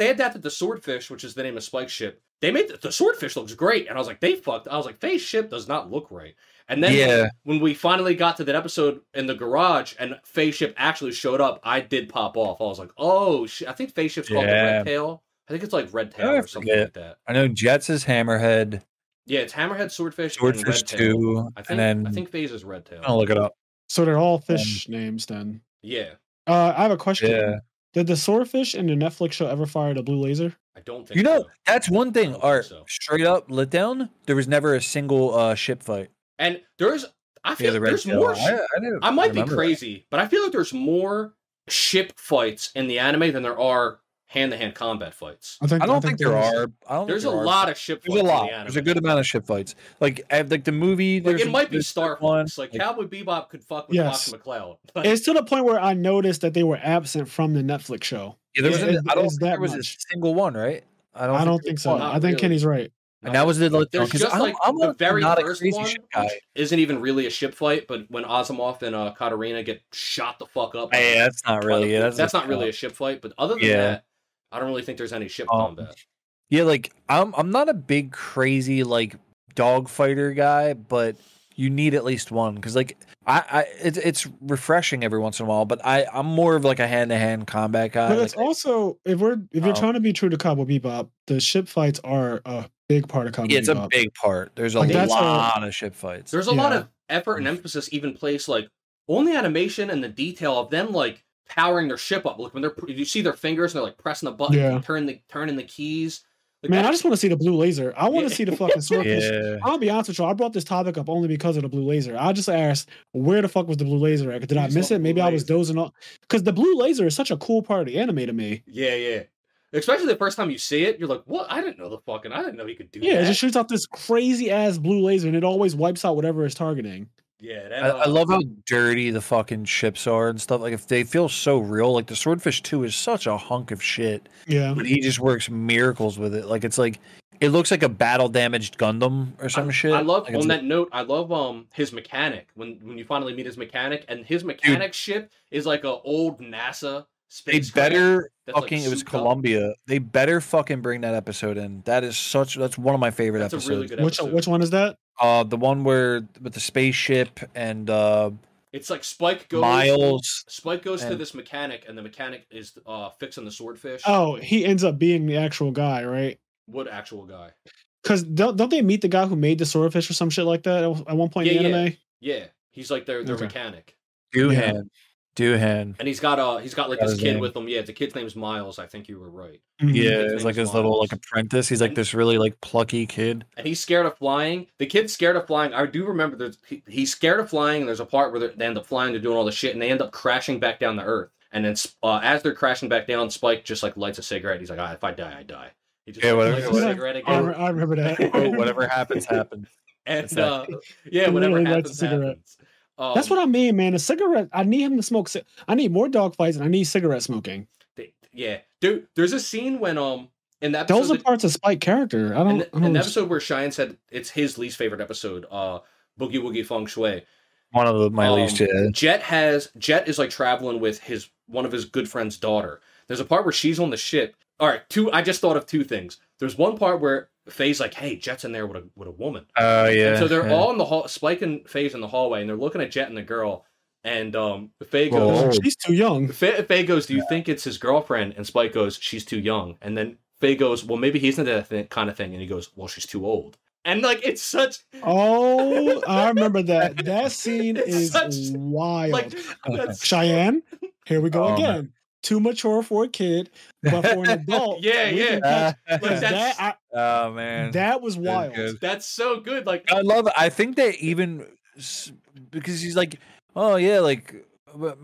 adapted the Swordfish, which is the name of Spike's ship. They made the Swordfish looks great, and I was like, Faye's ship does not look right. And then when we finally got to that episode in the garage and Faye's ship actually showed up, I did pop off. I was like, oh shit! I think Faye's ship's called the Red Tail. I think it's like Red Tail or something like that. I know Jet's is Hammerhead. Yeah, it's Hammerhead, Swordfish, and Red Tail. I think Faye's is Red Tail. I'll look it up. So they're all fish names then. Yeah. I have a question. Yeah. Did the Swordfish in the Netflix show ever fire the blue laser? I don't think so. That's one thing. Art, straight up, let down, there was never a single ship fight. And I feel like there's more. I might be crazy, but I feel like there's more ship fights in the anime than there are hand-to-hand combat fights. I don't think there are. There's a lot of ship fights. There's a lot. There's a good amount of ship fights. Like the movie. Like it might be Star Fox. Like Cowboy Bebop could fuck with Fox McCloud. It's to the point where I noticed that they were absent from the Netflix show. Yeah, I don't think there was a single one, right? I don't think so. I think Kenny's right. And that was the there's just like the very first one isn't even really a ship fight, but when Asimov and Katarina get shot the fuck up, that's not really that's not really a ship fight. But other than that, I don't really think there's any ship combat. Yeah, like I'm not a big crazy like dogfighter guy, but you need at least one because like it's refreshing every once in a while. But I'm more of like a hand-to-hand combat guy. But it's also if you're trying to be true to Cowboy Bebop, the ship fights are a big part of Cowboy Bebop. It's a big part. There's a lot of ship fights. There's a lot of effort and emphasis even placed like on the animation and the detail of them like powering their ship up. Like when you see their fingers and they're like pressing the button, turning the keys. Like man, I just want to see the blue laser. I want to see the fucking Swordfish. I'll be honest with you. I brought this topic up only because of the blue laser. I just asked, where the fuck was the blue laser at? Did I miss it? Maybe I was dozing off. Because the blue laser is such a cool part of the anime to me. Yeah. Especially the first time you see it, you're like, what? I didn't know he could do that. Yeah, it just shoots out this crazy ass blue laser and it always wipes out whatever it's targeting. Yeah, I love how dirty the fucking ships are and stuff. Like if they feel so real, like the Swordfish 2 is such a hunk of shit. Yeah, but he just works miracles with it. Like it looks like a battle damaged Gundam or some shit. I love on that note. I love his mechanic when you finally meet his mechanic and his mechanic ship is like a old NASA space. They better fucking. It was Columbia. They better fucking bring that episode in. That's one of my favorite episodes. A really good episode. Which one is that? The one with the spaceship and it's like Spike goes Miles. Spike goes to this mechanic, and the mechanic is fixing the Swordfish. Oh, he ends up being the actual guy, right? What actual guy? Because don't they meet the guy who made the Swordfish or some shit like that at one point in the anime? Yeah, he's like their mechanic. Doohan. And he's got like this kid with him. Yeah, the kid's name is Miles. I think you were right. Yeah, it's like his little like apprentice. He's like this really like plucky kid. And he's scared of flying. The kid's scared of flying. I do remember he's scared of flying. And there's a part where they end up flying. They're doing all the shit, and they end up crashing back down to Earth. And then as they're crashing back down, Spike just like lights a cigarette. He's like, if I die, I die. He just lights a cigarette again. I remember that. Whatever happens, happens. And whatever happens, happens. That's what I mean, man. A cigarette. I need him to smoke. I need more dog fights, and I need cigarette smoking. Dude. There's a scene when in that episode, those are parts of Spike character. I don't. In the episode where Cheyenne said it's his least favorite episode, Boogie Woogie Feng Shui. One of my least. Yeah. Jet is like traveling with one of his good friend's daughter. There's a part where she's on the ship. All right, I just thought of two things. There's one part where Faye's like, "Hey, Jet's in there with a woman." Oh yeah. And so they're all in the hall. Spike and Faye's in the hallway, and they're looking at Jet and the girl. And Faye goes, "She's too young." Faye goes, "Do you think it's his girlfriend?" And Spike goes, "She's too young." And then Faye goes, "Well, maybe he's into that kind of thing." And he goes, "Well, she's too old." And like it's such. Oh, I remember that. That scene is wild. Like, Cheyenne, here we go again. Too mature for a kid, but for an adult, yeah. Oh man, that was wild. That's so good. Like I love it. I think that even because he's like, oh yeah, like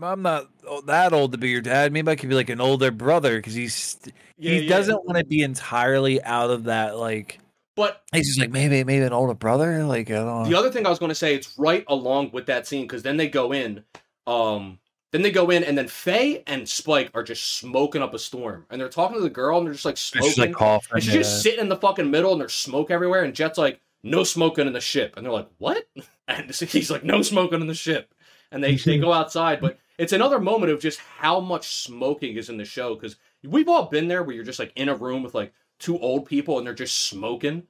I'm not that old to be your dad. Maybe I could be like an older brother because he doesn't want to be entirely out of that. Like, but he's just like maybe an older brother. Like, I don't know. The other thing I was going to say, it's right along with that scene because then they go in. And then Faye and Spike are just smoking up a storm. And they're talking to the girl, and they're just like smoking. She's like coughing. And she's just sitting in the fucking middle, and there's smoke everywhere. And Jet's like, no smoking in the ship. And they're like, what? And he's like, no smoking in the ship. And they go outside. But it's another moment of just how much smoking is in the show. Because we've all been there where you're just like in a room with like two old people, and they're just smoking.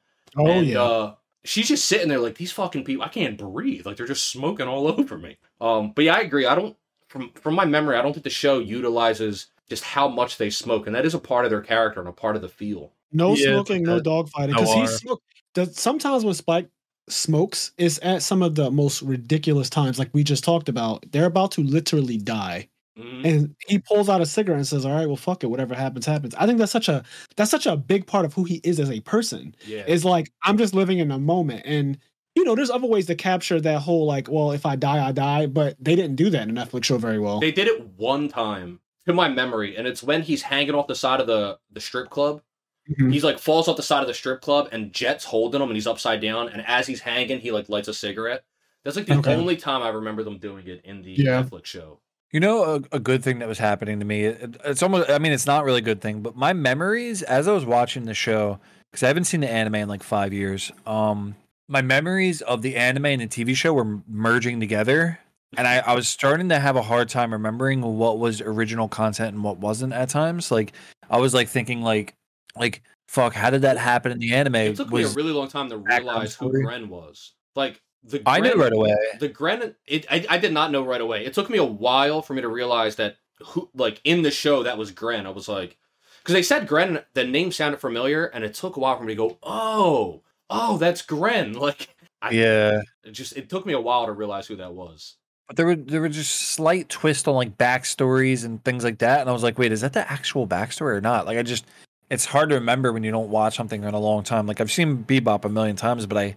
She's just sitting there like, these fucking people, I can't breathe. Like, they're just smoking all over me. But yeah, I agree. I don't. From my memory, I don't think the show utilizes just how much they smoke, and that is a part of their character and a part of the feel. No smoking, no dogfighting. Because sometimes when Spike smokes, it's at some of the most ridiculous times, like we just talked about. They're about to literally die, and he pulls out a cigarette and says, "All right, well, fuck it. Whatever happens, happens." I think that's such a big part of who he is as a person. Yeah, is like, I'm just living in a moment, and you know, there's other ways to capture that whole like, well, if I die, I die. But they didn't do that in the Netflix show very well. They did it one time, to my memory, and it's when he's hanging off the side of the strip club. He's like falls off the side of the strip club, and Jet's holding him, and he's upside down. And as he's hanging, he like lights a cigarette. That's like the only time I remember them doing it in the Netflix show. You know, a good thing that was happening to me. It's almost. I mean, it's not really a good thing, but my memories as I was watching the show, because I haven't seen the anime in like 5 years. My memories of the anime and the TV show were merging together, and I was starting to have a hard time remembering what was original content and what wasn't at times. Like, I was like thinking like fuck, how did that happen in the anime? It took me a really long time to realize who Gren was. Like, I knew right away. The Gren, I did not know right away. It took me a while for me to realize that in the show that was Gren. I was like, because they said Gren, the name sounded familiar, and it took a while for me to go, oh, that's Gren. Like, it took me a while to realize who that was. But there were just slight twists on like backstories and things like that, and I was like, wait, is that the actual backstory or not? Like, it's hard to remember when you don't watch something in a long time. Like, I've seen Bebop a million times, but I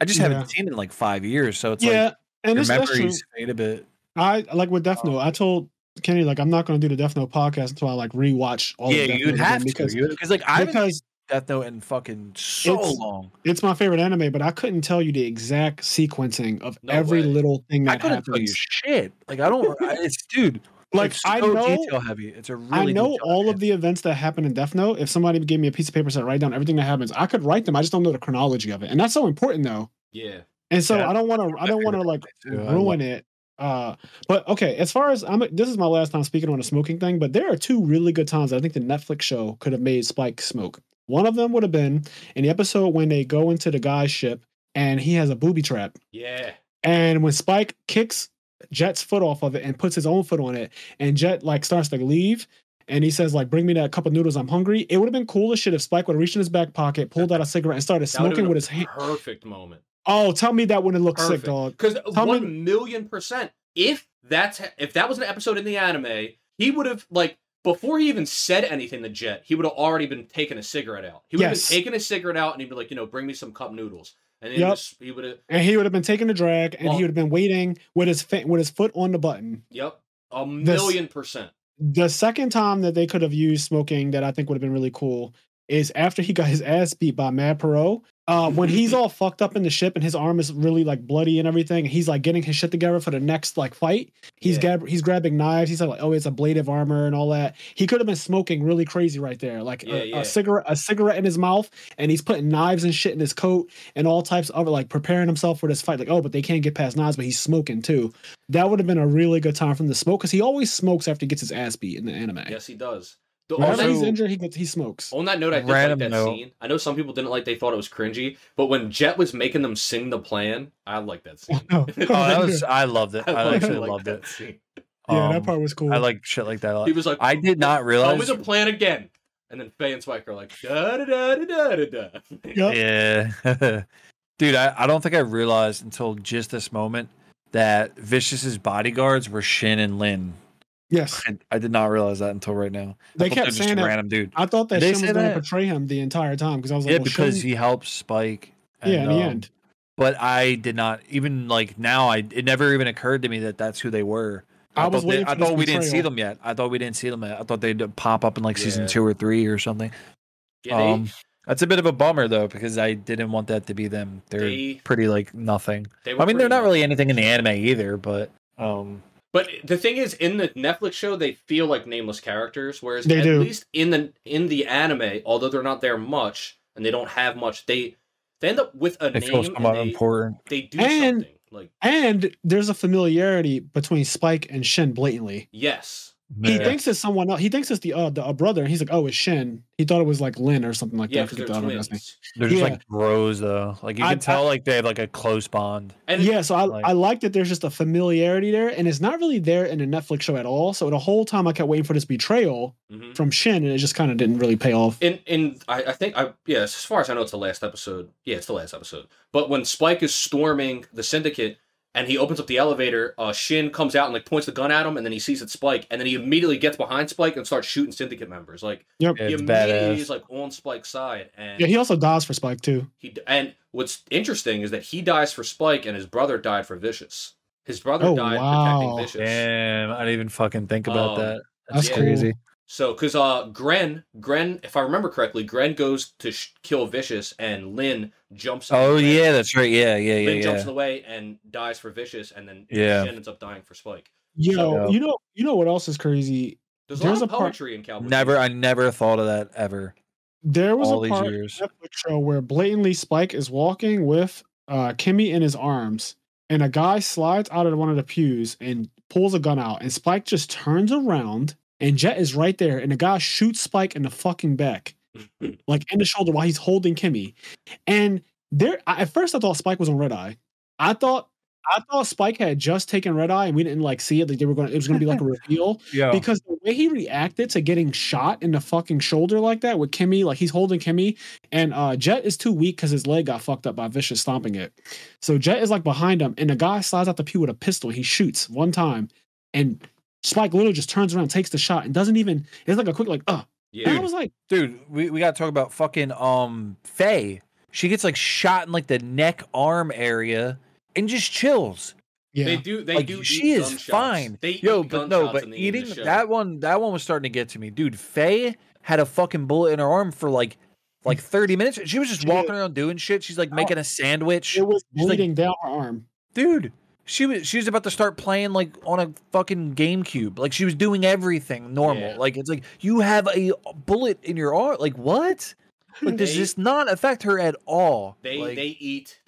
just haven't seen it in like 5 years. So it's like and your memories fade a bit. I like with Death Note. I told Kenny like I'm not going to do the Death Note podcast until I like rewatch all. Yeah, of Death you'd Note have to because like I haven't Death Note in fucking so long. It's my favorite anime, but I couldn't tell you the exact sequencing of every little thing that happens. Tell you shit. Like I don't. It's dude. Like it's so I know detail heavy. It's a really. I know all of the events that happen in Death Note. If somebody gave me a piece of paper and said write down everything that happens, I could write them. I just don't know the chronology of it, and that's so important though. Yeah. And so I don't want to like ruin it. But okay, as far as this is my last time speaking on a smoking thing, but there are two really good times I think the Netflix show could have made Spike smoke. One of them would have been in the episode when they go into the guy's ship and he has a booby trap. Yeah. And when Spike kicks Jet's foot off of it and puts his own foot on it, and Jet like starts to leave, and he says like, "Bring me that cup of noodles. I'm hungry." It would have been cool as shit if Spike would have reached in his back pocket, pulled out a cigarette, and started smoking with his hand. Perfect moment. Oh, tell me that wouldn't look sick, dog. Because 1,000,000%. If that was an episode in the anime, he would have like before he even said anything to Jet, he would have already been taking a cigarette out. He would have been taking a cigarette out, and he'd be like, bring me some cup noodles. And then he would have been taking a drag, and he would have been waiting with his foot on the button. Yep, 1,000,000%. The second time that they could have used smoking that I think would have been really cool is after he got his ass beat by Mad Perot. When he's all fucked up in the ship and his arm is really like bloody and everything, and he's like getting his shit together for the next like fight. He's grabbing knives. He's like, oh, it's a blade of armor and all that. He could have been smoking really crazy right there, like a cigarette in his mouth, and he's putting knives and shit in his coat and all types of like preparing himself for this fight. Like, oh, but they can't get past knives, but he's smoking too. That would have been a really good time for him to smoke because he always smokes after he gets his ass beat in the anime. Yes, he does. Whenever he's injured, he smokes. On that note, I did like that scene. I know some people didn't like; they thought it was cringy. But when Jet was making them sing the plan, I liked that scene. I loved it. I actually loved it. Scene. Yeah, that part was cool. I like shit like that a lot. He was like, I did not realize. It was a plan again. And then Faye and Spike are like, da da da da da da. Yeah. Dude, I don't think I realized until just this moment that Vicious's bodyguards were Shin and Lin. Yes. I did not realize that until right now. They kept saying that. Random dude. I thought that Shin was going to betray him the entire time because I was like, well, because Shin... he helped Spike. And, in the end. But I did not even like now. It never even occurred to me that that's who they were. I thought we didn't see them yet. I thought they'd pop up in like season 2 or 3 or something. Yeah, that's a bit of a bummer though because I didn't want that to be them. They're pretty like nothing. I mean, they're not really anything in the anime either, but. But the thing is, in the Netflix show, they feel like nameless characters, whereas at least in the anime, although they're not there much and they don't have much, they end up with a name. Important. They do something like, and there's a familiarity between Spike and Shin blatantly. Yes. He thinks it's someone else. He thinks it's the brother, and he's like, "Oh, it's Shin." He thought it was like Lin or something like that. Because they're twins. They're just like bros, though. Like you can tell, like they have like a close bond. And so I like that there's just a familiarity there, and it's not really there in the Netflix show at all. So the whole time I kept waiting for this betrayal from Shin, and it just kind of didn't really pay off. I think as far as I know, it's the last episode. Yeah, it's the last episode. But when Spike is storming the Syndicate. And he opens up the elevator, Shin comes out and like points the gun at him, and then he sees it's Spike, and then he immediately gets behind Spike and starts shooting Syndicate members. Like he immediately is like on Spike's side. And he also dies for Spike too. And what's interesting is that he dies for Spike, and his brother died for Vicious. His brother died protecting Vicious. Damn, I didn't even fucking think about that. That's crazy. So, because Gren, if I remember correctly, Gren goes to kill Vicious, and Lin jumps. Oh yeah, that's right. Yeah. Lin jumps in the way and dies for Vicious, and then Shin ends up dying for Spike. You know what else is crazy? There's a lot of poetry in Cowboy. I never thought of that ever. There was a part in the Netflix show where blatantly Spike is walking with Kimmy in his arms, and a guy slides out of one of the pews and pulls a gun out, and Spike just turns around. And Jet is right there, and the guy shoots Spike in the fucking back, like in the shoulder, while he's holding Kimmy. And at first I thought Spike was on Red Eye. I thought Spike had just taken Red Eye, and we didn't like see it. Like it was gonna be like a reveal. Because the way he reacted to getting shot in the fucking shoulder like that with Kimmy, like he's holding Kimmy, and Jet is too weak because his leg got fucked up by Vicious stomping it. So Jet is like behind him, and the guy slides out the pew with a pistol. He shoots one time, and Spike literally just turns around, takes the shot, and doesn't even. It's like a quick Yeah. And I was like, dude, we got to talk about fucking Faye. She gets like shot in like the neck arm area and just chills. Yeah, they do. She is fine. But eating that one was starting to get to me, dude. Faye had a fucking bullet in her arm for like 30 minutes. She was just walking around doing shit. She's like making a sandwich. It was bleeding down her arm, dude. She was about to start playing like on a fucking GameCube. Like she was doing everything normal. Yeah. Like it's like you have a bullet in your arm. Like what? Like does this not affect her at all? They eat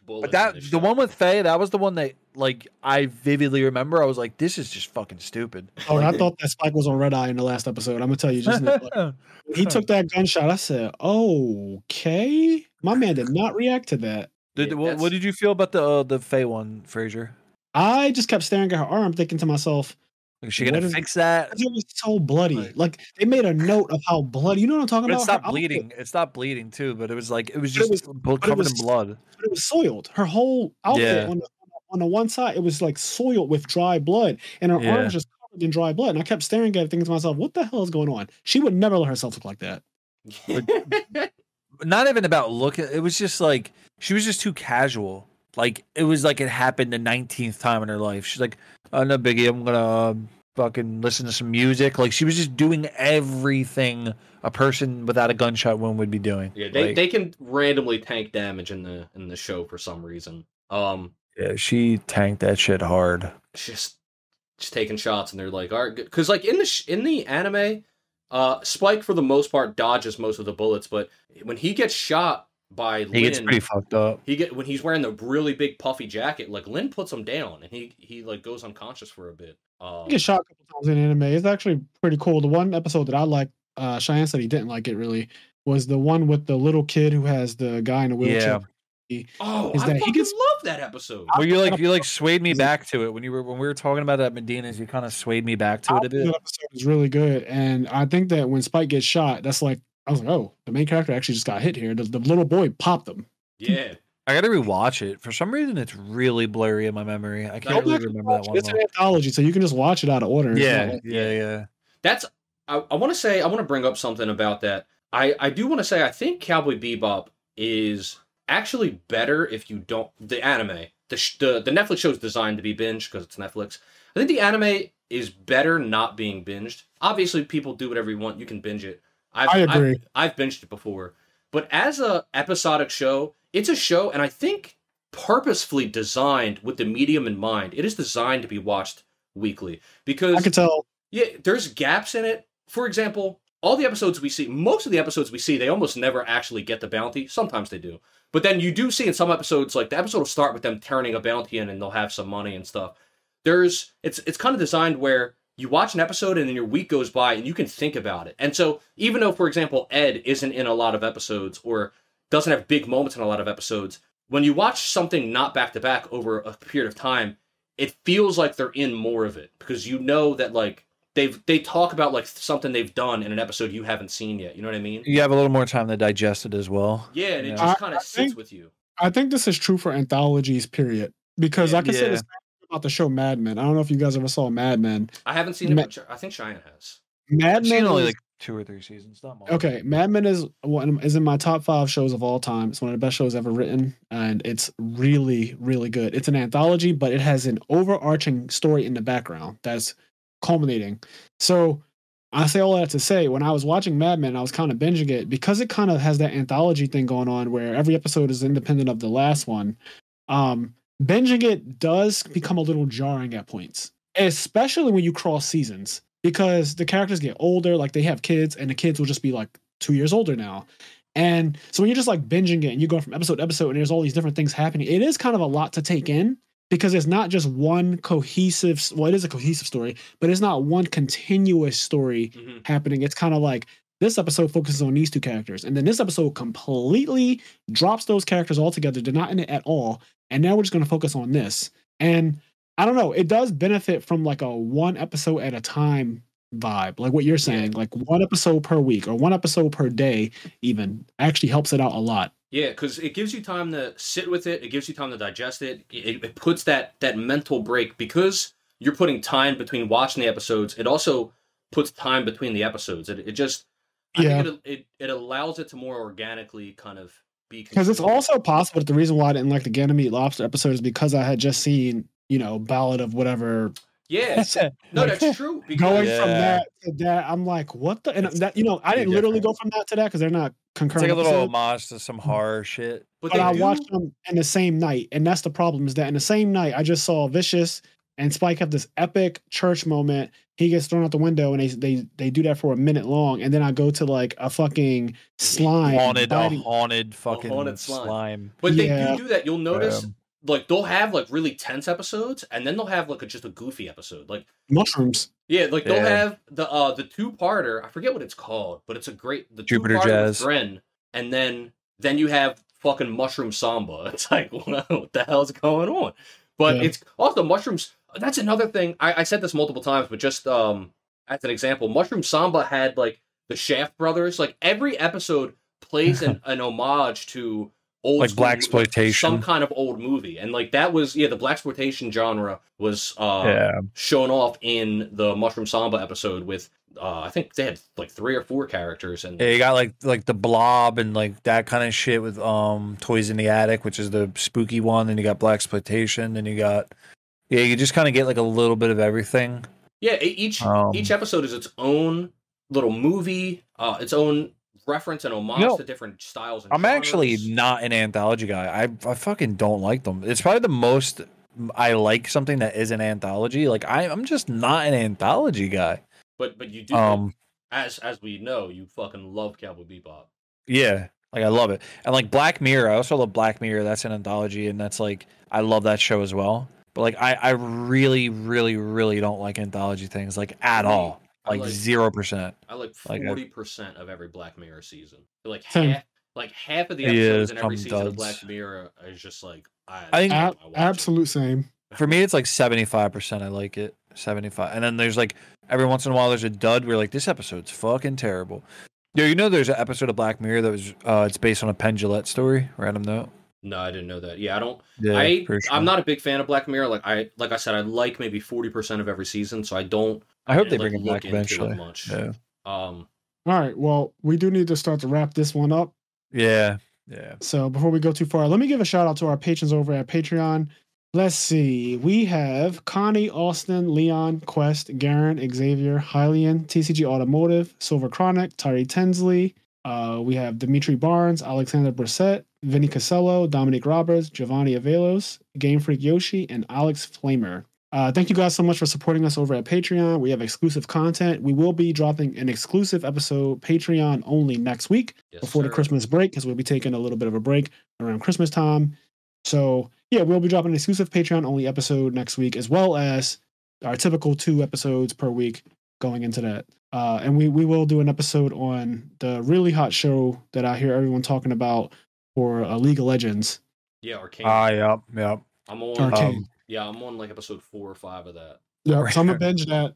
bullets. But the one with Faye, that was the one that like I vividly remember. I was like, this is just fucking stupid. Oh, I thought that Spike was on Red Eye in the last episode. I'm gonna tell you just now, he took that gunshot. I said, okay. My man did not react to that. What did you feel about the Faye one, Fraser? I just kept staring at her arm, thinking to myself, "Is she gonna fix that?" It was so bloody. Like they made a note of how bloody. You know what I'm talking about? It stopped bleeding. It stopped bleeding too, but it was just covered in blood. But it was soiled. Her whole outfit on the one side, it was like soiled with dry blood, and her arm was just covered in dry blood. And I kept staring at it, thinking to myself, "What the hell is going on?" She would never let herself look like that. Not even about looking. It was just like she was just too casual. Like it was like it happened the 19th time in her life. She's like, "Oh no, biggie. I'm gonna fucking listen to some music." Like she was just doing everything a person without a gunshot wound would be doing. Yeah, they can randomly tank damage in the show for some reason. Yeah, she tanked that shit hard. Just taking shots, and they're like, "All right," because like in the anime. Spike, for the most part, dodges most of the bullets, but when he gets shot by Lin, he gets pretty fucked up. When he's wearing the really big puffy jacket, like Lin puts him down, and he like goes unconscious for a bit. He gets shot a couple times in anime. It's actually pretty cool. The one episode that I liked, Cheyenne said he didn't like it really, was the one with the little kid who has the guy in a wheelchair. Yeah. I fucking love that episode. Well, you swayed me back to it when we were talking about it at Medina's. You kind of swayed me back to it a bit. That episode is really good, and I think that when Spike gets shot, that's like I was like, oh, the main character actually just got hit here. The little boy popped him. Yeah, I gotta rewatch it. For some reason, it's really blurry in my memory. I can't really remember that one. It's an anthology, so you can just watch it out of order. Yeah. That's. I want to bring up something about that. I do want to say I think Cowboy Bebop is actually better if you don't the anime. The Netflix show is designed to be binged because it's Netflix. I think the anime is better not being binged. Obviously, people do whatever you want. You can binge it. I agree. I've binged it before. But as a episodic show, it's a show, and I think purposefully designed with the medium in mind. It is designed to be watched weekly. Because I can tell. Yeah, there's gaps in it. For example, all the episodes we see, most of the episodes we see, they almost never actually get the bounty. Sometimes they do. But then you do see in some episodes, like the episode will start with them turning a bounty in and they'll have some money and stuff. It's kind of designed where you watch an episode and then your week goes by and you can think about it. And so even though, for example, Ed isn't in a lot of episodes or doesn't have big moments in a lot of episodes, when you watch something not back to back over a period of time, it feels like they're in more of it because you know that like they talk about like something they've done in an episode you haven't seen yet. You know what I mean? You have a little more time to digest it as well. Yeah, and it just kind of sits with you. I think this is true for anthologies, period. Because I can say the same thing about the show Mad Men. I don't know if you guys ever saw Mad Men. I haven't seen it, but I think Cheyenne has. Mad Men only like 2 or 3 seasons. Okay, Mad Men is in my top 5 shows of all time. It's one of the best shows ever written, and it's really, really good. It's an anthology, but it has an overarching story in the background that's culminating. So I say all that to say, when I was watching Mad Men, I was kind of binging it because it kind of has that anthology thing going on where every episode is independent of the last one. Binging it does become a little jarring at points, especially when you cross seasons, because the characters get older, like they have kids, and the kids will just be like 2 years older now. And so when you're just like binging it and you go from episode to episode and there's all these different things happening, it is kind of a lot to take in. Because it's not just one cohesive, well, it is a cohesive story, but it's not one continuous story happening. It's kind of like this episode focuses on these 2 characters, and then this episode completely drops those characters altogether. They're not in it at all. And now we're just going to focus on this. And I don't know, it does benefit from like a 1 episode at a time vibe, like what you're saying, like 1 episode per week or 1 episode per day even actually helps it out a lot. Yeah, because it gives you time to sit with it. It gives you time to digest it. It puts that mental break. Because you're putting time between watching the episodes, it also puts time between the episodes. I think it allows it to more organically kind of be. Because it's also possible that the reason why I didn't like the Ganymede Meat Lobster episode is because I had just seen, Ballad of whatever. Yeah, no, that's true. Going from that to that, I'm like, what the? And that, I didn't literally go from that to that because they're not concurrent. It's like a little homage to some horror shit. But I watched them in the same night, and that's the problem. Is that in the same night, I just saw Vicious and Spike have this epic church moment. He gets thrown out the window, and they do that for a minute long, and then I go to like a fucking slime, haunted fucking slime. But they do that. You'll notice. Like they'll have like really tense episodes, and then they'll have like just a goofy episode, like mushrooms. Yeah, like they'll have the 2-parter. I forget what it's called, but it's a great Jupiter Jazz. With and then you have fucking Mushroom Samba. It's like what the hell's going on? But it's also mushrooms. That's another thing. I said this multiple times, but just as an example, Mushroom Samba had like the Shaft brothers. Like every episode plays an homage to. Old like blaxploitation, some kind of old movie, and like that was the blaxploitation genre was shown off in the Mushroom Samba episode with I think they had like 3 or 4 characters, and you got like the Blob and like that kind of shit with Toys in the Attic, which is the spooky one, and you got blaxploitation, and you got you just kind of get like a little bit of everything. Yeah, each episode is its own little movie, its own reference and homage to different styles and I'm genres. actually not an anthology guy. I fucking don't like them. It's probably the most I like something that is an anthology. Like I'm just not an anthology guy. But you do as we know, you fucking love Cowboy Bebop. Yeah. Like I love it. And like Black Mirror, I also love Black Mirror. That's an anthology, and that's like I love that show as well. But like I really, really, really don't like anthology things like at all. Like 0%. I like 40% of every Black Mirror season. Like half of the episodes in every season of Black Mirror is just like I think absolute same. For me, it's like 75%. I like it 75, and then there's like every once in a while there's a dud where like this episode's fucking terrible. Yeah, there's an episode of Black Mirror that was it's based on a Penn Jillette story. Random note. No, I didn't know that. Yeah, I don't. Yeah, I'm not a big fan of Black Mirror. Like I said, I like maybe 40% of every season, so I don't. I hope they bring it back eventually. Much. Yeah. All right. Well, we do need to start to wrap this one up. Yeah. So before we go too far, let me give a shout out to our patrons over at Patreon. Let's see. We have Connie, Austin, Leon, Quest, Garen, Xavier, Hylian, TCG Automotive, Silver Chronic, Tyree Tensley. We have Dimitri Barnes, Alexander Brissett, Vinny Casello, Dominic Roberts, Giovanni Avelos, Game Freak Yoshi, and Alex Flamer. Thank you guys so much for supporting us over at Patreon. We have exclusive content. We will be dropping an exclusive episode Patreon only next week before the Christmas break, because we'll be taking a little bit of a break around Christmas time. So yeah, we'll be dropping an exclusive Patreon only episode next week, as well as our typical 2 episodes per week going into that. And we will do an episode on the really hot show that I hear everyone talking about for League of Legends. Yeah, Arcane. Yep. I'm on Arcane. I'm on like episode 4 or 5 of that. Yeah, so I'm gonna binge that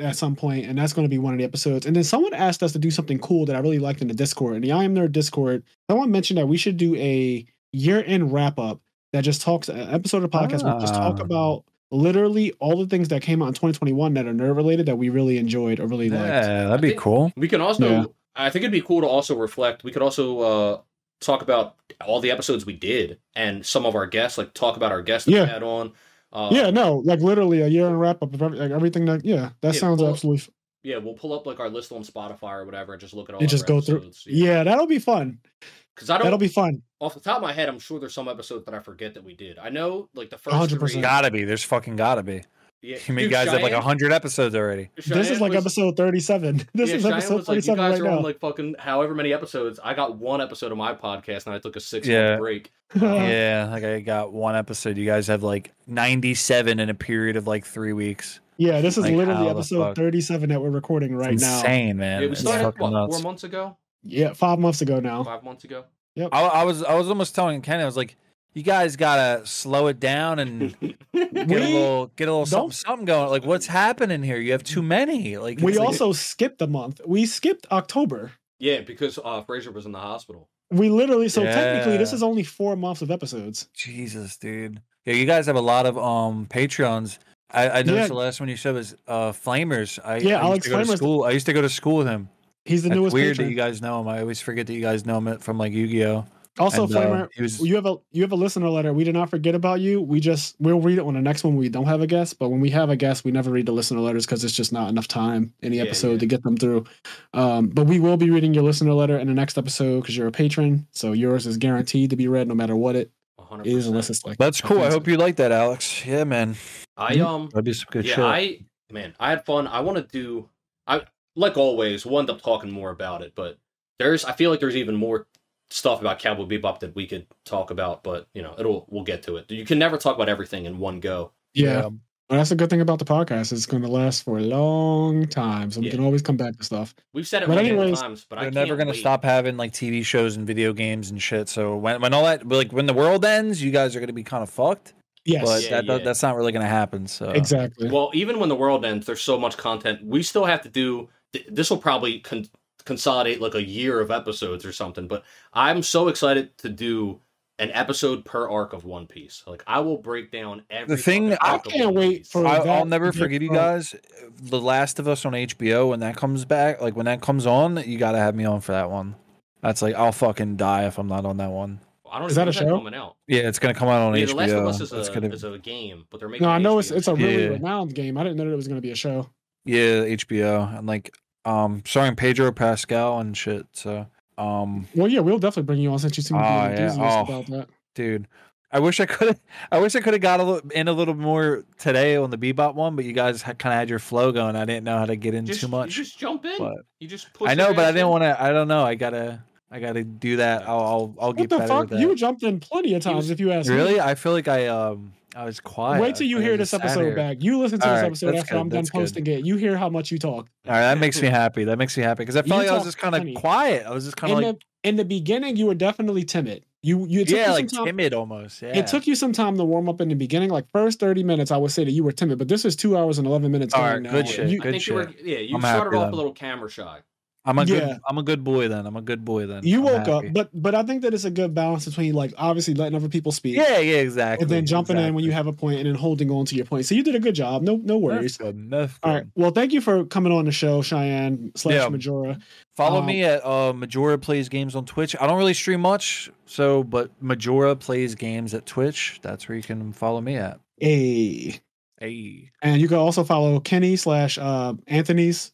at some point, and that's going to be one of the episodes. And then someone asked us to do something cool that I really liked in the Discord. In the IMNerd Discord, someone mentioned that we should do a year-end wrap-up that just talks an episode of the podcast where we just talk about literally all the things that came out in 2021 that are nerd related that we really enjoyed or really liked. Yeah, that'd be cool. We can also, I think it'd be cool to also reflect. We could also talk about all the episodes we did and some of our guests, like talk about our guests that we had on. Like literally a year-end wrap-up of everything that, that sounds absolutely. Yeah, we'll pull up like our list on Spotify or whatever and just look at all. And just go episodes. through. Yeah, that'll be fun. That'll be fun. Off the top of my head, I'm sure there's some episodes that I forget that we did. I know, like the first 100%. 3... Gotta be. There's fucking gotta be. Yeah, you mean guys have like 100 episodes already. This is like episode 37. This is episode 37 you guys right are now. on like fucking however many episodes. I got 1 episode of my podcast and I took a 6-month break. Like I got 1 episode. You guys have like 97 in a period of like 3 weeks. Yeah, this is like, literally episode 37 that we're recording right now. Insane, man. Yeah, we started 4 months ago. Yeah, 5 months ago now. 5 months ago. Yep. I was almost telling Kenny, I was like, you guys gotta slow it down and get a little something going. Like, what's happening here? You have too many. Like, we also skipped a month. We skipped October. Yeah, because Fraser was in the hospital. We literally, technically, this is only 4 months of episodes. Jesus, dude. Yeah, you guys have a lot of Patreons. I noticed the last one you said was Flamers. Alex Flamers. I used to go to school with him. He's the newest weird patron. That you guys know him. I always forget that you guys know him from like Yu-Gi-Oh! Also, Flamer, you have a listener letter. We did not forget about you. We'll read it on the next one when we don't have a guest. But when we have a guest, we never read the listener letters because it's just not enough time in the episode to get them through. But we will be reading your listener letter in the next episode because you're a patron. So yours is guaranteed to be read no matter what it 100%. is. Unless it's like that's cool. I hope you like that, Alex. Yeah, man. That'd be some good shit. I had fun. I want to do. Like always, we'll end up talking more about it. But I feel like there's even more stuff about Cowboy Bebop that we could talk about, but we'll get to it. You can never talk about everything in one go. Yeah. Well, that's the good thing about the podcast. It's going to last for a long time, so we can always come back to stuff. We've said it many times, but they're never going to stop having like TV shows and video games and shit. So when all that, like when the world ends, you guys are going to be kind of fucked. Yes, but that's not really going to happen. So exactly. Well, even when the world ends, there's so much content. We still have to do. This will probably consolidate like a year of episodes or something, but I'm so excited to do an episode per arc of One Piece. Like I will break down every. The thing I can't wait for. I'll never forgive you guys. The Last of Us on HBO when that comes back, like when that comes on, you got to have me on for that one. That's like I'll fucking die if I'm not on that one. I don't know. Is that a show coming out? Yeah, it's gonna come out on HBO. The Last of Us is a game, but they're making. No, I know it's a really renowned game. I didn't know that it was gonna be a show. Yeah, HBO and like starring Pedro Pascal and shit. So well, yeah, we'll definitely bring you on since you seem to be enthusiastic about that, dude. I wish I could have got a little more today on the Bebop one, but you guys kind of had your flow going. I didn't know how to get in too much. You just jump in. But you just push. I know, but I didn't want to. I don't know. I gotta do that. I'll get better with that. You jumped in plenty of times if you asked. Really? Me. I feel like I was quiet. Wait till you hear this episode back. You listen to this episode after I'm done posting it. You hear how much you talk. All right, that makes me happy. Because I felt like I was just kind of quiet. I was just kind of like. In the beginning, you were definitely timid. You timid almost. Yeah. It took you some time to warm up in the beginning. Like first 30 minutes, I would say that you were timid. But this is 2 hours and 11 minutes. All right, good shit. You started off a little camera shy. I'm a good boy then. You woke up, but I think that it's a good balance between like obviously letting other people speak. Yeah, exactly. And then jumping in when you have a point and then holding on to your point. So you did a good job. No worries. That's good. All right. Well, thank you for coming on the show, Cheyenne / Majora. Follow me at Majora Plays Games on Twitch. I don't really stream much, but Majora Plays Games at Twitch. That's where you can follow me at. Hey. And you can also follow Kenny / Anthony's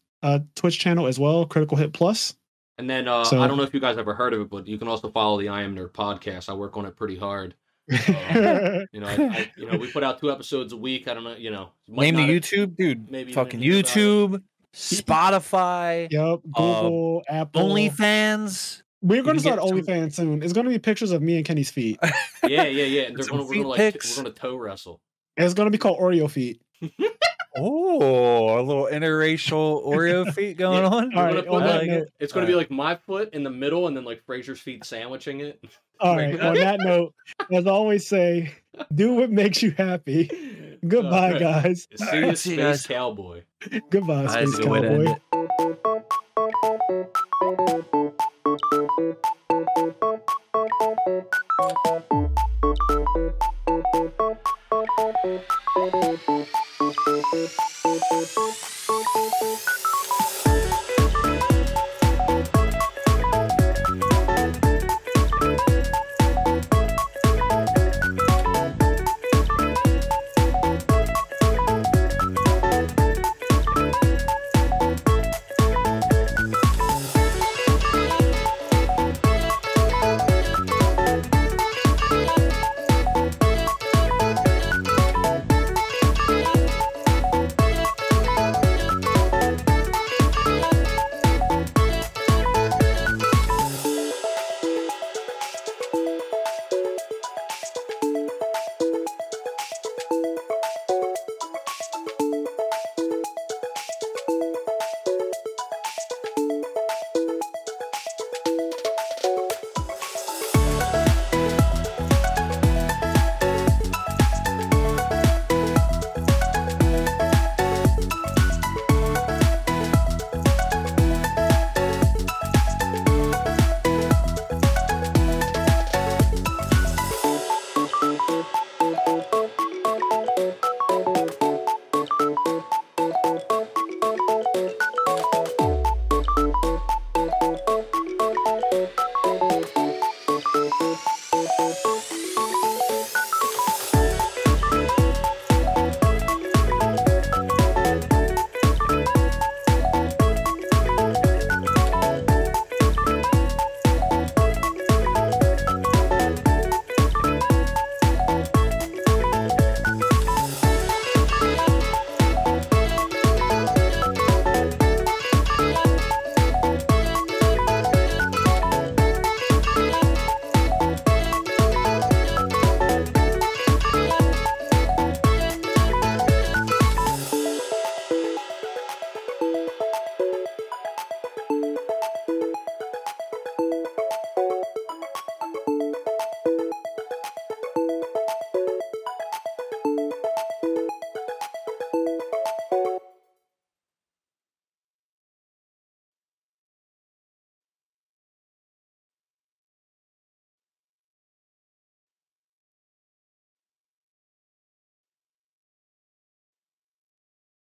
Twitch channel as well, Critical Hit Plus. And then I don't know if you guys ever heard of it, but you can also follow the IMNerd podcast. I work on it pretty hard. We put out 2 episodes a week. I don't know, name the YouTube, dude. Maybe fucking YouTube, Spotify, Google, Apple, OnlyFans. We're going to start OnlyFans soon. It's going to be pictures of me and Kenny's feet. Yeah. And we're going to toe wrestle. And it's going to be called Oreo feet. Oh, a little interracial Oreo feet going on. All right, it's going to be like my foot in the middle, and then like Fraser's feet sandwiching it. All right. On that note, as always, say, do what makes you happy. Goodbye, guys. See you, Space Cowboy. Goodbye, Space Cowboy.